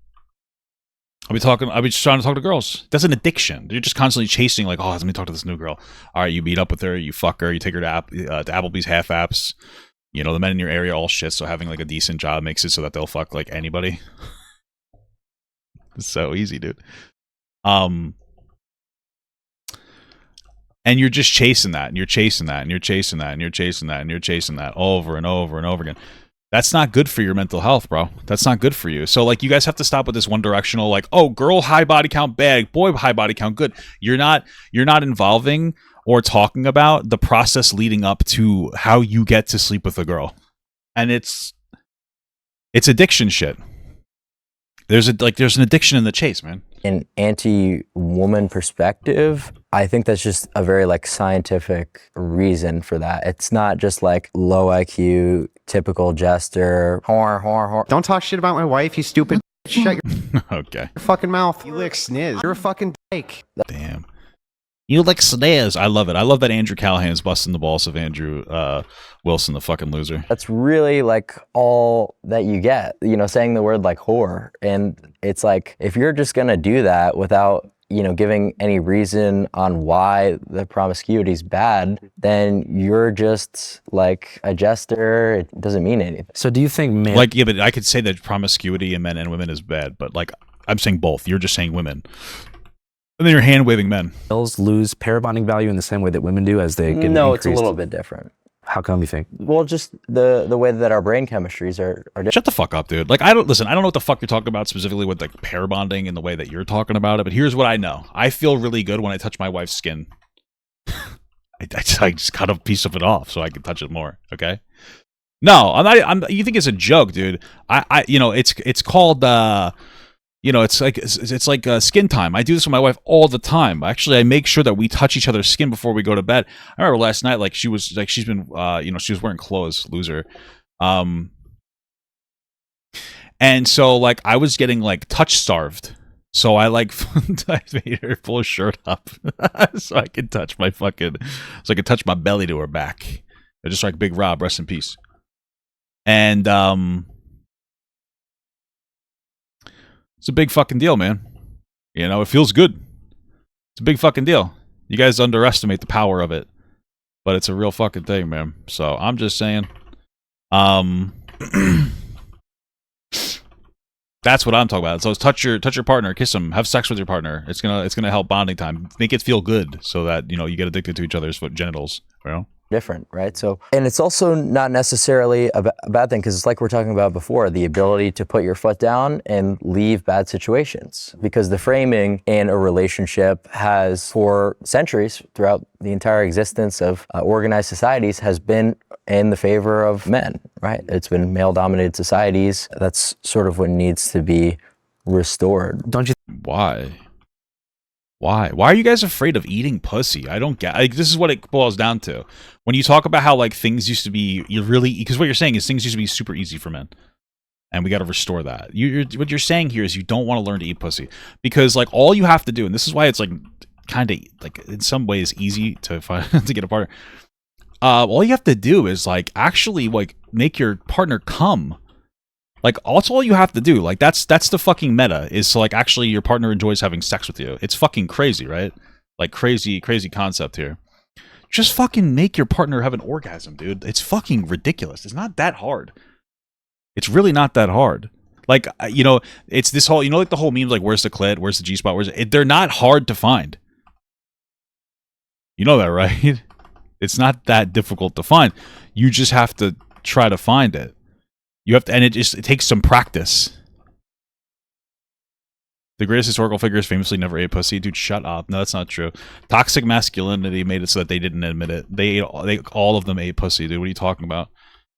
be just trying to talk to girls. That's an addiction. You're just constantly chasing, like, oh, let me talk to this new girl. All right, you meet up with her, you fuck her, you take her to Applebee's half apps. You know, the men in your area are all shit, so having like a decent job makes it so that they'll fuck like anybody. It's so easy, dude. And you're just chasing that, and you're chasing that, and you're chasing that, and you're chasing that, and you're chasing that over and over and over again. That's not good for your mental health, bro. That's not good for you. So, like, you guys have to stop with this one directional, like, oh, girl high body count bad, boy high body count good. You're not involving or talking about the process leading up to how you get to sleep with a girl. And it's addiction shit. There's an addiction in the chase, man. An anti-woman perspective, I think that's just a very like scientific reason for that. It's not just like low IQ, typical jester, whore. Don't talk shit about my wife, you stupid. Shut your okay. fucking mouth. You lick sniz. You're a fucking dyke. Damn. You lick sniz. I love it. I love that Andrew Callahan's busting the balls of Andrew Wilson, the fucking loser. That's really like all that you get, you know, saying the word like whore. And it's like, if you're just gonna do that without, you know, giving any reason on why the promiscuity is bad, then you're just like a jester. It doesn't mean anything. So do you think men... Like, yeah, but I could say that promiscuity in men and women is bad, but like, I'm saying both. You're just saying women. And then you're hand-waving men. Males lose pair bonding value in the same way that women do as they get No, increased? it's a little bit different. How come you think? Well, just the way that our brain chemistries are different. Shut the fuck up, dude. Like, I don't know what the fuck you're talking about specifically with like pair bonding and the way that you're talking about it, but here's what I know. I feel really good when I touch my wife's skin. I just cut a piece of it off so I can touch it more, okay? No, I'm not, you think it's a joke, dude. I you know, it's called you know, it's like skin time. I do this with my wife all the time. Actually, I make sure that we touch each other's skin before we go to bed. I remember last night, like she's been, you know, she was wearing clothes, loser, and so like I was getting like touch starved. So I like I made her pull her shirt up so I could touch my belly to her back. Just like Big Rob, rest in peace. And it's a big fucking deal, man. You know, it feels good. It's a big fucking deal. You guys underestimate the power of it, but it's a real fucking thing, man. So I'm just saying, that's what I'm talking about. So it's touch your partner, kiss them, have sex with your partner. It's gonna help bonding time, make it feel good, so that you know you get addicted to each other's genitals. You know. Different, right? So, and it's also not necessarily a bad thing because it's like we're talking about before, the ability to put your foot down and leave bad situations. Because the framing in a relationship has, for centuries, throughout the entire existence of organized societies, has been in the favor of men, right? It's been male-dominated societies. That's sort of what needs to be restored. Don't you? Why? Why are you guys afraid of eating pussy? I don't get. Like, this is what it boils down to. When you talk about how like things used to be, because what you're saying is things used to be super easy for men, and we got to restore that. What you're saying here is you don't want to learn to eat pussy because like all you have to do, and this is why it's like kind of like in some ways easy to find to get a partner. All you have to do is like actually like make your partner come. Like, that's all you have to do. Like, that's the fucking meta, is so, like, actually your partner enjoys having sex with you. It's fucking crazy, right? Like, crazy concept here. Just fucking make your partner have an orgasm, dude. It's fucking ridiculous. It's not that hard. It's really not that hard. Like, you know, it's this whole, you know, like the whole meme, like, where's the clit? Where's the G-spot? They're not hard to find. You know that, right? It's not that difficult to find. You just have to try to find it. You have to, and it takes some practice. The greatest historical figures famously never ate pussy. Dude, shut up. No, that's not true. Toxic masculinity made it so that they didn't admit it. All of them ate pussy, dude. What are you talking about?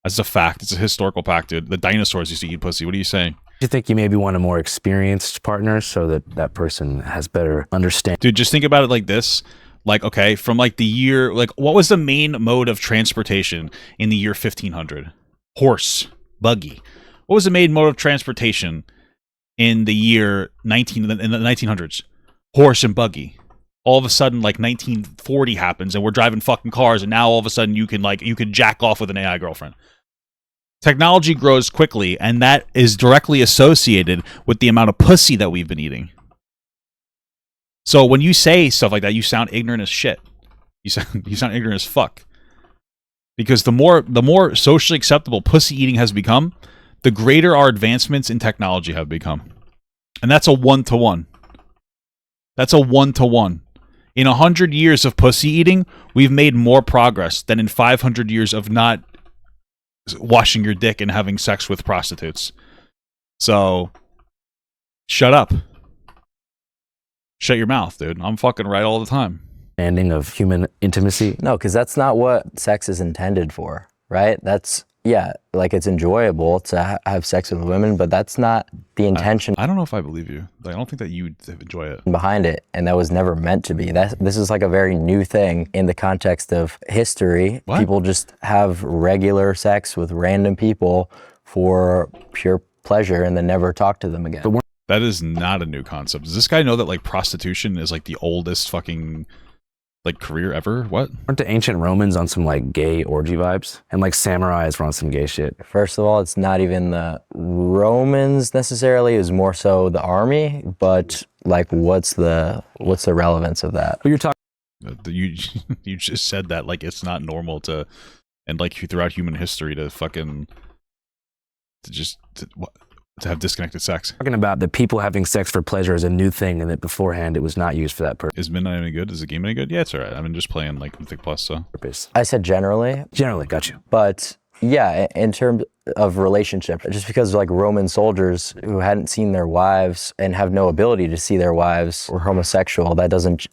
That's a fact. It's a historical fact, dude. The dinosaurs used to eat pussy. What are you saying? Do you think you maybe want a more experienced partner so that that person has better understanding? Dude, just think about it like this. Like, okay, from like the year, like what was the main mode of transportation in the year 1500? Horse, buggy. What was the main mode of transportation in the year in the 1900s? Horse and buggy. All of a sudden, like 1940 happens and we're driving fucking cars, and now all of a sudden you can jack off with an AI girlfriend. Technology grows quickly, and that is directly associated with the amount of pussy that we've been eating. So when you say stuff like that, you sound ignorant as shit. You sound ignorant as fuck. Because the more socially acceptable pussy eating has become, the greater our advancements in technology have become. And that's a 1-to-1. That's a 1-to-1. In 100 years of pussy eating, we've made more progress than in 500 years of not washing your dick and having sex with prostitutes. So, shut up. Shut your mouth, dude. I'm fucking right all the time. Understanding of human intimacy? No, because that's not what sex is intended for, right? That's, yeah, like it's enjoyable to have sex with women, but that's not the intention. I don't know if I believe you. Like, I don't think that you enjoy it. Behind it, and that was never meant to be. This is like a very new thing in the context of history. What? People just have regular sex with random people for pure pleasure and then never talk to them again. That is not a new concept. Does this guy know that like prostitution is like the oldest fucking like career ever? What? Weren't the ancient Romans on some like gay orgy vibes? And like samurais were on some gay shit? First of all, it's not even the Romans necessarily, it's more so the army, but like what's the relevance of that? But you're talking You just said that like it's not normal to, and like throughout human history to fucking to have disconnected sex. Talking about the people having sex for pleasure is a new thing, and that beforehand it was not used for that purpose. Is Midnight any good? Is the game any good? Yeah, it's alright. I've been just playing like Mythic Plus, so. I said generally. Generally, got you. But yeah, in terms of relationship, just because like Roman soldiers who hadn't seen their wives and have no ability to see their wives were homosexual, that doesn't,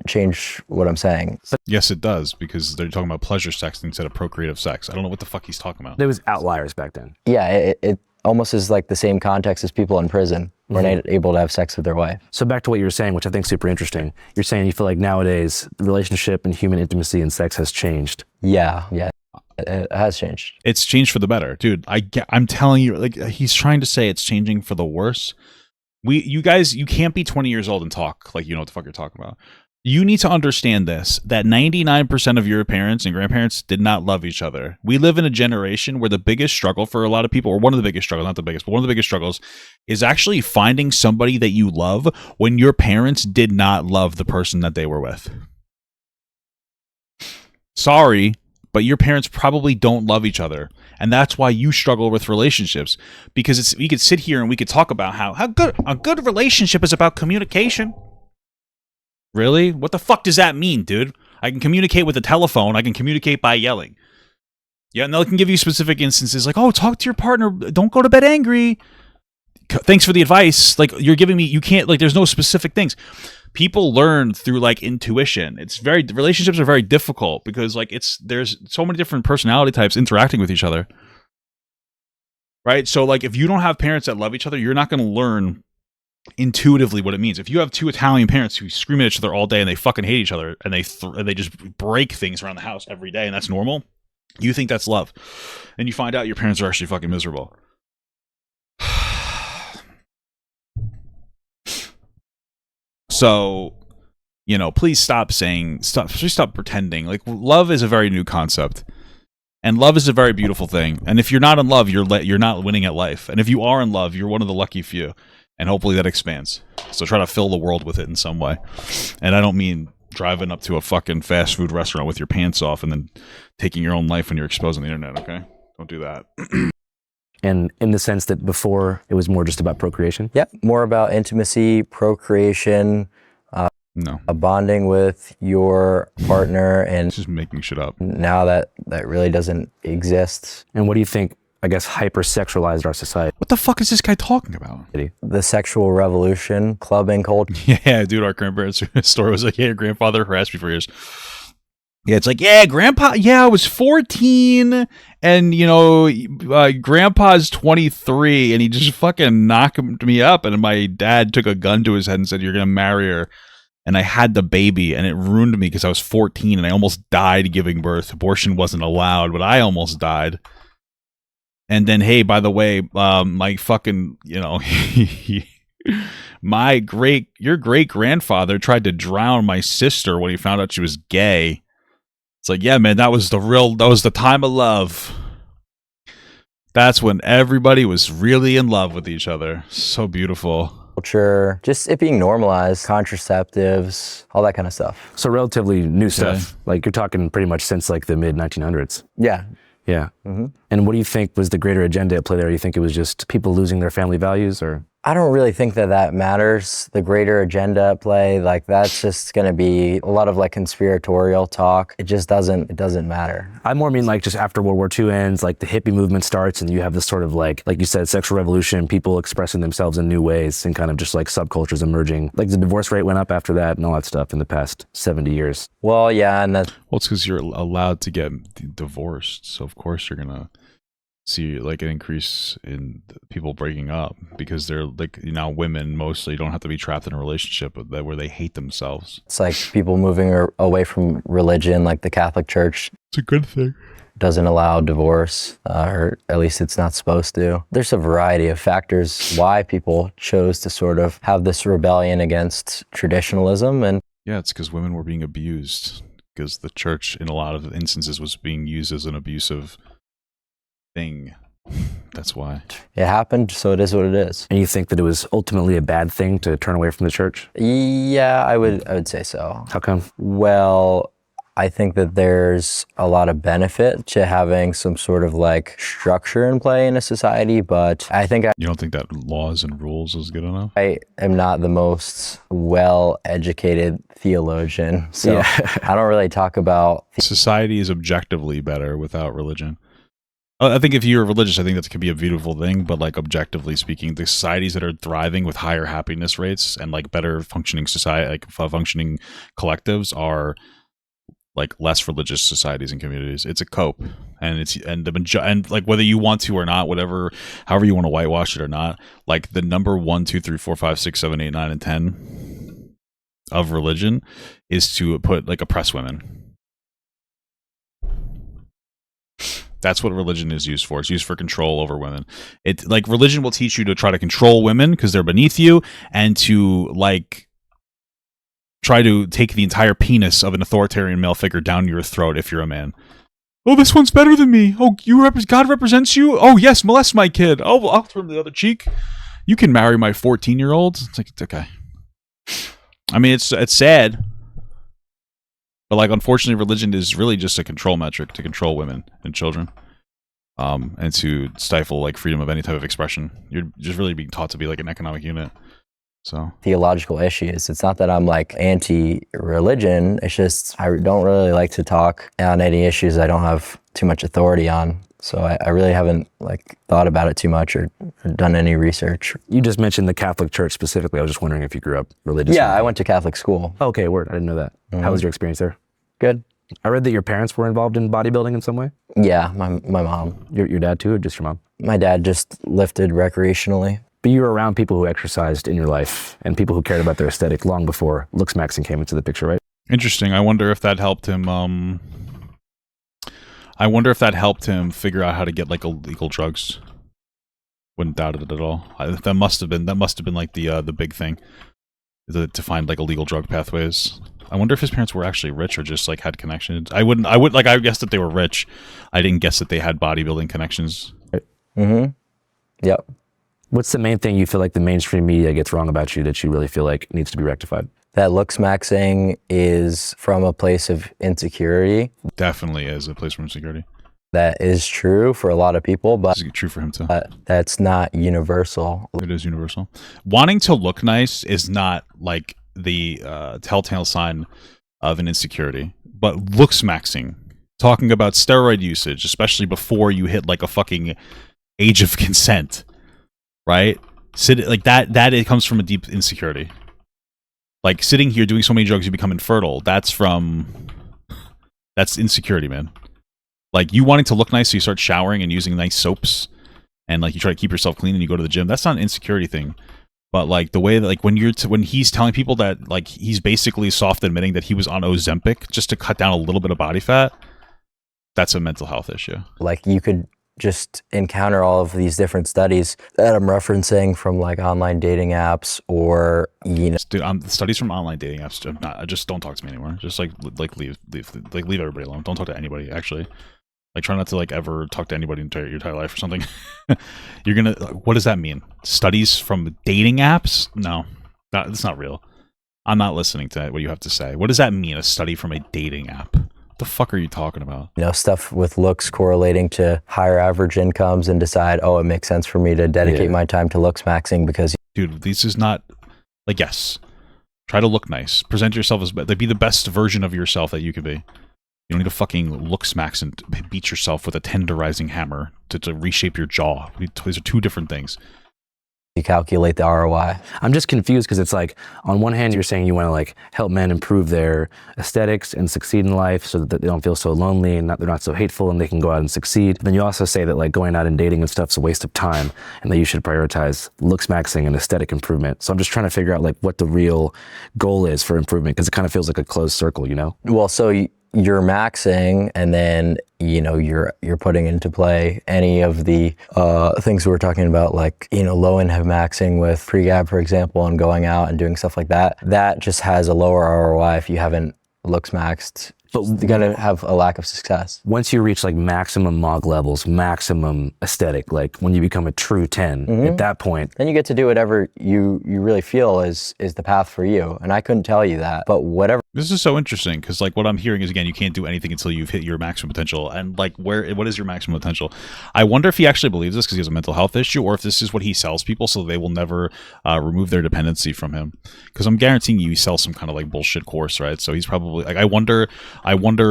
change what I'm saying. Yes, it does, because they're talking about pleasure sex instead of procreative sex. I don't know what the fuck he's talking about. There was outliers back then. Yeah, it almost is like the same context as people in prison who are not able to have sex with their wife. So back to what you were saying, which I think is super interesting. You're saying you feel like nowadays the relationship and human intimacy and sex has changed. Yeah, it has changed. It's changed for the better, dude. I'm telling you, like he's trying to say it's changing for the worse. You guys, you can't be 20 years old and talk like you know what the fuck you're talking about. You need to understand this, that 99% of your parents and grandparents did not love each other. We live in a generation where the biggest struggle for a lot of people, or one of the biggest struggles, not the biggest, but one of the biggest struggles is actually finding somebody that you love when your parents did not love the person that they were with. Sorry, but your parents probably don't love each other. And that's why you struggle with relationships. Because we could sit here and we could talk about how good a good relationship is about communication. Really? What the fuck does that mean, dude? I can communicate with a telephone. I can communicate by yelling. Yeah, and they can give you specific instances like, oh, talk to your partner. Don't go to bed angry. Thanks for the advice. Like, you're giving me, you can't, like, there's no specific things. People learn through, like, intuition. Relationships are very difficult because, like, there's so many different personality types interacting with each other. Right? So, like, if you don't have parents that love each other, you're not going to learn intuitively what it means. If you have two Italian parents who scream at each other all day and they fucking hate each other and they just break things around the house every day and that's normal, you think that's love. And you find out your parents are actually fucking miserable. So, please stop pretending. Like, love is a very new concept. And love is a very beautiful thing. And if you're not in love, you're not winning at life. And if you are in love, you're one of the lucky few. And hopefully that expands. So try to fill the world with it in some way. And I don't mean driving up to a fucking fast food restaurant with your pants off and then taking your own life when you're exposed on the internet, okay? Don't do that. And in the sense that before it was more just about procreation? Yeah, more about intimacy, procreation, a bonding with your partner, and just making shit up. Now that really doesn't exist. And what do you think, I guess, hypersexualized our society? What the fuck is this guy talking about? The sexual revolution, clubbing culture. Yeah, dude, our grandparents' story was like, yeah, your grandfather harassed me for years. Yeah, it's like, yeah, grandpa, yeah, I was 14 and, you know, grandpa's 23 and he just fucking knocked me up and my dad took a gun to his head and said, you're going to marry her. And I had the baby and it ruined me because I was 14 and I almost died giving birth. Abortion wasn't allowed, but I almost died. And then, hey, by the way, my fucking, you know, your great grandfather tried to drown my sister when he found out she was gay. It's like, yeah, man, that was the time of love. That's when everybody was really in love with each other. So beautiful. Culture, just it being normalized, contraceptives, all that kind of stuff. So relatively new stuff. Like you're talking pretty much since like the mid 1900s. Yeah. Yeah. And what do you think was the greater agenda at play there? You think it was just people losing their family values, or? I don't really think that matters. The greater agenda at play, like that's just going to be a lot of like conspiratorial talk. It just doesn't matter. I more mean like just after World War II ends, like the hippie movement starts and you have this sort of like you said, sexual revolution, people expressing themselves in new ways and kind of just like subcultures emerging. Like the divorce rate went up after that and all that stuff in the past 70 years. Well, yeah, and that's... Well, it's because you're allowed to get divorced. So of course you're going to see like an increase in people breaking up because they're like, you know, women mostly don't have to be trapped in a relationship where they hate themselves. It's like people moving away from religion, like the Catholic Church. It's a good thing. Doesn't allow divorce, or at least it's not supposed to. There's a variety of factors why people chose to sort of have this rebellion against traditionalism. And yeah, it's because women were being abused because the church in a lot of instances was being used as an abusive thing. That's why it happened, so it is what it is. And you think that it was ultimately a bad thing to turn away from the church? Yeah, I would say so. How come? Well, I think that there's a lot of benefit to having some sort of like structure in play in a society, but I think you don't think that laws and rules is good enough? I am not the most well-educated theologian, so yeah. I don't really talk about... Society is objectively better without religion. I think if you're religious, I think that could be a beautiful thing, but like objectively speaking, the societies that are thriving with higher happiness rates and like better functioning society, like functioning collectives, are like less religious societies and communities. It's a cope, and like whether you want to or not, whatever, however you want to whitewash it or not, like the number 1, 2, 3, 4, 5, 6, 7, 8, 9, and 10 of religion is to put like oppress women. That's what religion is used for. It's used for control over women. It like religion will teach you to try to control women because they're beneath you, and to like try to take the entire penis of an authoritarian male figure down your throat if you're a man. Oh, this one's better than me. Oh, God represents you. Oh, yes, molest my kid. Oh, I'll turn the other cheek. You can marry my 14-year-old. It's like, okay. I mean, it's sad. But like, unfortunately, religion is really just a control metric to control women and children, and to stifle like freedom of any type of expression. You're just really being taught to be like an economic unit. So theological issues. It's not that I'm like anti-religion. It's just I don't really like to talk on any issues I don't have too much authority on. So I really haven't like thought about it too much or done any research. You just mentioned the Catholic Church specifically. I was just wondering if you grew up religious. Yeah, I went to Catholic school. Okay, word. I didn't know that. How was your experience there? Good. I read that your parents were involved in bodybuilding in some way? Yeah, my mom. Your dad too, or just your mom? My dad just lifted recreationally. But you were around people who exercised in your life and people who cared about their aesthetic long before Looksmaxing came into the picture, right? Interesting. I wonder if that helped him. I wonder if that helped him figure out how to get like illegal drugs. Wouldn't doubt it at all. That must have been like the big thing, to find like illegal drug pathways. I wonder if his parents were actually rich or just like had connections. I would like, I guessed that they were rich. I didn't guess that they had bodybuilding connections. Mm-hmm. Yep. What's the main thing you feel like the mainstream media gets wrong about you that you really feel like needs to be rectified? That Looksmaxing is from a place of insecurity. Definitely is a place from insecurity. That is true for a lot of people, but it's true for him too. That's not universal. It is universal. Wanting to look nice is not like the telltale sign of an insecurity, but Looksmaxing, talking about steroid usage, especially before you hit like a fucking age of consent, right? Like that it comes from a deep insecurity. Like sitting here doing so many drugs you become infertile. That's from That's insecurity, man. Like, you wanting to look nice, so you start showering and using nice soaps, and like you try to keep yourself clean and you go to the gym. That's not an insecurity thing. But like the way that, like, when he's telling people that, like, he's basically soft admitting that he was on Ozempic just to cut down a little bit of body fat, that's a mental health issue. Like, you could just encounter all of these different studies that I'm referencing from like online dating apps, or Dude, studies from online dating apps. Just don't talk to me anymore. Just like leave everybody alone. Don't talk to anybody. Actually, like, try not to like ever talk to anybody in your entire life or something. You're gonna. What does that mean? Studies from dating apps? No, it's not real. I'm not listening to what you have to say. What does that mean? A study from a dating app? The fuck are you talking about? Stuff with looks correlating to higher average incomes, and decide, oh, it makes sense for me to dedicate my time to Looksmaxing because... Dude, this is not... Like, yes. Try to look nice. Present yourself as... Be the best version of yourself that you could be. You don't need to fucking Looksmax and beat yourself with a tenderizing hammer to reshape your jaw. These are two different things. You calculate the ROI. I'm just confused because it's like, on one hand, you're saying you want to like help men improve their aesthetics and succeed in life so that they don't feel so lonely and they're not so hateful and they can go out and succeed. Then you also say that like going out and dating and stuff's a waste of time and that you should prioritize Looksmaxing and aesthetic improvement. So I'm just trying to figure out like what the real goal is for improvement, because it kind of feels like a closed circle, you know? Well, so you're maxing, and then you're putting into play any of the things we were talking about, like low income maxing with pre-gab, for example, and going out and doing stuff like that. That just has a lower ROI if you haven't Looksmaxed. But you're gonna have a lack of success. Once you reach like maximum MOG levels, maximum aesthetic, like when you become a true 10, at that point, then you get to do whatever you really feel is the path for you. And I couldn't tell you that, but whatever. This is so interesting because like what I'm hearing is, again, you can't do anything until you've hit your maximum potential. And like, what is your maximum potential? I wonder if he actually believes this because he has a mental health issue, or if this is what he sells people so they will never remove their dependency from him. Because I'm guaranteeing you, he sells some kind of like bullshit course, right? So he's probably like, I wonder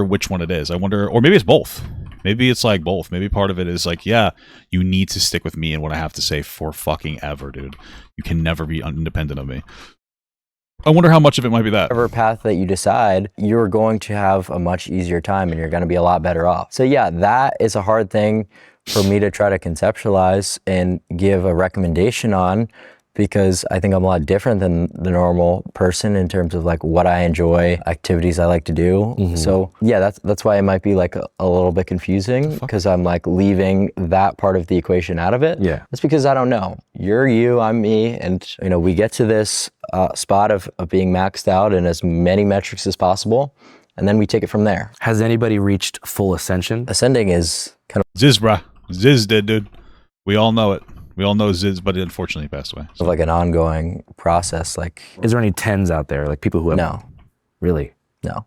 which one it is. I wonder, or maybe it's both. Maybe it's like both. Maybe part of it is like, yeah, you need to stick with me and what I have to say for fucking ever, dude. You can never be independent of me. I wonder how much of it might be that. Whatever path that you decide, you're going to have a much easier time and you're going to be a lot better off. So yeah, that is a hard thing for me to try to conceptualize and give a recommendation on, because I think I'm a lot different than the normal person in terms of like what I enjoy, activities I like to do. So yeah, that's why it might be like a little bit confusing, because I'm like leaving that part of the equation out of it. Yeah. That's because I don't know. You're you, I'm me, and we get to this spot of being maxed out in as many metrics as possible, and then we take it from there. Has anybody reached full ascension? Ascending is kind of... Ziz, bruh. Ziz did, dude. We all know it. We all know Ziz, but unfortunately he passed away. So. Like an ongoing process. Like, is there any 10s out there, like people who have... No. Really? No.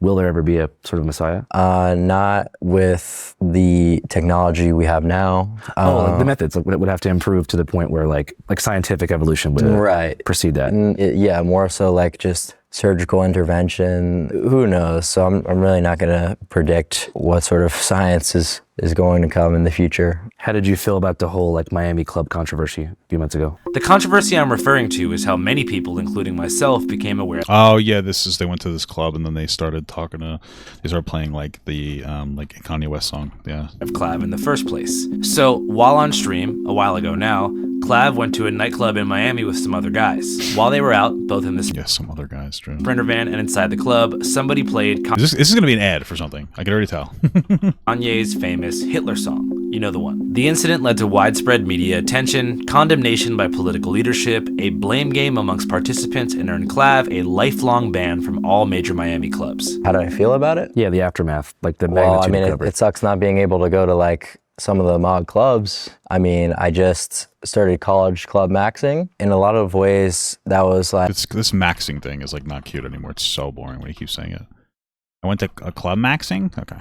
Will there ever be a sort of messiah? Not with the technology we have now. Like the methods would have to improve to the point where like scientific evolution would precede that. Yeah, more so like just surgical intervention. Who knows? So I'm really not going to predict what sort of science is going to come in the future. How did you feel about the whole like Miami club controversy a few months ago? The controversy I'm referring to is how many people, including myself, became aware. Oh yeah, they went to this club and then they started playing like the like Kanye West song. Yeah. Of Clav in the first place. So while on stream a while ago now, Clav went to a nightclub in Miami with some other guys. While they were out, both in this some other guys, true. Sprinter van and inside the club, somebody played. This is gonna be an ad for something. I can already tell. Kanye's famous Hitler song. You know the one. The incident led to widespread media attention, condemnation by political leadership, a blame game amongst participants, and earned Clav a lifelong ban from all major Miami clubs. How do I feel about it? Yeah, the aftermath, like the magnitude of it sucks not being able to go to like some of the mod clubs. I mean, I just started college club maxing. In a lot of ways, that was like... This maxing thing is like not cute anymore. It's so boring when you keep saying it. I went to a club maxing? Okay.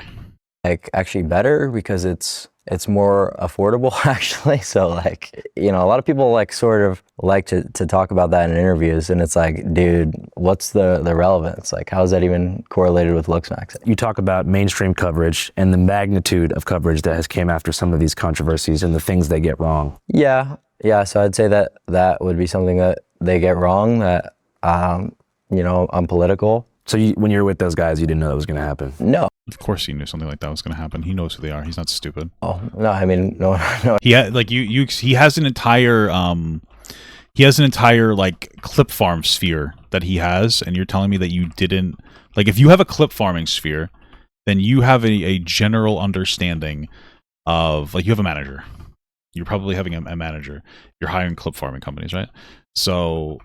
Like actually better because it's more affordable actually. So like, a lot of people like sort of like to talk about that in interviews, and it's like, dude, what's the relevance? Like, how is that even correlated with Looksmaxing? You talk about mainstream coverage and the magnitude of coverage that has came after some of these controversies and the things they get wrong. Yeah. So I'd say that would be something that they get wrong, that, unpolitical. So when you were with those guys, you didn't know that was going to happen? No. Of course, he knew something like that was going to happen. He knows who they are. He's not stupid. Oh no, I mean no. He had like he has an entire like clip farm sphere that he has, and you're telling me that you didn't like. If you have a clip farming sphere, then you have a general understanding of like you have a manager. You're probably having a manager. You're hiring clip farming companies, right? So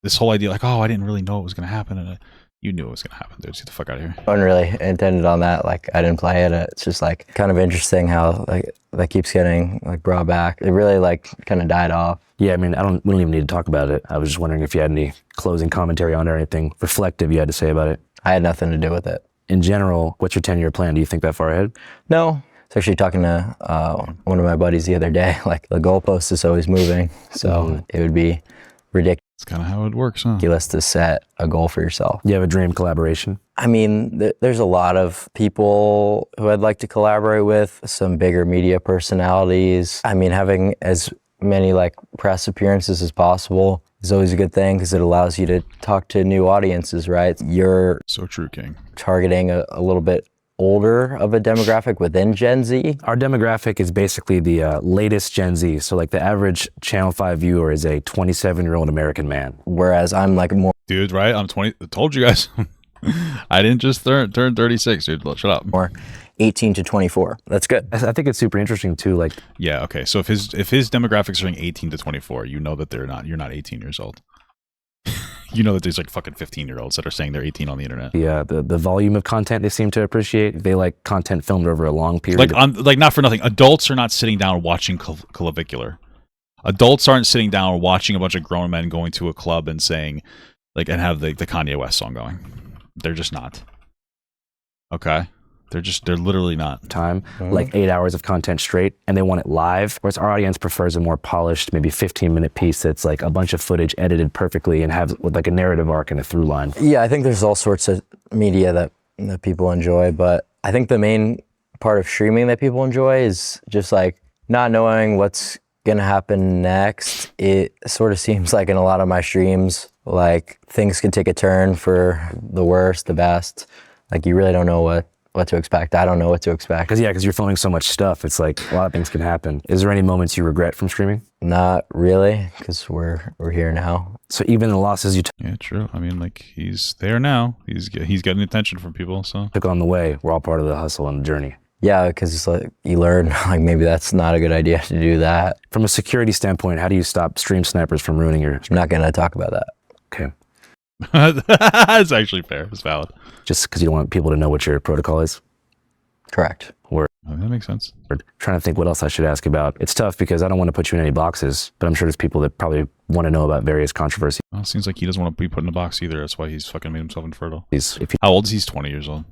this whole idea, like, oh, I didn't really know it was going to happen, and you knew it was going to happen, dude. Get the fuck out of here. I wasn't really intended on that. Like, I didn't play it. It's just like kind of interesting how like that keeps getting like brought back. It really like kind of died off. Yeah, I mean, we don't even need to talk about it. I was just wondering if you had any closing commentary on it or anything reflective you had to say about it. I had nothing to do with it. In general, what's your 10-year plan? Do you think that far ahead? No. I was actually talking to one of my buddies the other day. Like, the goalpost is always moving, so it would be ridiculous. It's kind of how it works, huh? Ridiculous to set a goal for yourself. You have a dream collaboration? I mean, there's a lot of people who I'd like to collaborate with, some bigger media personalities. I mean, having as many like press appearances as possible is always a good thing because it allows you to talk to new audiences, right? You're so true, King. Targeting a little bit older of a demographic within Gen Z. Our demographic is basically the latest Gen Z. So like the average Channel 5 viewer is a 27-year-old American man. Whereas I'm like more... Dude, right? I'm 20. I told you guys. I didn't just turn 36, dude. Shut up. More 18 to 24. That's good. I think it's super interesting too. Like, yeah, okay. So if his demographics are saying 18 to 24, you know that you're not 18 years old. You know that there's like fucking 15-year-olds that are saying they're 18 on the internet. Yeah, the volume of content they seem to appreciate. They like content filmed over a long period. Like not for nothing. Adults are not sitting down watching Clavicular. Adults aren't sitting down watching a bunch of grown men going to a club and saying, like, and have the Kanye West song going. They're just not. Okay? They're literally not. Time, like 8 hours of content straight, and they want it live, whereas our audience prefers a more polished, maybe 15-minute piece that's like a bunch of footage edited perfectly and have with like a narrative arc and a through line. Yeah, I think there's all sorts of media that people enjoy, but I think the main part of streaming that people enjoy is just like not knowing what's gonna happen next. It sort of seems like in a lot of my streams, like things can take a turn for the worst, the best. Like you really don't know what to expect. I don't know what to expect. Because you're filming so much stuff. It's like a lot of things can happen. Is there any moments you regret from streaming? Not really, because we're here now. So even the losses you yeah, true. I mean, like he's there now. He's getting attention from people. So took on the way. We're all part of the hustle and the journey. Yeah, because it's like you learn like maybe that's not a good idea to do that. From a security standpoint, how do you stop stream snipers from ruining your? I'm not gonna talk about that. Okay. It's actually fair. It's valid. Just because you don't want people to know what your protocol is? Correct. That makes sense. We're trying to think what else I should ask about. It's tough because I don't want to put you in any boxes, but I'm sure there's people that probably want to know about various controversies. Well, it seems like he doesn't want to be put in a box either. That's why he's fucking made himself infertile. How old is he? He's 20 years old.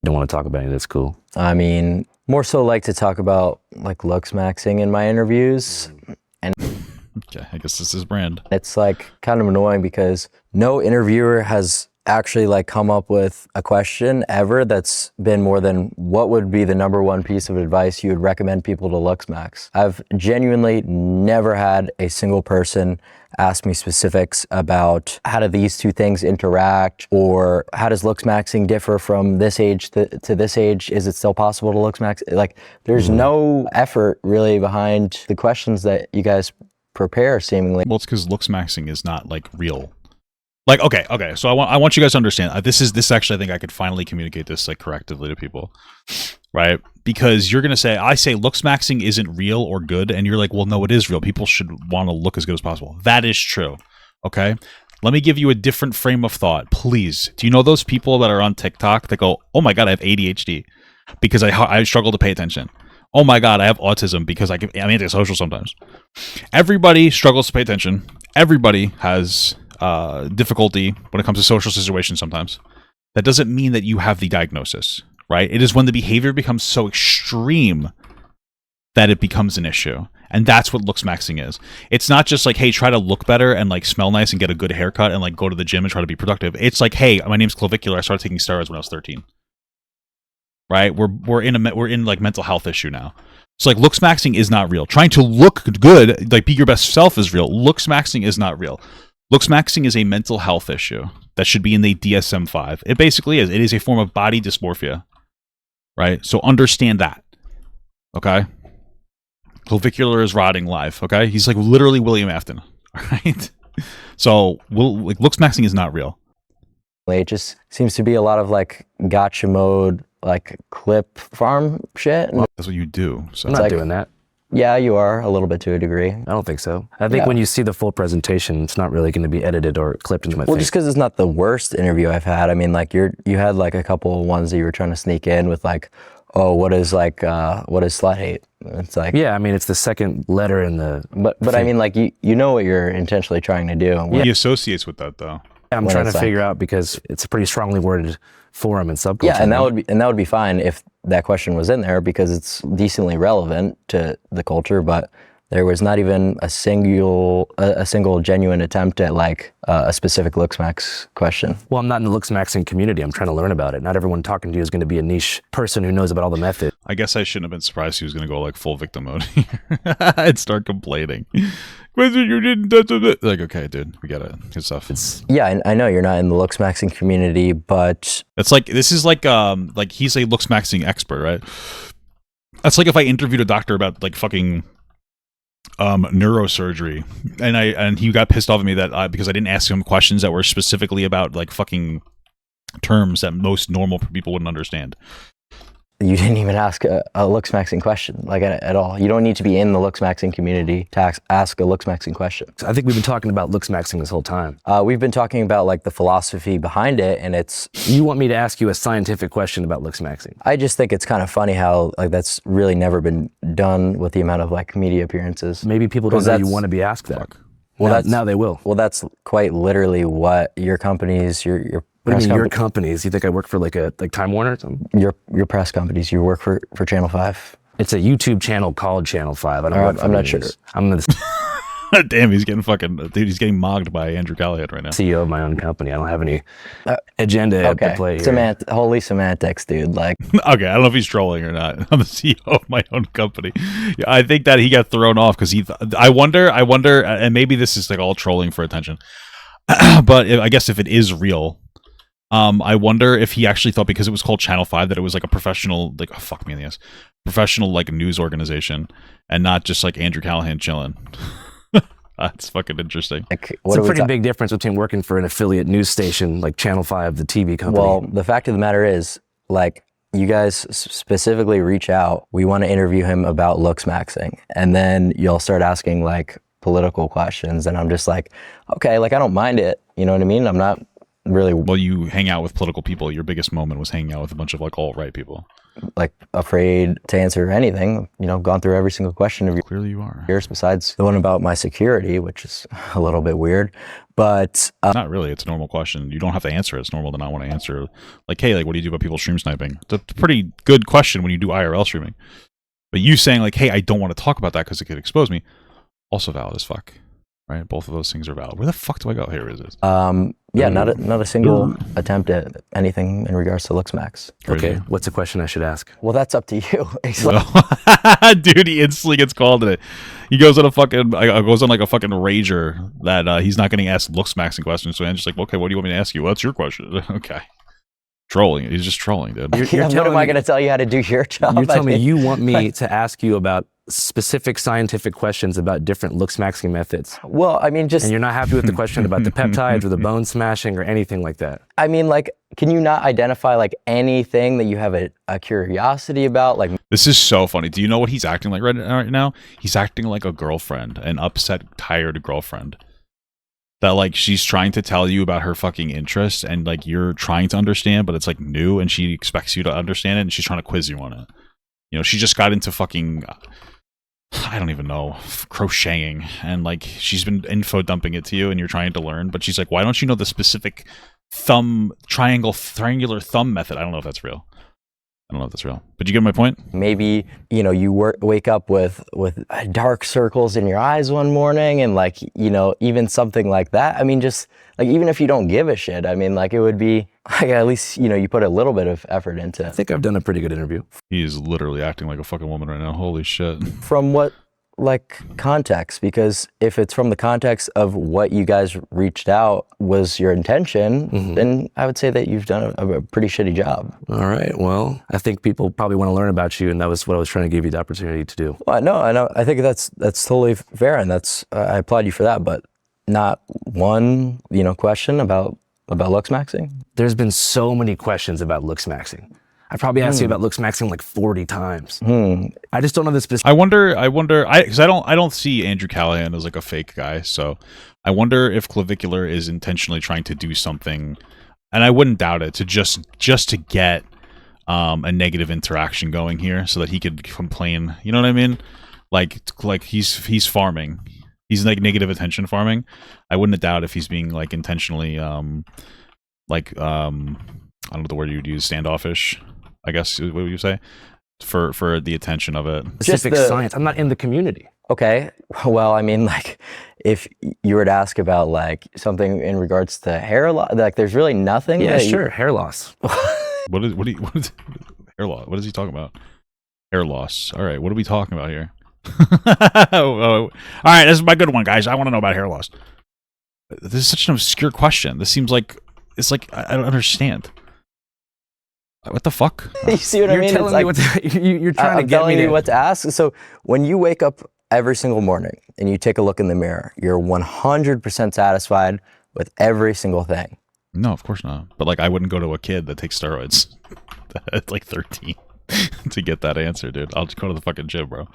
Don't want to talk about any that's cool. I mean, more so like to talk about like Looksmaxing in my interviews. And okay, I guess this is his brand. It's like kind of annoying because no interviewer has actually like come up with a question ever that's been more than what would be the #1 piece of advice you would recommend people to Looksmax. I've genuinely never had a single person ask me specifics about how do these two things interact, or how does Looksmaxing differ from this age to this age? Is it still possible to Looksmax? Like, there's no effort really behind the questions that you guys prepare, seemingly. Well, it's because Looksmaxing is not like real. Like, okay. So I want you guys to understand. This actually, I think I could finally communicate this like correctively to people, right? Because you're gonna say, I say Looksmaxing isn't real or good, and you're like, well, no, it is real. People should want to look as good as possible. That is true. Okay. Let me give you a different frame of thought, please. Do you know those people that are on TikTok that go, oh my god, I have ADHD because I struggle to pay attention. Oh my god, I have autism because I'm antisocial sometimes. Everybody struggles to pay attention. Everybody has difficulty when it comes to social situations sometimes. That doesn't mean that you have the diagnosis, right? It is when the behavior becomes so extreme that it becomes an issue. And that's what Looksmaxing is. It's not just like, hey, try to look better and like smell nice and get a good haircut and like go to the gym and try to be productive. It's like, hey, my name's Clavicular. I started taking steroids when I was 13. Right? We're in like mental health issue now. So like Looksmaxing is not real. Trying to look good, like be your best self is real. Looksmaxing is not real. Looksmaxing is a mental health issue that should be in the DSM-5. It basically is. It is a form of body dysmorphia. right? So understand that, okay? Clavicular is rotting live, okay? He's like literally William Afton, all right? So like Looksmaxing is not real. It just seems to be a lot of like gotcha mode, like clip farm shit. Well, that's what you do. So I'm not doing that. Yeah, you are a little bit to a degree. I don't think so. I think when you see the full presentation, it's not really going to be edited or clipped into my face. Well, just because it's not the worst interview I've had. I mean, like you had like a couple ones that you were trying to sneak in with like, oh, what is slut hate? It's like, yeah, I mean, it's the second letter in the. But I mean, like you know what you're intentionally trying to do. He associates with that though. I'm trying to figure out because it's a pretty strongly worded forum and subculture. Yeah, and that would be fine if that question was in there because it's decently relevant to the culture, but there was not even a single genuine attempt at like a specific Looksmax question. Well, I'm not in the Looksmaxing community. I'm trying to learn about it. Not everyone talking to you is going to be a niche person who knows about all the methods. I guess I shouldn't have been surprised he was going to go like full victim mode here and start complaining. You didn't. Like, okay, dude, we get it. Good stuff. Yeah, I know you're not in the Looksmaxing community, but it's like this is like he's a Looksmaxing expert, right? That's like if I interviewed a doctor about like fucking neurosurgery, and he got pissed off at me that because I didn't ask him questions that were specifically about like fucking terms that most normal people wouldn't understand. You didn't even ask a Looksmaxing question, like at all. You don't need to be in the Looksmaxing community to ask a Looksmaxing question. I think we've been talking about Looksmaxing this whole time. We've been talking about like the philosophy behind it, and it's... You want me to ask you a scientific question about Looksmaxing? I just think it's kind of funny how like that's really never been done with the amount of like media appearances. Maybe people don't know you want to be asked that. Well, now they will. Well, that's quite literally what your companies, your What do you mean your companies? You think I work for like Time Warner or something? Your press companies. You work for Channel 5. It's a YouTube channel called Channel 5. I'm not sure. I'm the damn, he's getting he's getting mogged by Andrew Callahan right now. CEO of my own company. I don't have any agenda to play here. Holy semantics, dude. Like, okay, I don't know if he's trolling or not. I'm the CEO of my own company. Yeah, I think that he got thrown off because I wonder, and maybe this is like all trolling for attention. But I guess if it is real, I wonder if he actually thought because it was called Channel 5 that it was like a professional, like, oh, fuck me in the ass, professional like news organization and not just like Andrew Callahan chilling. That's fucking interesting. It's a pretty big difference between working for an affiliate news station like Channel 5, the TV company. Well, the fact of the matter is, like, you guys specifically reach out. We want to interview him about Looksmaxing. And then you'll start asking like political questions. And I'm just like, okay, like I don't mind it. You know what I mean? I'm not really... Well, you hang out with political people. Your biggest moment was hanging out with a bunch of like alt-right people. Like afraid to answer anything, you know, gone through every single question of Clearly you are. yours besides the one about my security, which is a little bit weird, but... not really, it's a normal question. You don't have to answer it. It's normal to not want to answer. Like, hey, like, what do you do about people stream sniping? It's a pretty good question when you do IRL streaming. But you saying like, hey, I don't want to talk about that because it could expose me, also valid as fuck. Right? Both of those things are valid. Where the fuck do I go? Here it is. Yeah, not a single attempt at anything in regards to Looksmax. Okay, what's the question I should ask? Well, that's up to you. Dude, he instantly gets called in it. He goes on a fucking rager that he's not getting asked Looksmaxing questions. So I'm just like, okay, what do you want me to ask you? What's your question? Okay. Trolling. He's just trolling, dude. What am I going to tell you how to do your job? You're telling me you want me to ask you about specific scientific questions about different Looksmaxing methods. Well, I mean, just... And you're not happy with the question about the peptides or the bone smashing or anything like that. I mean, like, can you not identify like anything that you have a curiosity about? Like, this is so funny. Do you know what he's acting like right now? He's acting like a girlfriend, an upset, tired girlfriend. That like she's trying to tell you about her fucking interests and like you're trying to understand, but it's like new and she expects you to understand it and she's trying to quiz you on it. You know, she just got into fucking, I don't even know, crocheting, and like she's been info dumping it to you and you're trying to learn, but she's like, why don't you know the specific triangular thumb method? I don't know if that's real. I don't know if that's real. But you get my point? Maybe, you know, you wake up with dark circles in your eyes one morning and like, you know, even something like that. I mean, just like, even if you don't give a shit, I mean, like it would be like, at least, you know, you put a little bit of effort into it. I think I've done a pretty good interview. He is literally acting like a fucking woman right now. Holy shit. From what like context, because if it's from the context of what you guys reached out was your intention, then I would say that you've done a pretty shitty job. All right. Well, I think people probably want to learn about you, and that was what I was trying to give you the opportunity to do. Well, no, I know. I think that's totally fair, and that's I applaud you for that. But not one, question about Looksmaxing. There's been so many questions about Looksmaxing. I probably asked you about Looksmaxing like 40 times. I just don't know the specific. I wonder, because I don't see Andrew Callahan as like a fake guy, so I wonder if Clavicular is intentionally trying to do something, and I wouldn't doubt it, to just to get a negative interaction going here, so that he could complain. You know what I mean? Like he's farming. He's like negative attention farming. I wouldn't doubt if he's being like intentionally, I don't know the word you'd use, standoffish, I guess, what would you say? For the attention of it. Specific science. I'm not in the community. Okay. Well, I mean, like, if you were to ask about like something in regards to hair loss, like, there's really nothing. Yeah, sure. Hair loss. What is hair loss? What is he talking about? Hair loss. All right. What are we talking about here? All right. This is my good one, guys. I want to know about hair loss. This is such an obscure question. This seems like I don't understand. What the fuck? You see what I mean? Telling me what you're trying to get me what to ask. So when you wake up every single morning and you take a look in the mirror, you're 100% satisfied with every single thing. No, of course not. But like, I wouldn't go to a kid that takes steroids at like 13 to get that answer, dude. I'll just go to the fucking gym, bro.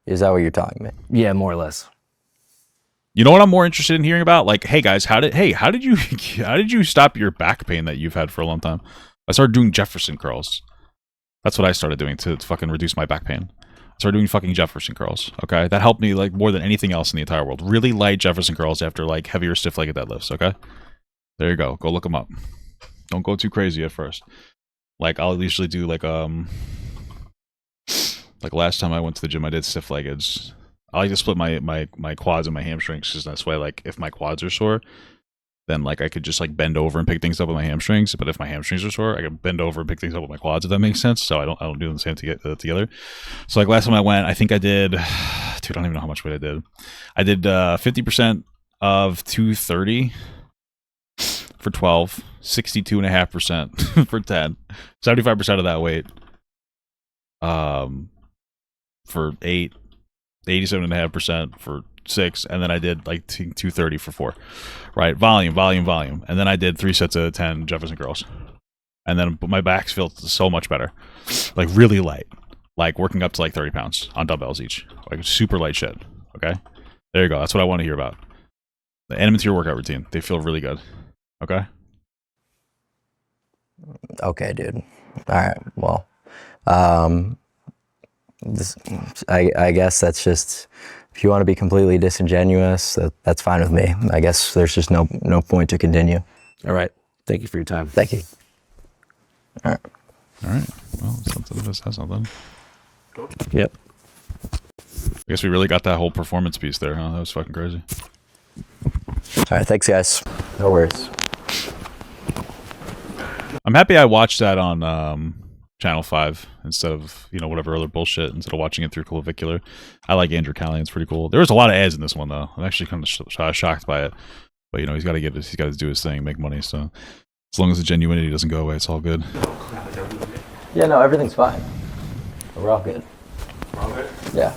Is that what you're telling me? Yeah, more or less. You know what I'm more interested in hearing about? Like, hey guys, how did you stop your back pain that you've had for a long time? I started doing Jefferson curls. That's what I started doing to fucking reduce my back pain. I started doing fucking Jefferson curls. Okay, that helped me like more than anything else in the entire world. Really light Jefferson curls after like heavier stiff-legged deadlifts. Okay, there you go. Go look them up. Don't go too crazy at first. Like, I'll usually do like last time I went to the gym, I did stiff-leggeds. I like to split my quads and my hamstrings, because that's why, like, if my quads are sore, then like I could just like bend over and pick things up with my hamstrings. But if my hamstrings are sore, I can bend over and pick things up with my quads, if that makes sense. So I don't do them the same together. So like last time I went, I think I did, dude, I don't even know how much weight I did. I did 50% of 230 for 12, 62.5% for 10, 75% of that weight for 8, 87.5% for 6, and then I did like 230 for 4, right? Volume, and then I did 3 sets of 10 Jefferson curls, and then my backs felt so much better, like really light, like working up to like 30 pounds on dumbbells each, like super light shit. Okay, there you go. That's what I want to hear about. The end of your workout routine. They feel really good. Okay. Okay, dude. All right. Well, I guess that's just, if you want to be completely disingenuous, that's fine with me. I guess there's just no point to continue. All right. Thank you for your time. Thank you. All right. All right. Well, something of us has something. Yep. I guess we really got that whole performance piece there, huh? That was fucking crazy. All right. Thanks, guys. No worries. I'm happy I watched that on Channel 5 instead of, whatever other bullshit, instead of watching it through Clavicular. I like Andrew Callahan. It's pretty cool. There was a lot of ads in this one, though. I'm actually kind of shocked by it. But, he's got to do his thing, make money. So as long as the genuinity doesn't go away, it's all good. Yeah, no, everything's fine. We're all good. Yeah.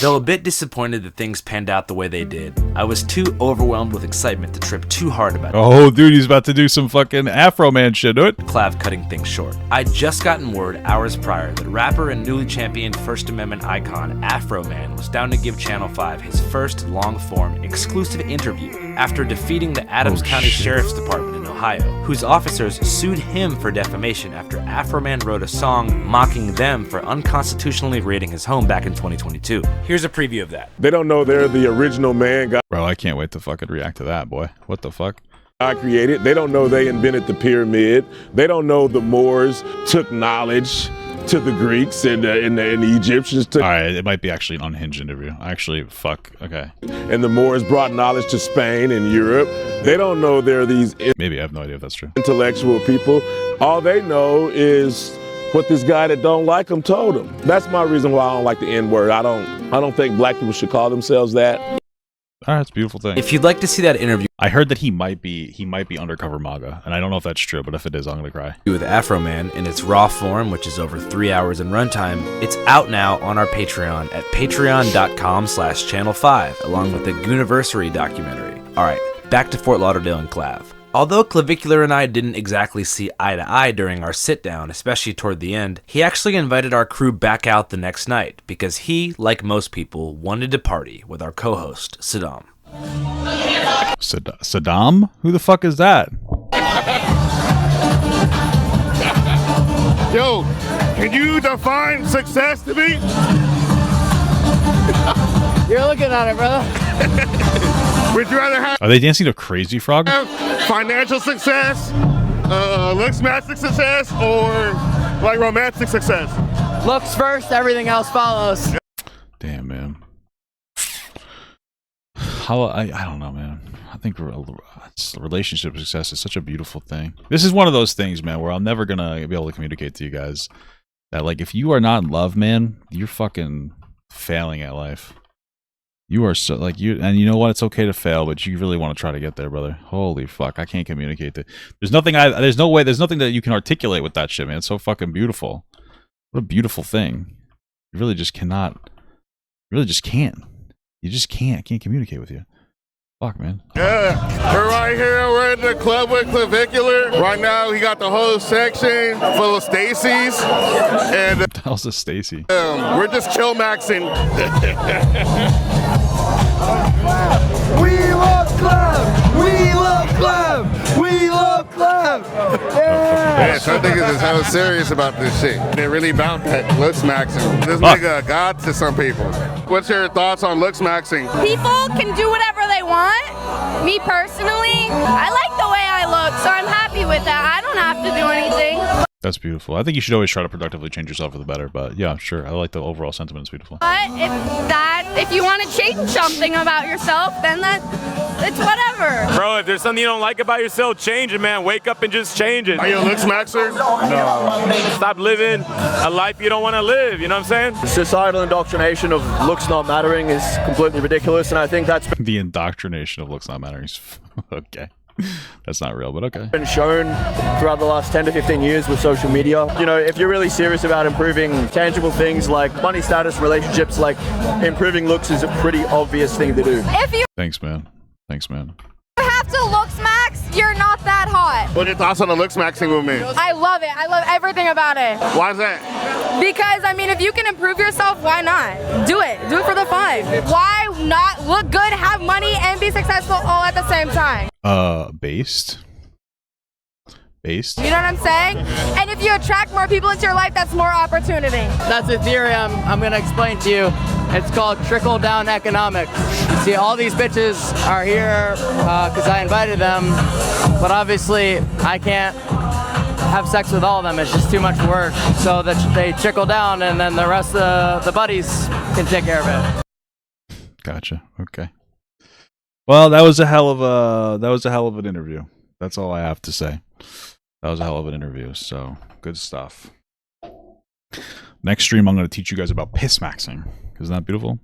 Though a bit disappointed that things panned out the way they did, I was too overwhelmed with excitement to trip too hard about it. Oh, dude, he's about to do some fucking Afro Man shit, dude. Clav cutting things short. I'd just gotten word hours prior that rapper and newly championed First Amendment icon Afro Man was down to give Channel 5 his first long-form exclusive interview after defeating the Adams County Sheriff's Department in Ohio, whose officers sued him for defamation after Afro Man wrote a song mocking them for unconstitutionally raiding his home back in 2022. Here's a preview of that. They don't know they're the original man Bro, I can't wait to fucking react to that, boy. What the fuck? God created. They don't know they invented the pyramid. They don't know the Moors took knowledge to the Greeks and the Egyptians took. All right, it might be actually an unhinged interview. Actually, fuck. Okay. And the Moors brought knowledge to Spain and Europe. They don't know they're these. Maybe I have no idea if that's true. Intellectual people. All they know is what this guy that don't like him told him. That's my reason why I don't like the N-word. I don't think black people should call themselves that. All right, it's a beautiful thing. If you'd like to see that interview, I heard that he might be undercover MAGA, and I don't know if that's true, but if it is, I'm gonna cry. with Afro Man in its raw form, which is over 3 hours in runtime, it's out now on our Patreon at patreon.com/channel5, along with the Gooniversary documentary. All right, back to Fort Lauderdale and Clav. Although Clavicular and I didn't exactly see eye to eye during our sit down, especially toward the end, he actually invited our crew back out the next night because he, like most people, wanted to party with our co-host, Saddam. Saddam? Who the fuck is that? Yo, can you define success to me? You're looking at it, brother. Would you rather have Are they dancing to Crazy Frog? financial success, looksmaxing success, or like romantic success? Looks first, everything else follows. Damn, man. I don't know, man. I think relationship success is such a beautiful thing. This is one of those things, man, where I'm never gonna be able to communicate to you guys that, like, if you are not in love, man, you're fucking failing at life. You are so, like, and you know what? It's okay to fail, but you really want to try to get there, brother. Holy fuck, I can't communicate that. There's nothing there's nothing that you can articulate with that shit, man. It's so fucking beautiful. What a beautiful thing. You really just cannot. You really just can't. You just can't. I can't communicate with you. Fuck, man. Yeah, we're right here. We're in the club with Clavicular. Right now, he got the whole section full of Stacy's. And What the hell's a Stacy? we're just chill maxing. We love Clav! We love Clav! We love Clav! Yeah, some niggas is hella serious about this shit. They're really about that looksmaxing. This nigga a god to some people. What's your thoughts on looksmaxing? People can do whatever they want. Me personally, I like the way I look, so I'm happy with that. I don't have to do anything. That's beautiful. I think you should always try to productively change yourself for the better, but yeah, sure. I like the overall sentiment. It's beautiful. But if you want to change something about yourself, then it's whatever. Bro, if there's something you don't like about yourself, change it, man. Wake up and just change it. Are you a looksmaxer? No. Stop living a life you don't want to live, you know what I'm saying? Societal indoctrination of looks not mattering is completely ridiculous, and I think that's The indoctrination of looks not mattering. Okay. That's not real, but okay. been shown throughout the last 10 to 15 years with social media. You know, if you're really serious about improving tangible things like money, status, relationships, like improving looks is a pretty obvious thing to do. If you Thanks, man. Thanks, man. have to looksmax, you're not that hot. What are your thoughts on the looksmaxing movement? I love it. I love everything about it. Why is that? Because, I mean, if you can improve yourself, why not? Do it. Do it for the fun. Why not look good, have money, and be successful all at the same time? Based? You know what I'm saying? And if you attract more people into your life, that's more opportunity. That's a theory I'm going to explain to you. It's called trickle-down economics. You see, all these bitches are here because I invited them, but obviously I can't have sex with all of them. It's just too much work. So that they trickle down, and then the rest of the buddies can take care of it. Gotcha. Okay. Well, that was a hell of an interview. That's all I have to say. That was a hell of an interview. So good stuff. Next stream, I'm going to teach you guys about piss maxing. Isn't that beautiful?